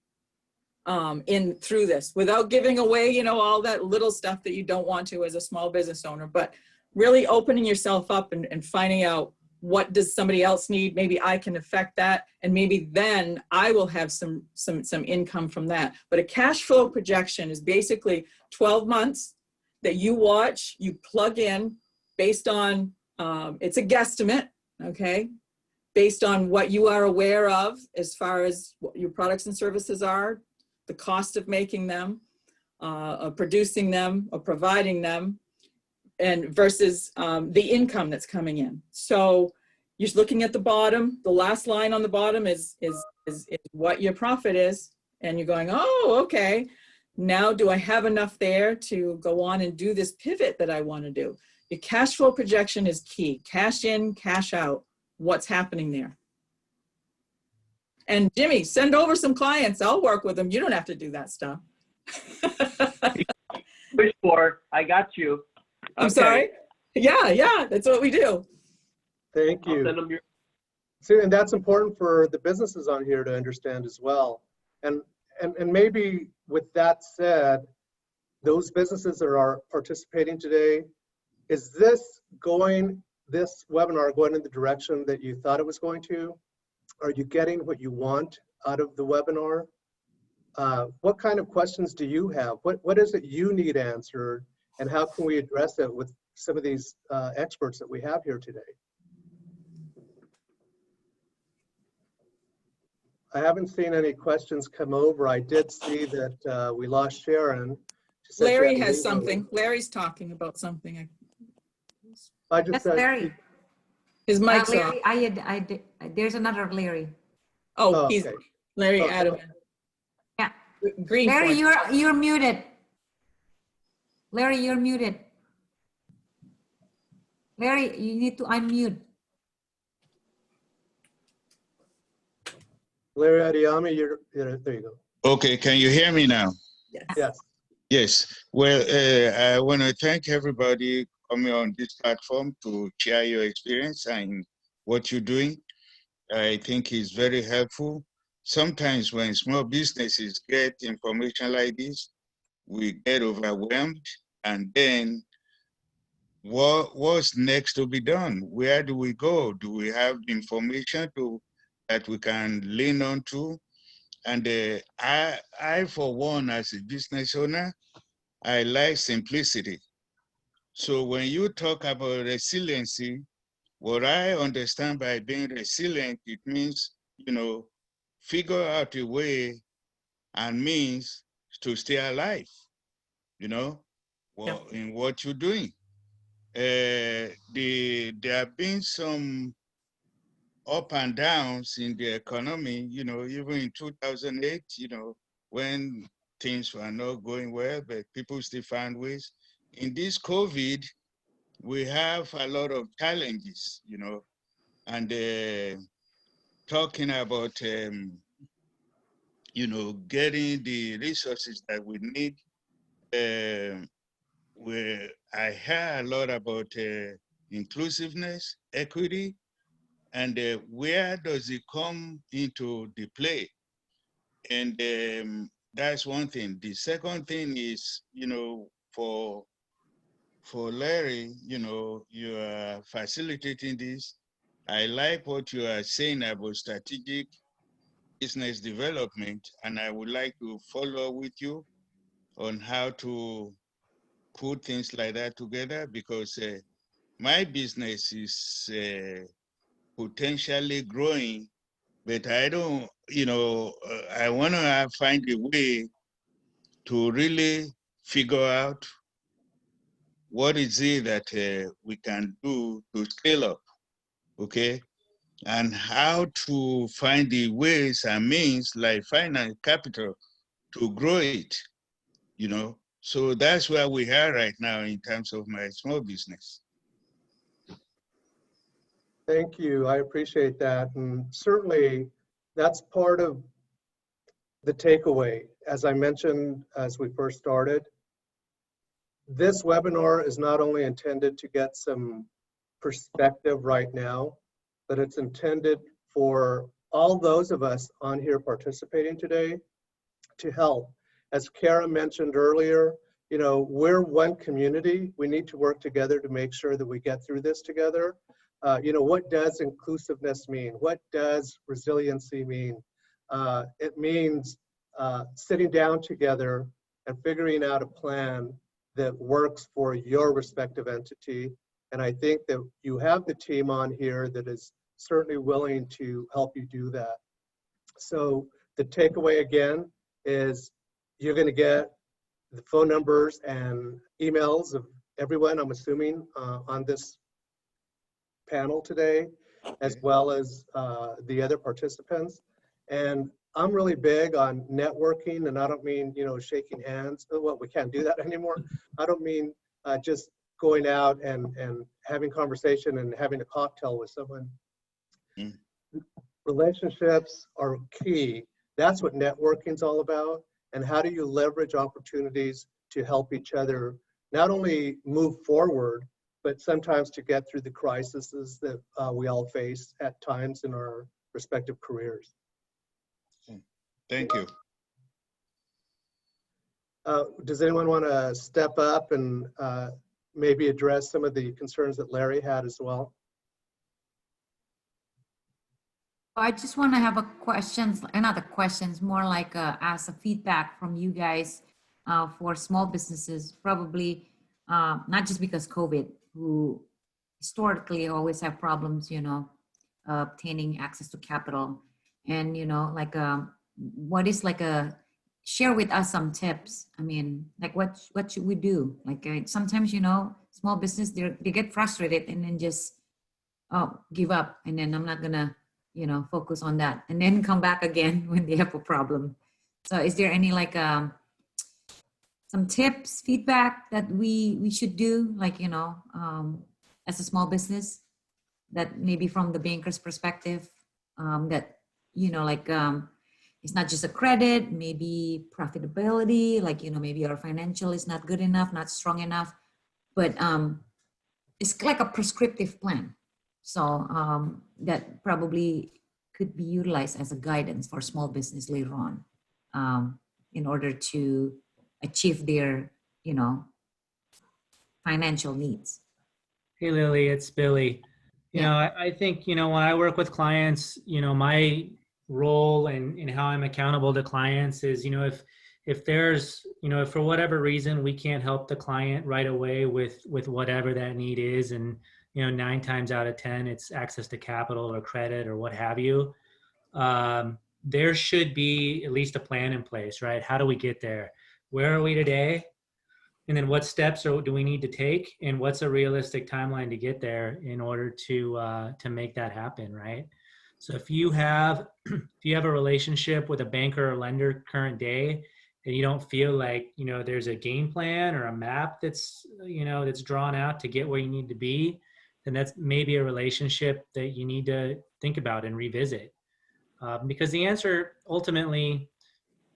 through this without giving away, all that little stuff that you don't want to as a small business owner, but really opening yourself up and finding out what does somebody else need? Maybe I can affect that. And maybe then I will have some income from that. But a cash flow projection is basically 12 months that you watch, you plug in based on, it's a guesstimate, okay? Based on what you are aware of as far as what your products and services are, the cost of making them, of producing them, or providing them, and versus the income that's coming in. So you're looking at the bottom, the last line on the bottom is what your profit is. And you're going, oh, okay. Now, do I have enough there to go on and do this pivot that I want to do? Your cash flow projection is key. Cash in, cash out. What's happening there? And Jimmy, send over some clients. I'll work with them. You don't have to do that stuff. Wish for, I got you. I'm Okay. sorry. Yeah, that's what we do. Thank I'll you. send them your. See, and that's important for the businesses on here to understand as well. And maybe with that said, those businesses that are participating today, is this webinar going in the direction that you thought it was going to? Are you getting what you want out of the webinar? What kind of questions do you have? What is it you need answered? And how can we address it with some of these experts that we have here today? I haven't seen any questions come over. I did see that we lost Sharon. She said she Larry had to has leave something. Larry's talking about something. I just That's said Larry. His mic's off. Larry, there's another Larry. Oh, Oh, he's okay. Larry Okay. Adam. Yeah. Green Larry, point. you're muted. Larry, you're muted. Larry, you need to unmute. Larry Adiyami, you're there you go. Okay, can you hear me now? Yes. Yes. Well, I want to thank everybody coming on this platform to share your experience and what you're doing. I think it's very helpful. Sometimes when small businesses get information like this, we get overwhelmed, and then what's next to be done? Where do we go? Do we have the information that we can lean on to? And I, for one, as a business owner, I like simplicity. So when you talk about resiliency, what I understand by being resilient, it means, figure out a way and means to stay alive, in what you're doing. There have been some up and downs in the economy, even in 2008, when things were not going well, but people still found ways. In this COVID, we have a lot of challenges, and talking about, getting the resources that we need. Where I hear a lot about inclusiveness, equity, and where does it come into the play? And that's one thing. The second thing is, for Larry, you are facilitating this. I like what you are saying about strategic business development, and I would like to follow with you on how to put things like that together, because my business is potentially growing, but I don't, I want to find a way to really figure out what is it that we can do to scale up, okay? And how to find the ways and means like finance capital to grow it, So that's where we are right now in terms of my small business. Thank you. I appreciate that. And certainly that's part of the takeaway. As I mentioned, as we first started, this webinar is not only intended to get some perspective right now, but it's intended for all those of us on here participating today to help. As Kara mentioned earlier, we're one community. We need to work together to make sure that we get through this together. What does inclusiveness mean? What does resiliency mean? It means sitting down together and figuring out a plan that works for your respective entity. And I think that you have the team on here that is certainly willing to help you do that. So the takeaway again is you're going to get the phone numbers and emails of everyone, I'm assuming, on this panel today, as well as the other participants. And I'm really big on networking, and I don't mean, shaking hands. Well, we can't do that anymore. I don't mean just going out and having conversation and having a cocktail with someone. Mm. Relationships are key. That's what networking's all about. And how do you leverage opportunities to help each other not only move forward, but sometimes to get through the crises that we all face at times in our respective careers. Thank you. Does anyone want to step up and maybe address some of the concerns that Larry had as well? I just want to have a questions, not a questions, more like ask a feedback from you guys for small businesses, probably not just because COVID, who historically always have problems, obtaining access to capital. And, like what is like share with us some tips. I mean, like what should we do? Like sometimes, small business, they get frustrated and then just, give up. And then I'm not gonna, focus on that and then come back again when they have a problem. So is there any like some tips, feedback that we should do, like, as a small business, that maybe from the banker's perspective, that, it's not just a credit, maybe profitability, like, maybe our financial is not good enough, not strong enough, but it's like a prescriptive plan. So that probably could be utilized as a guidance for small business later on, in order to achieve their, financial needs. Hey, Lily, it's Billy. Yeah. I think, when I work with clients, my role and how I'm accountable to clients is, if there's, if for whatever reason we can't help the client right away with whatever that need is, and 9 times out of 10 it's access to capital or credit or what have you, there should be at least a plan in place, right? How do we get there? Where are we today? And then what steps do we need to take, and what's a realistic timeline to get there in order to make that happen, right? So if you have a relationship with a banker or lender current day, and you don't feel like there's a game plan or a map that's that's drawn out to get where you need to be, then that's maybe a relationship that you need to think about and revisit, because the answer ultimately,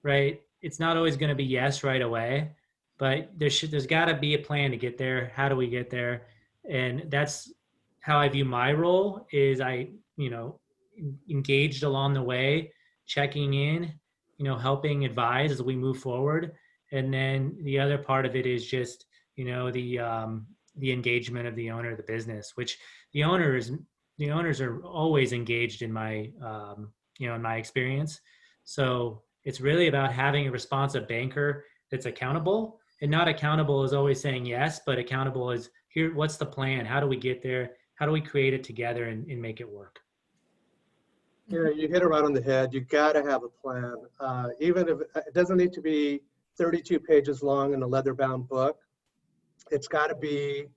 right, it's not always going to be yes right away, but there's got to be a plan to get there. How do we get there? And that's how I view my role, is I engaged along the way, checking in, helping advise as we move forward. And then the other part of it is just the engagement of the owner of the business, which the owners are always engaged in my in my experience. So it's really about having a responsive banker that's accountable, and not accountable is always saying yes, but accountable is, here, what's the plan? How do we get there? How do we create it together and make it work? You hit it right on the head. You got to have a plan. Even if it doesn't need to be 32 pages long in a leather-bound book, it's got to be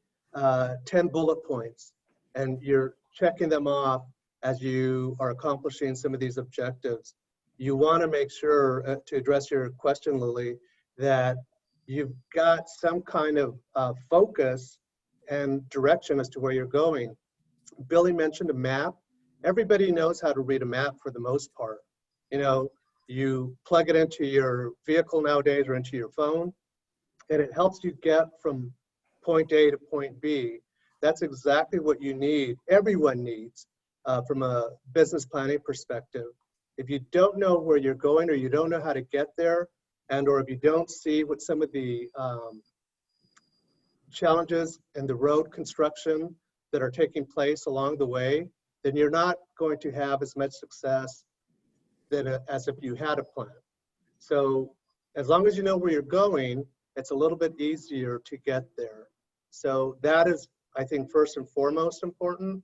10 bullet points, and you're checking them off as you are accomplishing some of these objectives. You want to make sure, to address your question, Lily, that you've got some kind of focus and direction as to where you're going. Billy mentioned a map. Everybody knows how to read a map for the most part. You plug it into your vehicle nowadays or into your phone, and it helps you get from point A to point B. That's exactly what you need. Everyone needs from a business planning perspective. If you don't know where you're going, or you don't know how to get there, and or if you don't see what some of the challenges in the road construction that are taking place along the way, then you're not going to have as much success as if you had a plan. So as long as you know where you're going, it's a little bit easier to get there. So that is, I think, first and foremost important.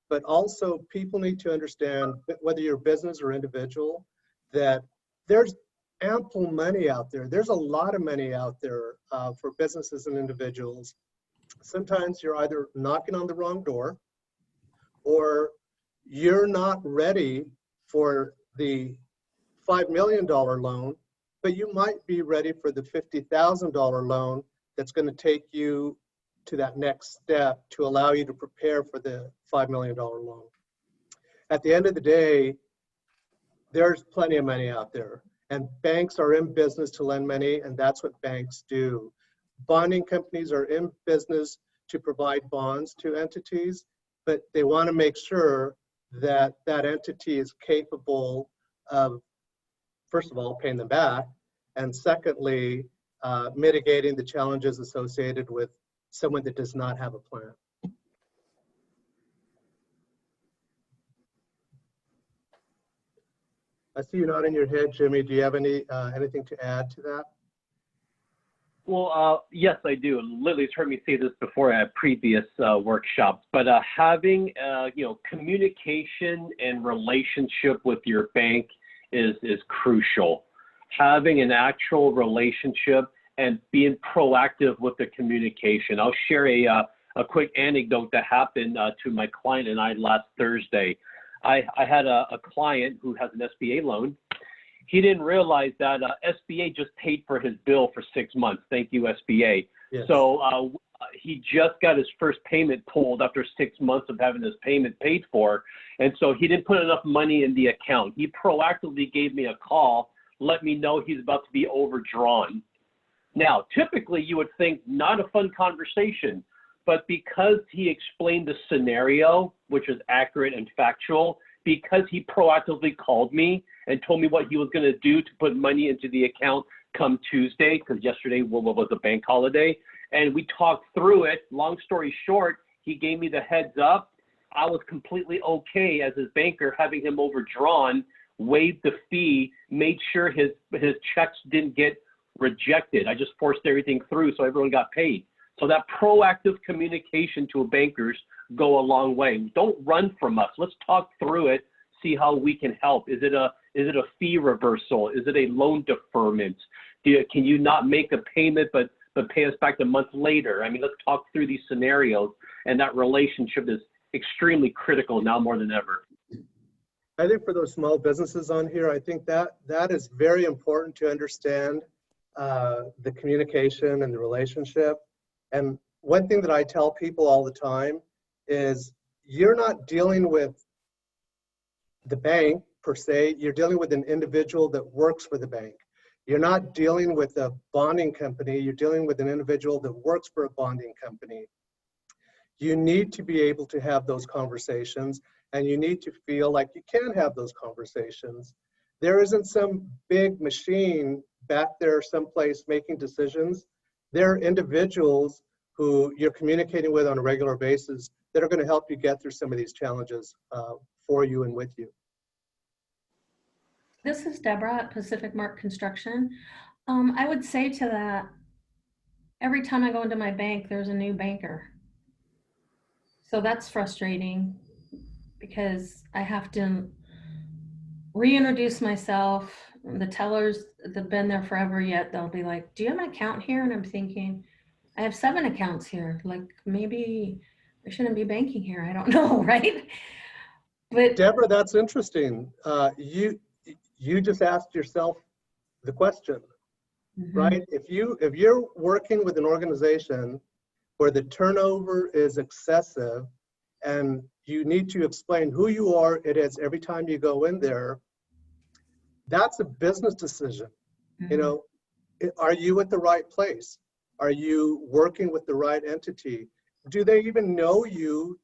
But also, people need to understand, whether you're business or individual, that there's ample money out there. There's a lot of money out there for businesses and individuals. Sometimes you're either knocking on the wrong door, or you're not ready for the $5 million loan, but you might be ready for the $50,000 loan that's going to take you to that next step to allow you to prepare for the $5 million loan. At the end of the day, there's plenty of money out there, and banks are in business to lend money, and that's what banks do. Bonding companies are in business to provide bonds to entities, but they want to make sure that that entity is capable of, first of all, paying them back, and secondly, mitigating the challenges associated with someone that does not have a plan. I see you nodding your head, Jimmy. Do you have anything to add to that? Well, yes, I do. Lily's heard me say this before at previous workshops, but having communication and relationship with your bank is crucial. Having an actual relationship and being proactive with the communication. I'll share a quick anecdote that happened to my client and I last Thursday. I had a client who has an SBA loan. He didn't realize that SBA just paid for his bill for 6 months. Thank you, SBA. Yes. So he just got his first payment pulled after 6 months of having his payment paid for. And so he didn't put enough money in the account. He proactively gave me a call, let me know he's about to be overdrawn. Now, typically you would think not a fun conversation, but because he explained the scenario, which is accurate and factual, because he proactively called me and told me what he was going to do to put money into the account come Tuesday, because yesterday was a bank holiday, and we talked through it. Long story short, he gave me the heads up. I was completely okay as his banker having him overdrawn, waived the fee, made sure his checks didn't get rejected. I just forced everything through so everyone got paid. So that proactive communication to bankers go a long way. Don't run from us. Let's talk through it, see how we can help. Is it a fee reversal? Is it a loan deferment? Can you not make a payment but pay us back a month later? I mean, let's talk through these scenarios, and that relationship is extremely critical now more than ever. I think for those small businesses on here, I think that is very important to understand the communication and the relationship. And one thing that I tell people all the time is you're not dealing with the bank per se, you're dealing with an individual that works for the bank. You're not dealing with a bonding company, you're dealing with an individual that works for a bonding company. You need to be able to have those conversations, and you need to feel like you can have those conversations. There isn't some big machine back there someplace making decisions. There are individuals who you're communicating with on a regular basis that are going to help you get through some of these challenges for you and with you. This is Deborah at Pacific Mark Construction. I would say to that, every time I go into my bank, there's a new banker. So that's frustrating because I have to reintroduce myself. The tellers that have been there forever yet, they'll be like, do you have an account here? And I'm thinking, I have 7 accounts here. Like, maybe I shouldn't be banking here. I don't know, right? But Deborah, that's interesting. You just asked yourself the question, right? If you're working with an organization where the turnover is excessive and you need to explain who you are, it is every time you go in there, that's a business decision. You know, are you at the right place? Are you working with the right entity? Do they even know you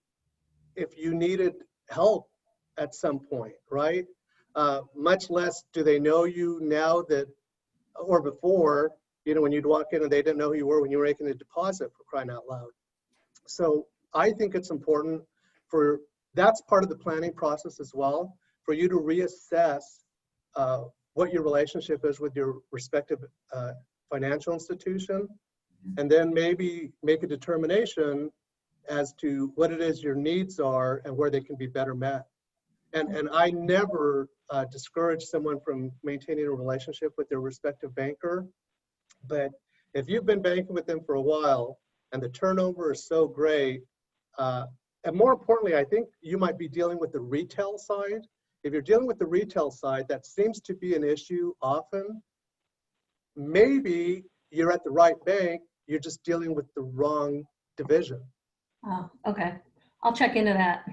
if you needed help at some point, right? Much less do they know you now that, or before, you know, when you'd walk in and they didn't know who you were when you were making a deposit, for crying out loud. So I think it's important that's part of the planning process as well, for you to reassess what your relationship is with your respective financial institution, and then maybe make a determination as to what it is your needs are and where they can be better met. And I never discourage someone from maintaining a relationship with their respective banker, but if you've been banking with them for a while and the turnover is so great, and more importantly, I think you might be dealing with the retail side. if you're dealing with the retail side, that seems to be an issue often. Maybe you're at the right bank, you're just dealing with the wrong division. Oh, okay. I'll check into that.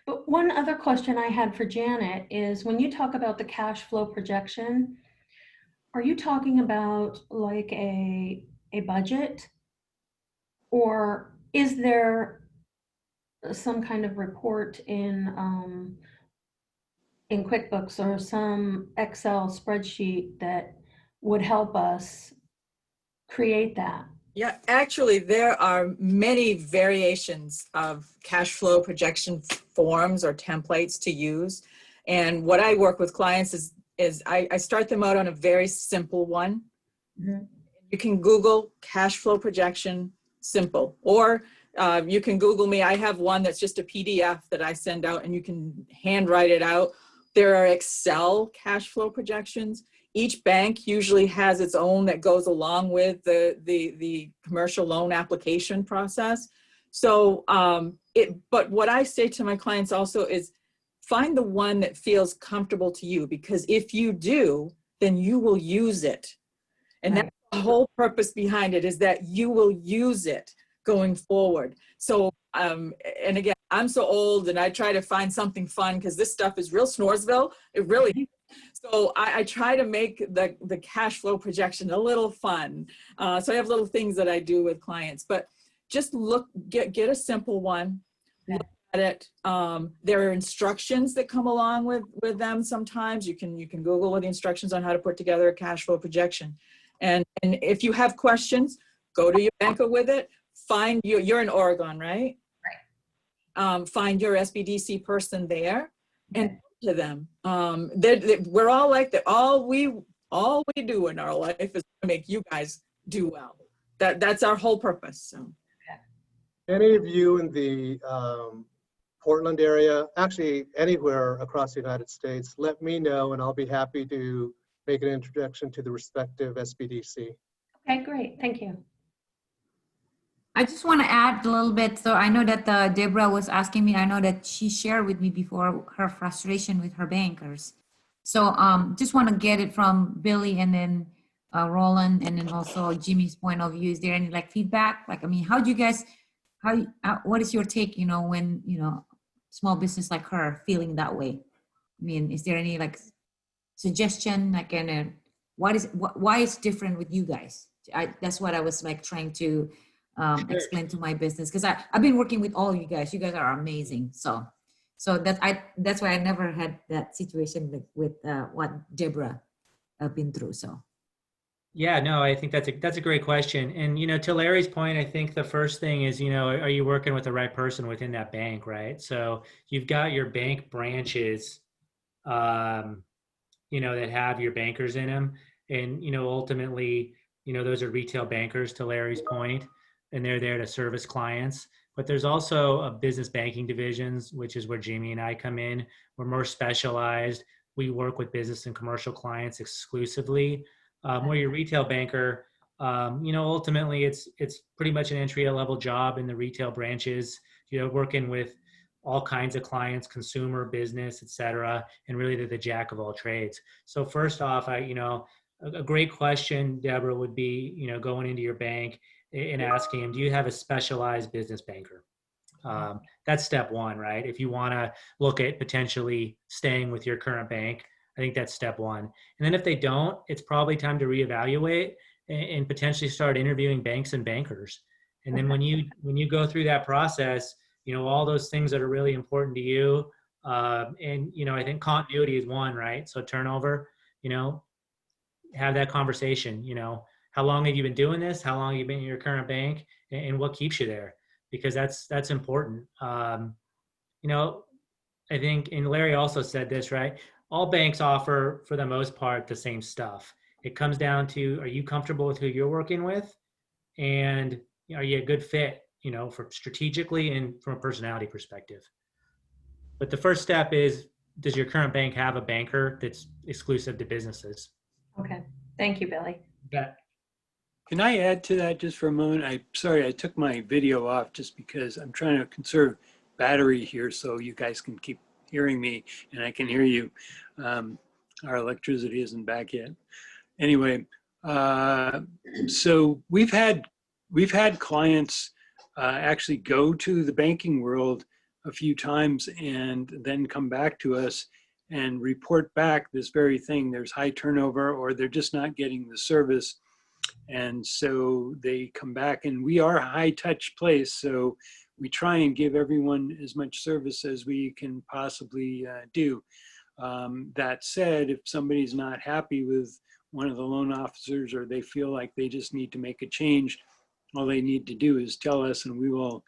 But one other question I had for Janet is when you talk about the cash flow projection, are you talking about like a budget? Or is there some kind of report in QuickBooks or some Excel spreadsheet that would help us create that? Yeah, actually, there are many variations of cash flow projection forms or templates to use. And what I work with clients is I start them out on a very simple one. Mm-hmm. You can Google cash flow projection simple, or you can Google me. I have one that's just a PDF that I send out and you can handwrite it out. There are Excel cash flow projections. Each bank usually has its own that goes along with the commercial loan application process. So, but what I say to my clients also is find the one that feels comfortable to you, because if you do, then you will use it. And that's the whole purpose behind it, is that you will use it going forward. So, and again, I'm so old and I try to find something fun because this stuff is real Snoresville. It really. So I try to make the cash flow projection a little fun. So I have little things that I do with clients, but just get a simple one, look at it. There are instructions that come along with them. Sometimes you can Google the instructions on how to put together a cash flow projection. And if you have questions, go to your banker with it. Find you're in Oregon, right? Right. Find your SBDC person there and to them. We're all like that. All we do in our life is to make you guys do well. That's our whole purpose. So, any of you in the Portland area, actually anywhere across the United States, let me know and I'll be happy to make an introduction to the respective SBDC. Okay, great. Thank you. I just want to add a little bit. So I know that Deborah was asking me, I know that she shared with me before her frustration with her bankers. So just want to get it from Billy and then Roland and then also Jimmy's point of view. Is there any like feedback? Like, I mean, how do you guys, what is your take, when, small business like her feeling that way? I mean, is there any like suggestion, like, why it's different with you guys? That's what I was like trying to explain to my business, because I've been working with all you guys. You guys are amazing. So that's why I never had that situation with what Deborah been through. So. Yeah, no, I think that's a great question. And, to Larry's point, I think the first thing is, are you working with the right person within that bank, right? So you've got your bank branches, that have your bankers in them. And, ultimately, those are retail bankers, to Larry's point, and they're there to service clients. But there's also a business banking divisions, which is where Jamie and I come in. We're more specialized. We work with business and commercial clients exclusively. Where your retail banker, ultimately it's pretty much an entry-level job in the retail branches, working with all kinds of clients, consumer, business, et cetera, and really they're the jack of all trades. So first off, a great question, Deborah, would be, going into your bank and asking them, do you have a specialized business banker? That's step one, right? If you want to look at potentially staying with your current bank, I think that's step one. And then if they don't, it's probably time to reevaluate and potentially start interviewing banks and bankers. And then when you go through that process, all those things that are really important to you, and I think continuity is one, right? So turnover, have that conversation. How long have you been doing this? How long have you been in your current bank, and what keeps you there? Because that's important. I think, and Larry also said this, right? All banks offer, for the most part, the same stuff. It comes down to, are you comfortable with who you're working with? And are you a good fit, for strategically and from a personality perspective? But the first step is, does your current bank have a banker that's exclusive to businesses? Okay. Thank you, Billy. Yeah. Can I add to that just for a moment? I'm sorry, I took my video off just because I'm trying to conserve battery here so you guys can keep hearing me, and I can hear you. Our electricity isn't back yet. Anyway, so we've had clients actually go to the banking world a few times and then come back to us and report back this very thing. There's high turnover, or they're just not getting the service. And so they come back, and we are a high touch place. So we try and give everyone as much service as we can possibly do. That said, if somebody's not happy with one of the loan officers, or they feel like they just need to make a change, all they need to do is tell us, and we will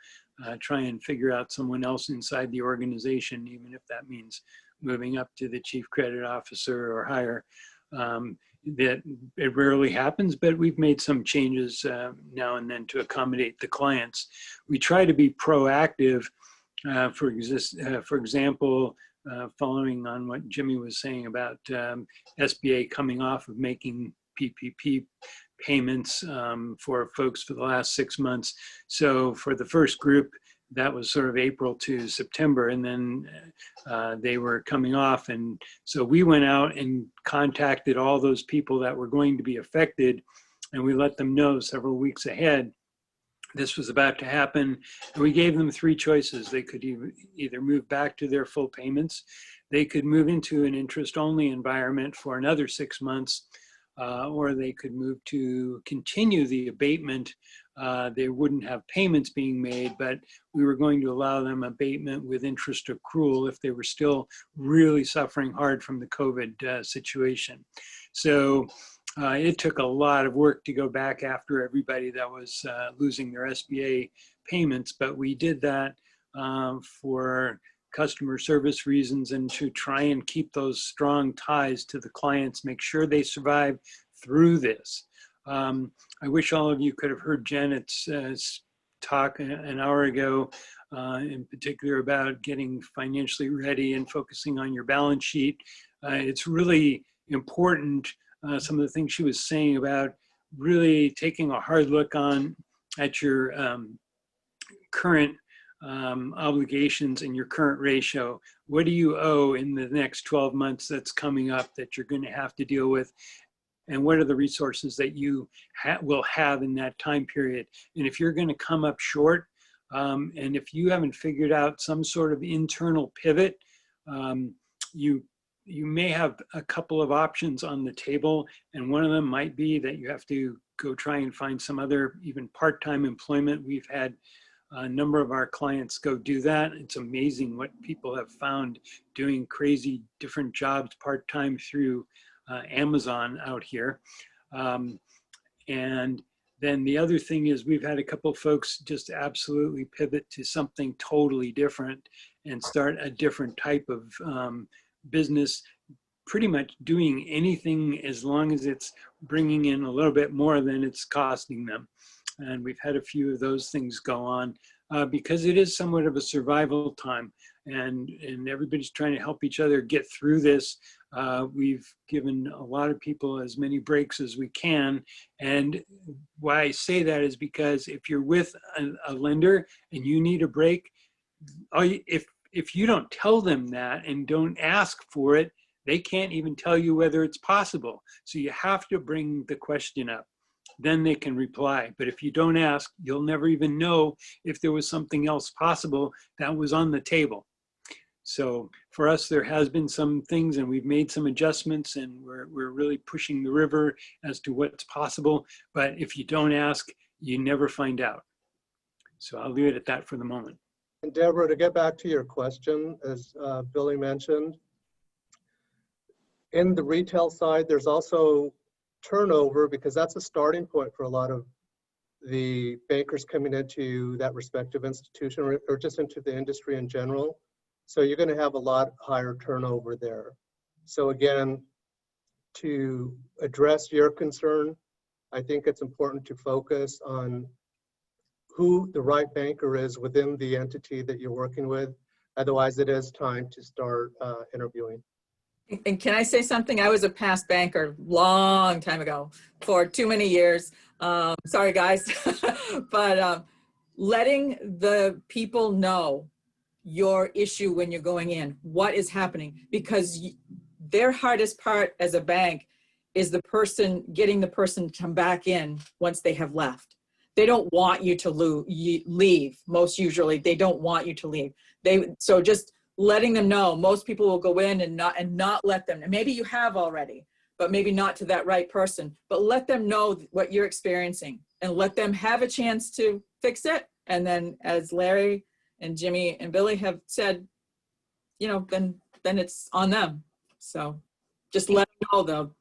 try and figure out someone else inside the organization, even if that means moving up to the chief credit officer or higher. That it rarely happens, but we've made some changes now and then to accommodate the clients. We try to be proactive. For example, following on what Jimmy was saying about SBA coming off of making PPP payments for folks for the last 6 months. So for the first group, that was sort of April to September, and then they were coming off. And so we went out and contacted all those people that were going to be affected, and we let them know several weeks ahead this was about to happen. And we gave them 3 choices. They could either move back to their full payments, they could move into an interest-only environment for another 6 months, or they could move to continue the abatement. They wouldn't have payments being made, but we were going to allow them abatement with interest accrual if they were still really suffering hard from the COVID situation. So it took a lot of work to go back after everybody that was losing their SBA payments, but we did that for customer service reasons and to try and keep those strong ties to the clients, make sure they survive through this. I wish all of you could have heard Janet's talk an hour ago, in particular about getting financially ready and focusing on your balance sheet. It's really important, some of the things she was saying about really taking a hard look at your current obligations and your current ratio. What do you owe in the next 12 months that's coming up that you're going to have to deal with? And what are the resources that you will have in that time period? And if you're going to come up short, and if you haven't figured out some sort of internal pivot, you may have a couple of options on the table. And one of them might be that you have to go try and find some other even part-time employment. We've had a number of our clients go do that. It's amazing what people have found doing crazy different jobs part-time through Amazon out here. And then the other thing is we've had a couple folks just absolutely pivot to something totally different and start a different type of business, pretty much doing anything as long as it's bringing in a little bit more than it's costing them. And we've had a few of those things go on because it is somewhat of a survival time, and everybody's trying to help each other get through this. We've given a lot of people as many breaks as we can. And why I say that is because if you're with a lender and you need a break, if you don't tell them that and don't ask for it, they can't even tell you whether it's possible. So you have to bring the question up. Then they can reply. But if you don't ask, you'll never even know if there was something else possible that was on the table. So for us, there has been some things, and we've made some adjustments, and we're really pushing the river as to what's possible. But if you don't ask, you never find out. So I'll leave it at that for the moment. And Deborah, to get back to your question, as Billy mentioned, in the retail side, there's also turnover, because that's a starting point for a lot of the bankers coming into that respective institution or just into the industry in general. So you're going to have a lot higher turnover there. So again, to address your concern, I think it's important to focus on who the right banker is within the entity that you're working with. Otherwise, it is time to start interviewing. And can I say something? I was a past banker long time ago for too many years. Sorry, guys. But letting the people know your issue when you're going in. What is happening? Because their hardest part as a bank is the person, getting the person to come back in once they have left. They don't want you to leave. Most usually they don't want you to leave. So just letting them know, most people will go in and not let them, maybe you have already, but maybe not to that right person, but let them know what you're experiencing and let them have a chance to fix it. And then as Larry and Jimmy and Billy have said, you know, then it's on them. So just let them know though.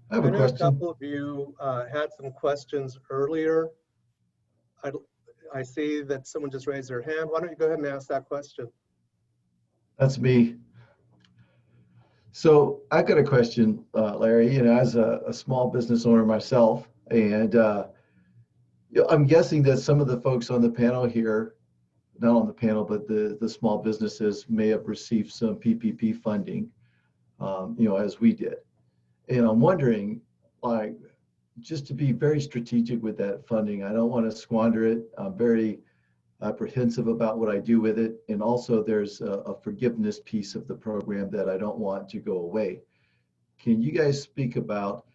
I have a know a question. couple of you had some questions earlier. I see that someone just raised their hand. Why don't you go ahead and ask that question? That's me. So I've got a question, Larry. You know, as a small business owner myself, and I'm guessing that some of the folks on the panel here, not on the panel, but the small businesses may have received some PPP funding, you know, as we did. And I'm wondering, like, just to be very strategic with that funding, I don't want to squander it. I'm very apprehensive about what I do with it. And also there's a forgiveness piece of the program that I don't want to go away. Can you guys speak about,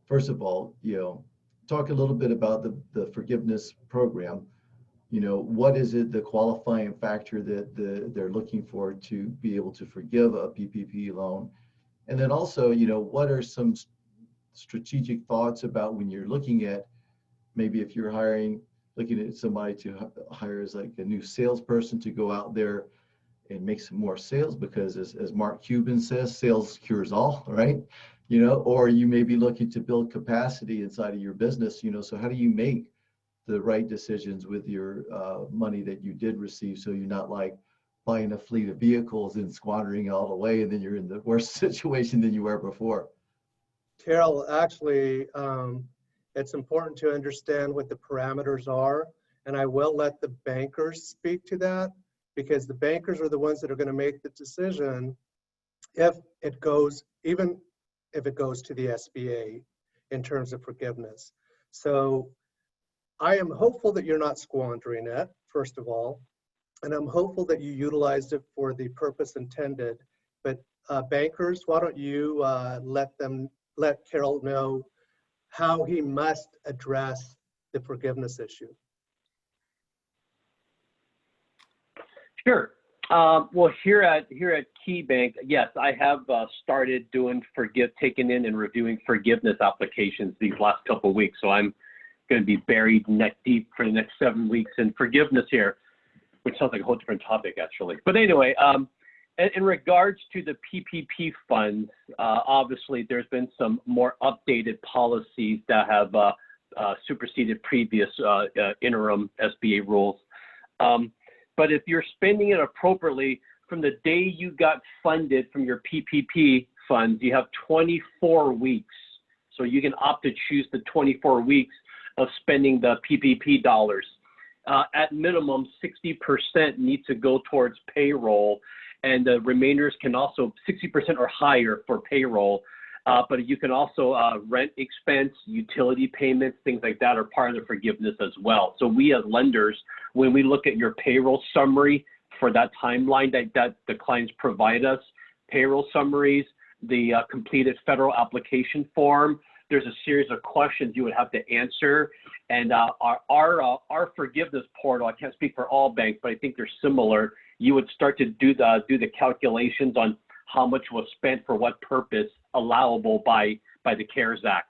first of all, you know, talk a little bit about the forgiveness program? You know, what is it, the qualifying factor that they're looking for to be able to forgive a PPP loan? And then also, you know, what are some strategic thoughts about when you're looking at, maybe if you're looking at somebody to hire as like a new salesperson to go out there and make some more sales, because as Mark Cuban says, sales cures all, right? You know, or you may be looking to build capacity inside of your business, you know, so how do you make the right decisions with your money that you did receive, so you're not like buying a fleet of vehicles and squandering it all away, and then you're in the worst situation than you were before? Carol, actually, it's important to understand what the parameters are, and I will let the bankers speak to that, because the bankers are the ones that are going to make the decision if it goes, even if it goes to the SBA in terms of forgiveness. So I am hopeful that you're not squandering it, first of all, and I'm hopeful that you utilized it for the purpose intended. But bankers, why don't you let Carol know how he must address the forgiveness issue? Sure. Well, here at KeyBank, yes, I have started taking in and reviewing forgiveness applications these last couple of weeks. So I'm going to be buried neck deep for the next 7 weeks in forgiveness here, which sounds like a whole different topic actually. But anyway, in regards to the PPP funds, obviously there's been some more updated policies that have superseded previous interim SBA rules. But if you're spending it appropriately, from the day you got funded from your PPP funds, you have 24 weeks. So you can opt to choose the 24 weeks of spending the PPP dollars. At minimum, 60% need to go towards payroll, and the remainders can also 60% or higher for payroll. But you can also rent expense, utility payments, things like that are part of the forgiveness as well. So we as lenders, when we look at your payroll summary for that timeline that the clients provide us, payroll summaries, the completed federal application form, there's a series of questions you would have to answer. And our forgiveness portal, I can't speak for all banks, but I think they're similar. You would start to do the calculations on how much was spent for what purpose allowable by the CARES Act.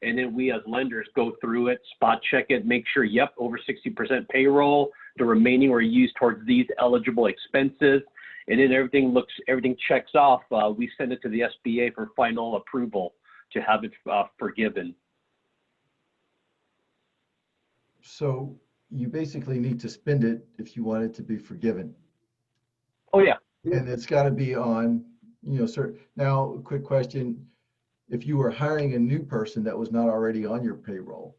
And then we as lenders go through it, spot check it, make sure, yep, over 60% payroll, the remaining were used towards these eligible expenses. And then everything checks off. We send it to the SBA for final approval to have it forgiven. So you basically need to spend it if you want it to be forgiven. Oh yeah. And it's got to be on, you know, certain. Now, a quick question: if you were hiring a new person that was not already on your payroll,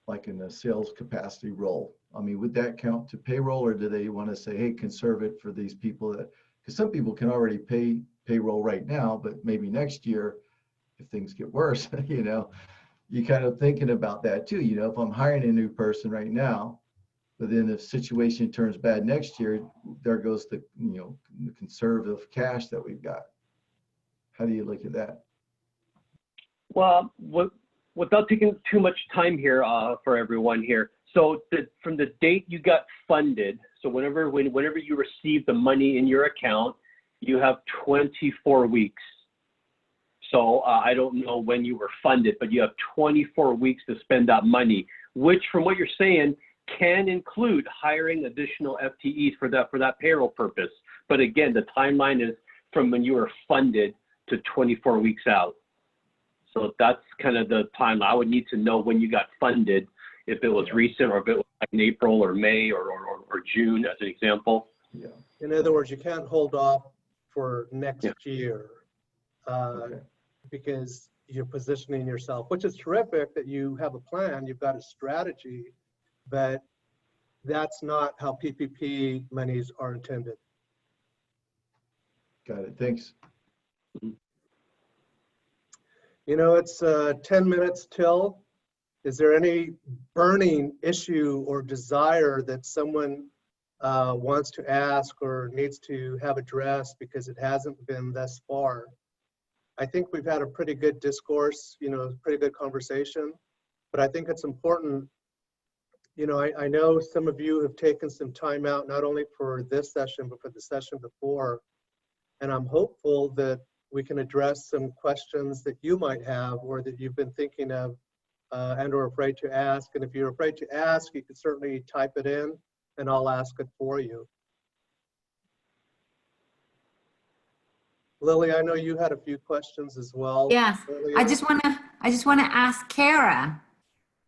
like in a sales capacity role, I mean, would that count to payroll, or do they want to say, hey, conserve it for these people that? Because some people can already pay payroll right now, but maybe next year, if things get worse, you know, you kind of thinking about that too. You know, if I'm hiring a new person right now, But then if situation turns bad next year, there goes the, the conservative cash that we've got. How do you look at that? Well, without taking too much time here for everyone here, so from the date you got funded, so whenever you receive the money in your account, you have 24 weeks. So I don't know when you were funded, but you have 24 weeks to spend that money, which from what you're saying can include hiring additional FTEs for that payroll purpose. But again, the timeline is from when you were funded to 24 weeks out. So that's kind of the time. I would need to know when you got funded, if it was recent or if it was like in April or May or June as an example. Yeah. In other words, you can't hold off for next year because you're positioning yourself, which is terrific that you have a plan, you've got a strategy, but that's not how PPP monies are intended. Got it. Thanks. You know, it's 10 minutes till. Is there any burning issue or desire that someone wants to ask or needs to have addressed because it hasn't been thus far? I think we've had a pretty good discourse, pretty good conversation, but I think it's important. I know some of you have taken some time out, not only for this session, but for the session before. And I'm hopeful that we can address some questions that you might have or that you've been thinking of and or afraid to ask. And if you're afraid to ask, you can certainly type it in and I'll ask it for you. Lily, I know you had a few questions as well. Yes, earlier. I just wanna ask Kara,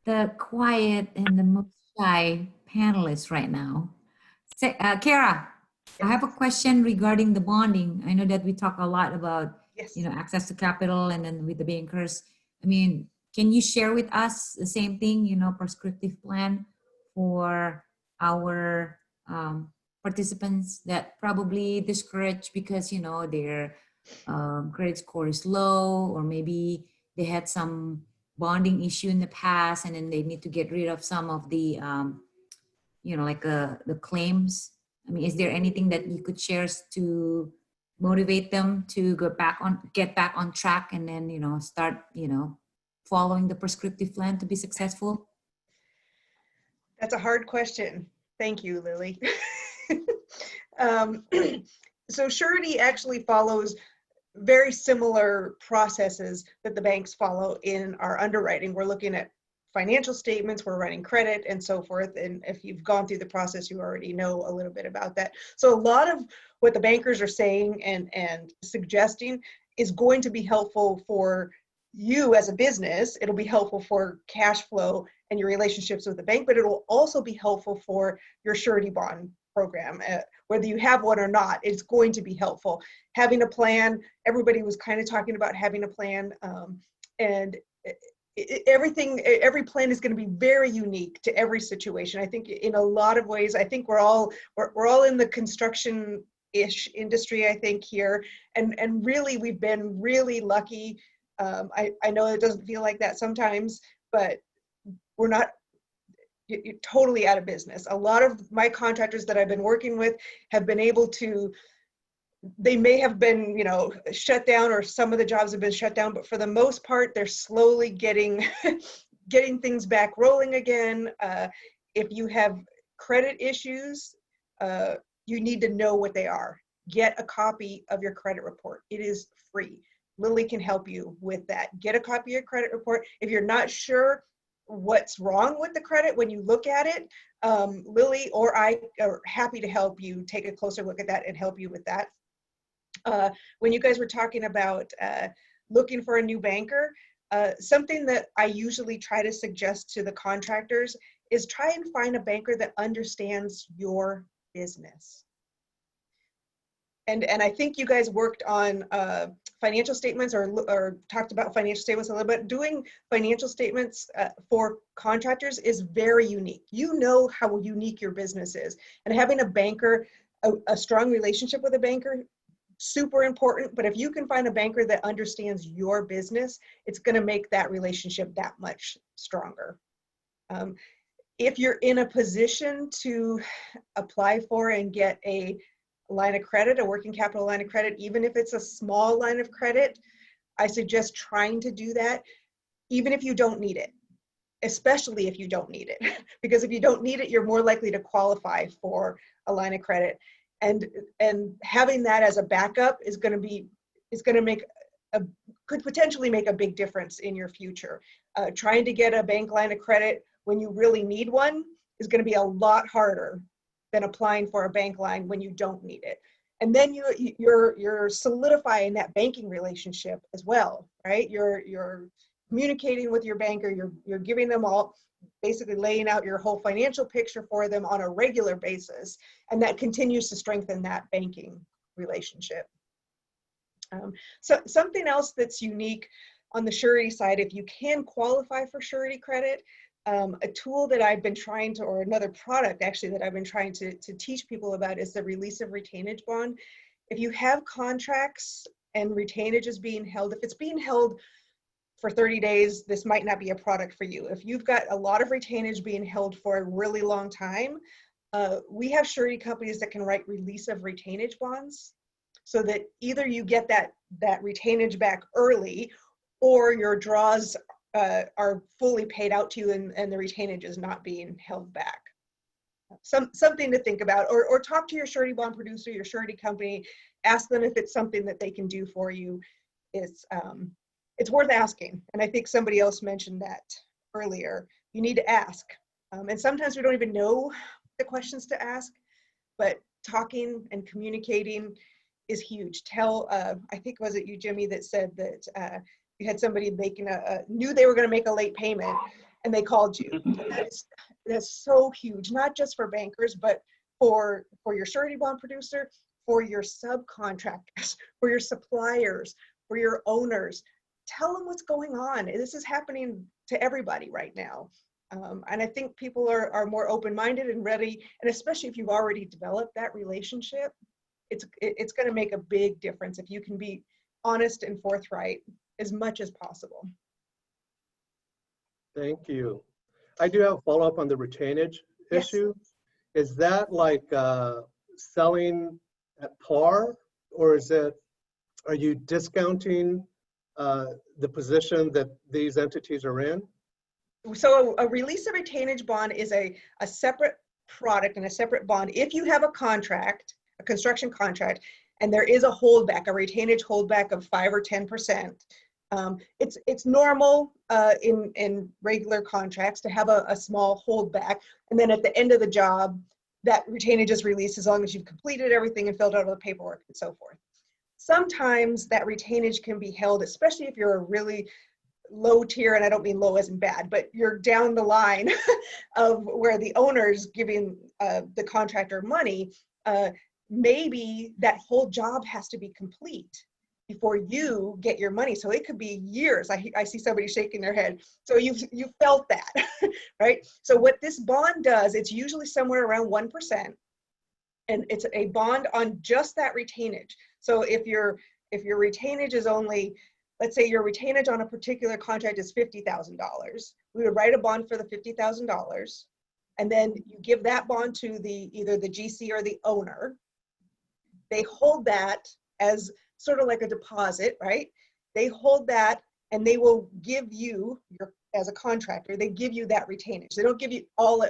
the quiet and the most shy panelist right now. Say, Kara, I have a question regarding the bonding. I know that we talk a lot about, access to capital and then with the bankers. I mean, can you share with us the same thing, prescriptive plan for our participants that probably discouraged because, their credit score is low, or maybe they had some bonding issue in the past and then they need to get rid of some of the, the claims. I mean, is there anything that you could share to motivate them to get back on track and then, start, following the prescriptive plan to be successful? That's a hard question. Thank you, Lily. So Surety actually follows very similar processes that the banks follow in our underwriting. We're looking at financial statements, we're running credit and so forth. And if you've gone through the process, you already know a little bit about that. So a lot of what the bankers are saying and suggesting is going to be helpful for you as a business. It'll be helpful for cash flow and your relationships with the bank, but it will also be helpful for your surety bond program. Whether you have one or not, it's going to be helpful. Having a plan, everybody was kind of talking about having a plan, and every plan is going to be very unique to every situation. I think in a lot of ways, I think we're all in the construction-ish industry, I think, here, and really we've been really lucky. I know it doesn't feel like that sometimes, but we're not totally out of business. A lot of my contractors that I've been working with have been able to, they may have been, shut down, or some of the jobs have been shut down, but for the most part, they're slowly getting things back rolling again. If you have credit issues, you need to know what they are. Get a copy of your credit report. It is free. Lily can help you with that. Get a copy of your credit report. If you're not sure what's wrong with the credit when you look at it, Lily or I are happy to help you take a closer look at that and help you with that. When you guys were talking about looking for a new banker, something that I usually try to suggest to the contractors is try and find a banker that understands your business. And I think you guys worked on financial statements or talked about financial statements a little bit. Doing financial statements for contractors is very unique. You know how unique your business is. And having a banker, a strong relationship with a banker, super important. But if you can find a banker that understands your business, it's going to make that relationship that much stronger. If you're in a position to apply for and get a line of credit, a working capital line of credit, even if it's a small line of credit, I suggest trying to do that, even if you don't need it, especially if you don't need it. Because if you don't need it, you're more likely to qualify for a line of credit. And having that as a backup is going to make could potentially make a big difference in your future. Trying to get a bank line of credit when you really need one is going to be a lot harder than applying for a bank line when you don't need it. And then you're solidifying that banking relationship as well, right? You're communicating with your banker, you're giving them all, basically laying out your whole financial picture for them on a regular basis, and that continues to strengthen that banking relationship. So something else that's unique on the surety side, if you can qualify for surety credit, a tool that I've been trying to, or another product actually that I've been trying to teach people about is the release of retainage bond. If you have contracts and retainage is being held, if it's being held for 30 days, this might not be a product for you. If you've got a lot of retainage being held for a really long time, we have surety companies that can write release of retainage bonds, so that either you get that retainage back early, or your draws are fully paid out to you and the retainage is not being held back. Something to think about, or talk to your surety bond producer, your surety company, ask them if it's something that they can do for you. It's worth asking. And I think somebody else mentioned that earlier. You need to ask. And sometimes we don't even know the questions to ask, but talking and communicating is huge. I think, was it you, Jimmy, that said that you had somebody knew they were going to make a late payment and they called you. That's so huge, not just for bankers, but for your surety bond producer, for your subcontractors, for your suppliers, for your owners. Tell them what's going on. This is happening to everybody right now. And I think people are more open-minded and ready, and especially if you've already developed that relationship, it's going to make a big difference if you can be honest and forthright as much as possible. Thank you. I do have a follow-up on the retainage issue. Is that like selling at par, or are you discounting the position that these entities are in? So a release of retainage bond is a separate product and a separate bond. If you have a contract, a construction contract, and there is a holdback, a retainage holdback of 5 or 10%, it's normal in regular contracts to have a small holdback, and then at the end of the job, that retainage is released as long as you've completed everything and filled out all the paperwork and so forth. Sometimes that retainage can be held, especially if you're a really low tier, and I don't mean low as in bad, but you're down the line of where the owner's giving the contractor money. Maybe that whole job has to be complete before you get your money. So it could be years. I see somebody shaking their head. So you felt that, right? So what this bond does, it's usually somewhere around 1%, and it's a bond on just that retainage. So if your retainage is only, let's say your retainage on a particular contract is $50,000, we would write a bond for the $50,000, and then you give that bond to either the GC or the owner. They hold that as sort of like a deposit, right? They hold that, and they will give you, as a contractor, they give you that retainage. They don't give you all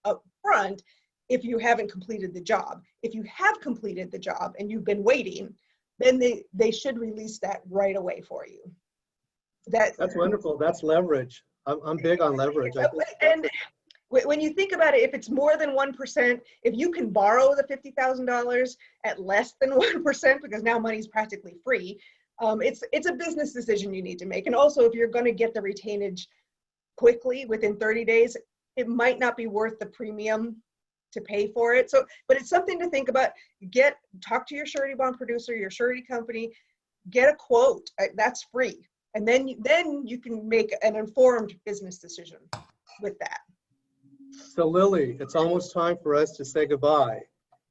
up front if you haven't completed the job. If you have completed the job and you've been waiting, then they should release that right away for you. That's wonderful. That's leverage. I'm big on leverage. And when you think about it, if it's more than 1%, if you can borrow the $50,000 at less than 1%, because now money's practically free, it's a business decision you need to make. And also, if you're going to get the retainage quickly within 30 days, it might not be worth the premium to pay for it. So, but it's something to think about. Talk to your surety bond producer, your surety company, get a quote. That's free. And then you can make an informed business decision with that. So Lily, it's almost time for us to say goodbye,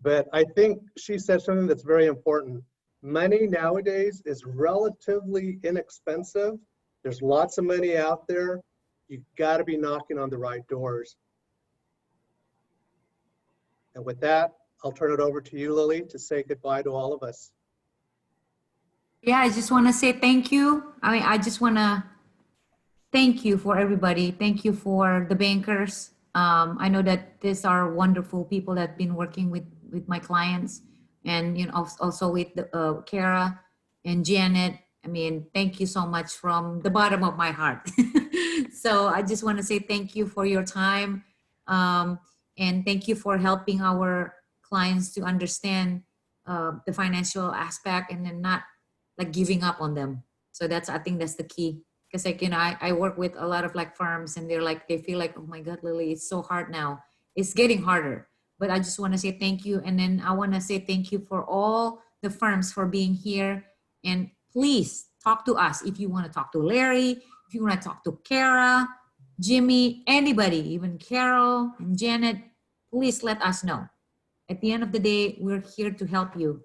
but I think she said something that's very important. Money nowadays is relatively inexpensive. There's lots of money out there. You've got to be knocking on the right doors. And with that, I'll turn it over to you, Lily, to say goodbye to all of us. Yeah, I just want to say thank you. I just want to thank you for everybody. Thank you for the bankers. I know that these are wonderful people that have been working with my clients, and also with Kara and Janet. I mean, thank you so much from the bottom of my heart. So I just want to say thank you for your time, and thank you for helping our clients to understand the financial aspect, and then not like giving up on them. So I think that's the key. Because like, I work with a lot of like firms, and they feel like, oh my God, Lily, it's so hard now. It's getting harder. But I just want to say thank you. And then I want to say thank you for all the firms for being here. And please talk to us if you want to talk to Larry, if you want to talk to Kara, Jimmy, anybody, even Carol and Janet, please let us know. At the end of the day, we're here to help you.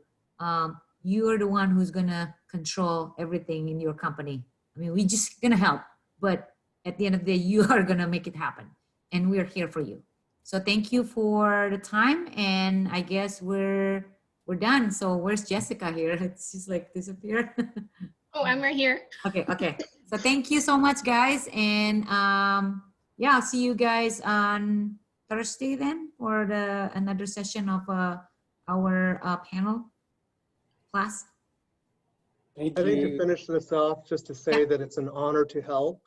You are the one who's gonna control everything in your company. I mean, we're just gonna help, but at the end of the day, you are gonna make it happen, and we're here for you. So thank you for the time, and I guess we're done. So where's Jessica here? It's just like disappeared. Oh, I'm right here. Okay. So thank you so much, guys, and yeah, I'll see you guys on Thursday then for another session of our panel class. I think to finish this off, just to say that it's an honor to help.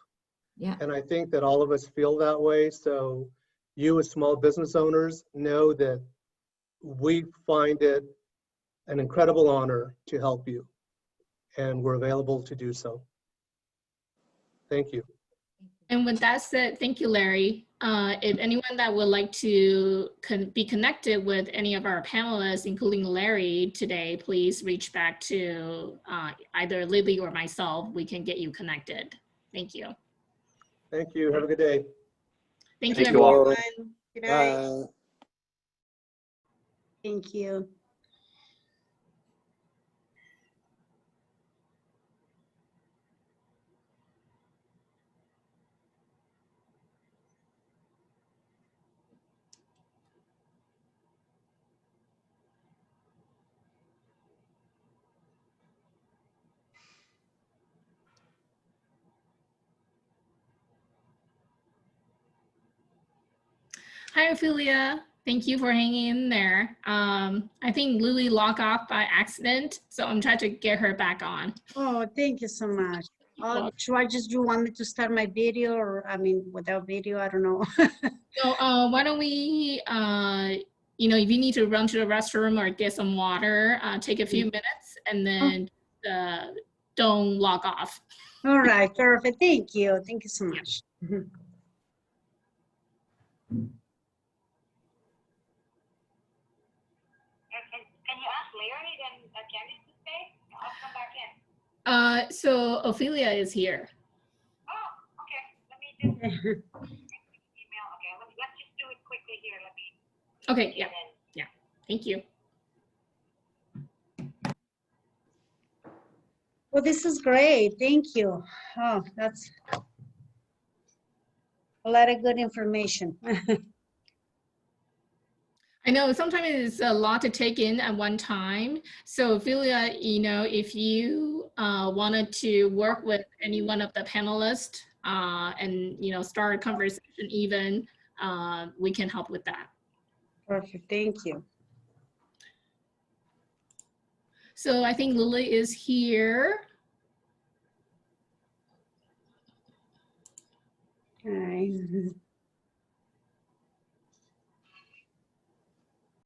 Yeah. And I think that all of us feel that way. So you as small business owners know that we find it an incredible honor to help you. And we're available to do so. Thank you. And with that said, thank you, Larry. If anyone that would like to be connected with any of our panelists, including Larry today, please reach back to either Lily or myself. We can get you connected. Thank you. Thank you. Have a good day. Thank you, Thank you all. everyone. Good night. Bye. Thank you. Hi, Ophelia. Thank you for hanging in there. I think Lily logged off by accident, so I'm trying to get her back on. Oh, thank you so much. Should I just, you want me to start my video, or I mean, without video, I don't know. So why don't we, if you need to run to the restroom or get some water, take a few minutes and then don't log off. All right, perfect. Thank you. Thank you so much. So Ophelia is here. Oh, okay. Let me just email. Okay, let's just do it quickly here. Okay, yeah. Thank you. Well, this is great. Thank you. Oh, that's a lot of good information. I know sometimes it's a lot to take in at one time. So Ophelia, if you wanted to work with any one of the panelists and start a conversation even, we can help with that. Perfect. Thank you. So I think Lily is here. Hi.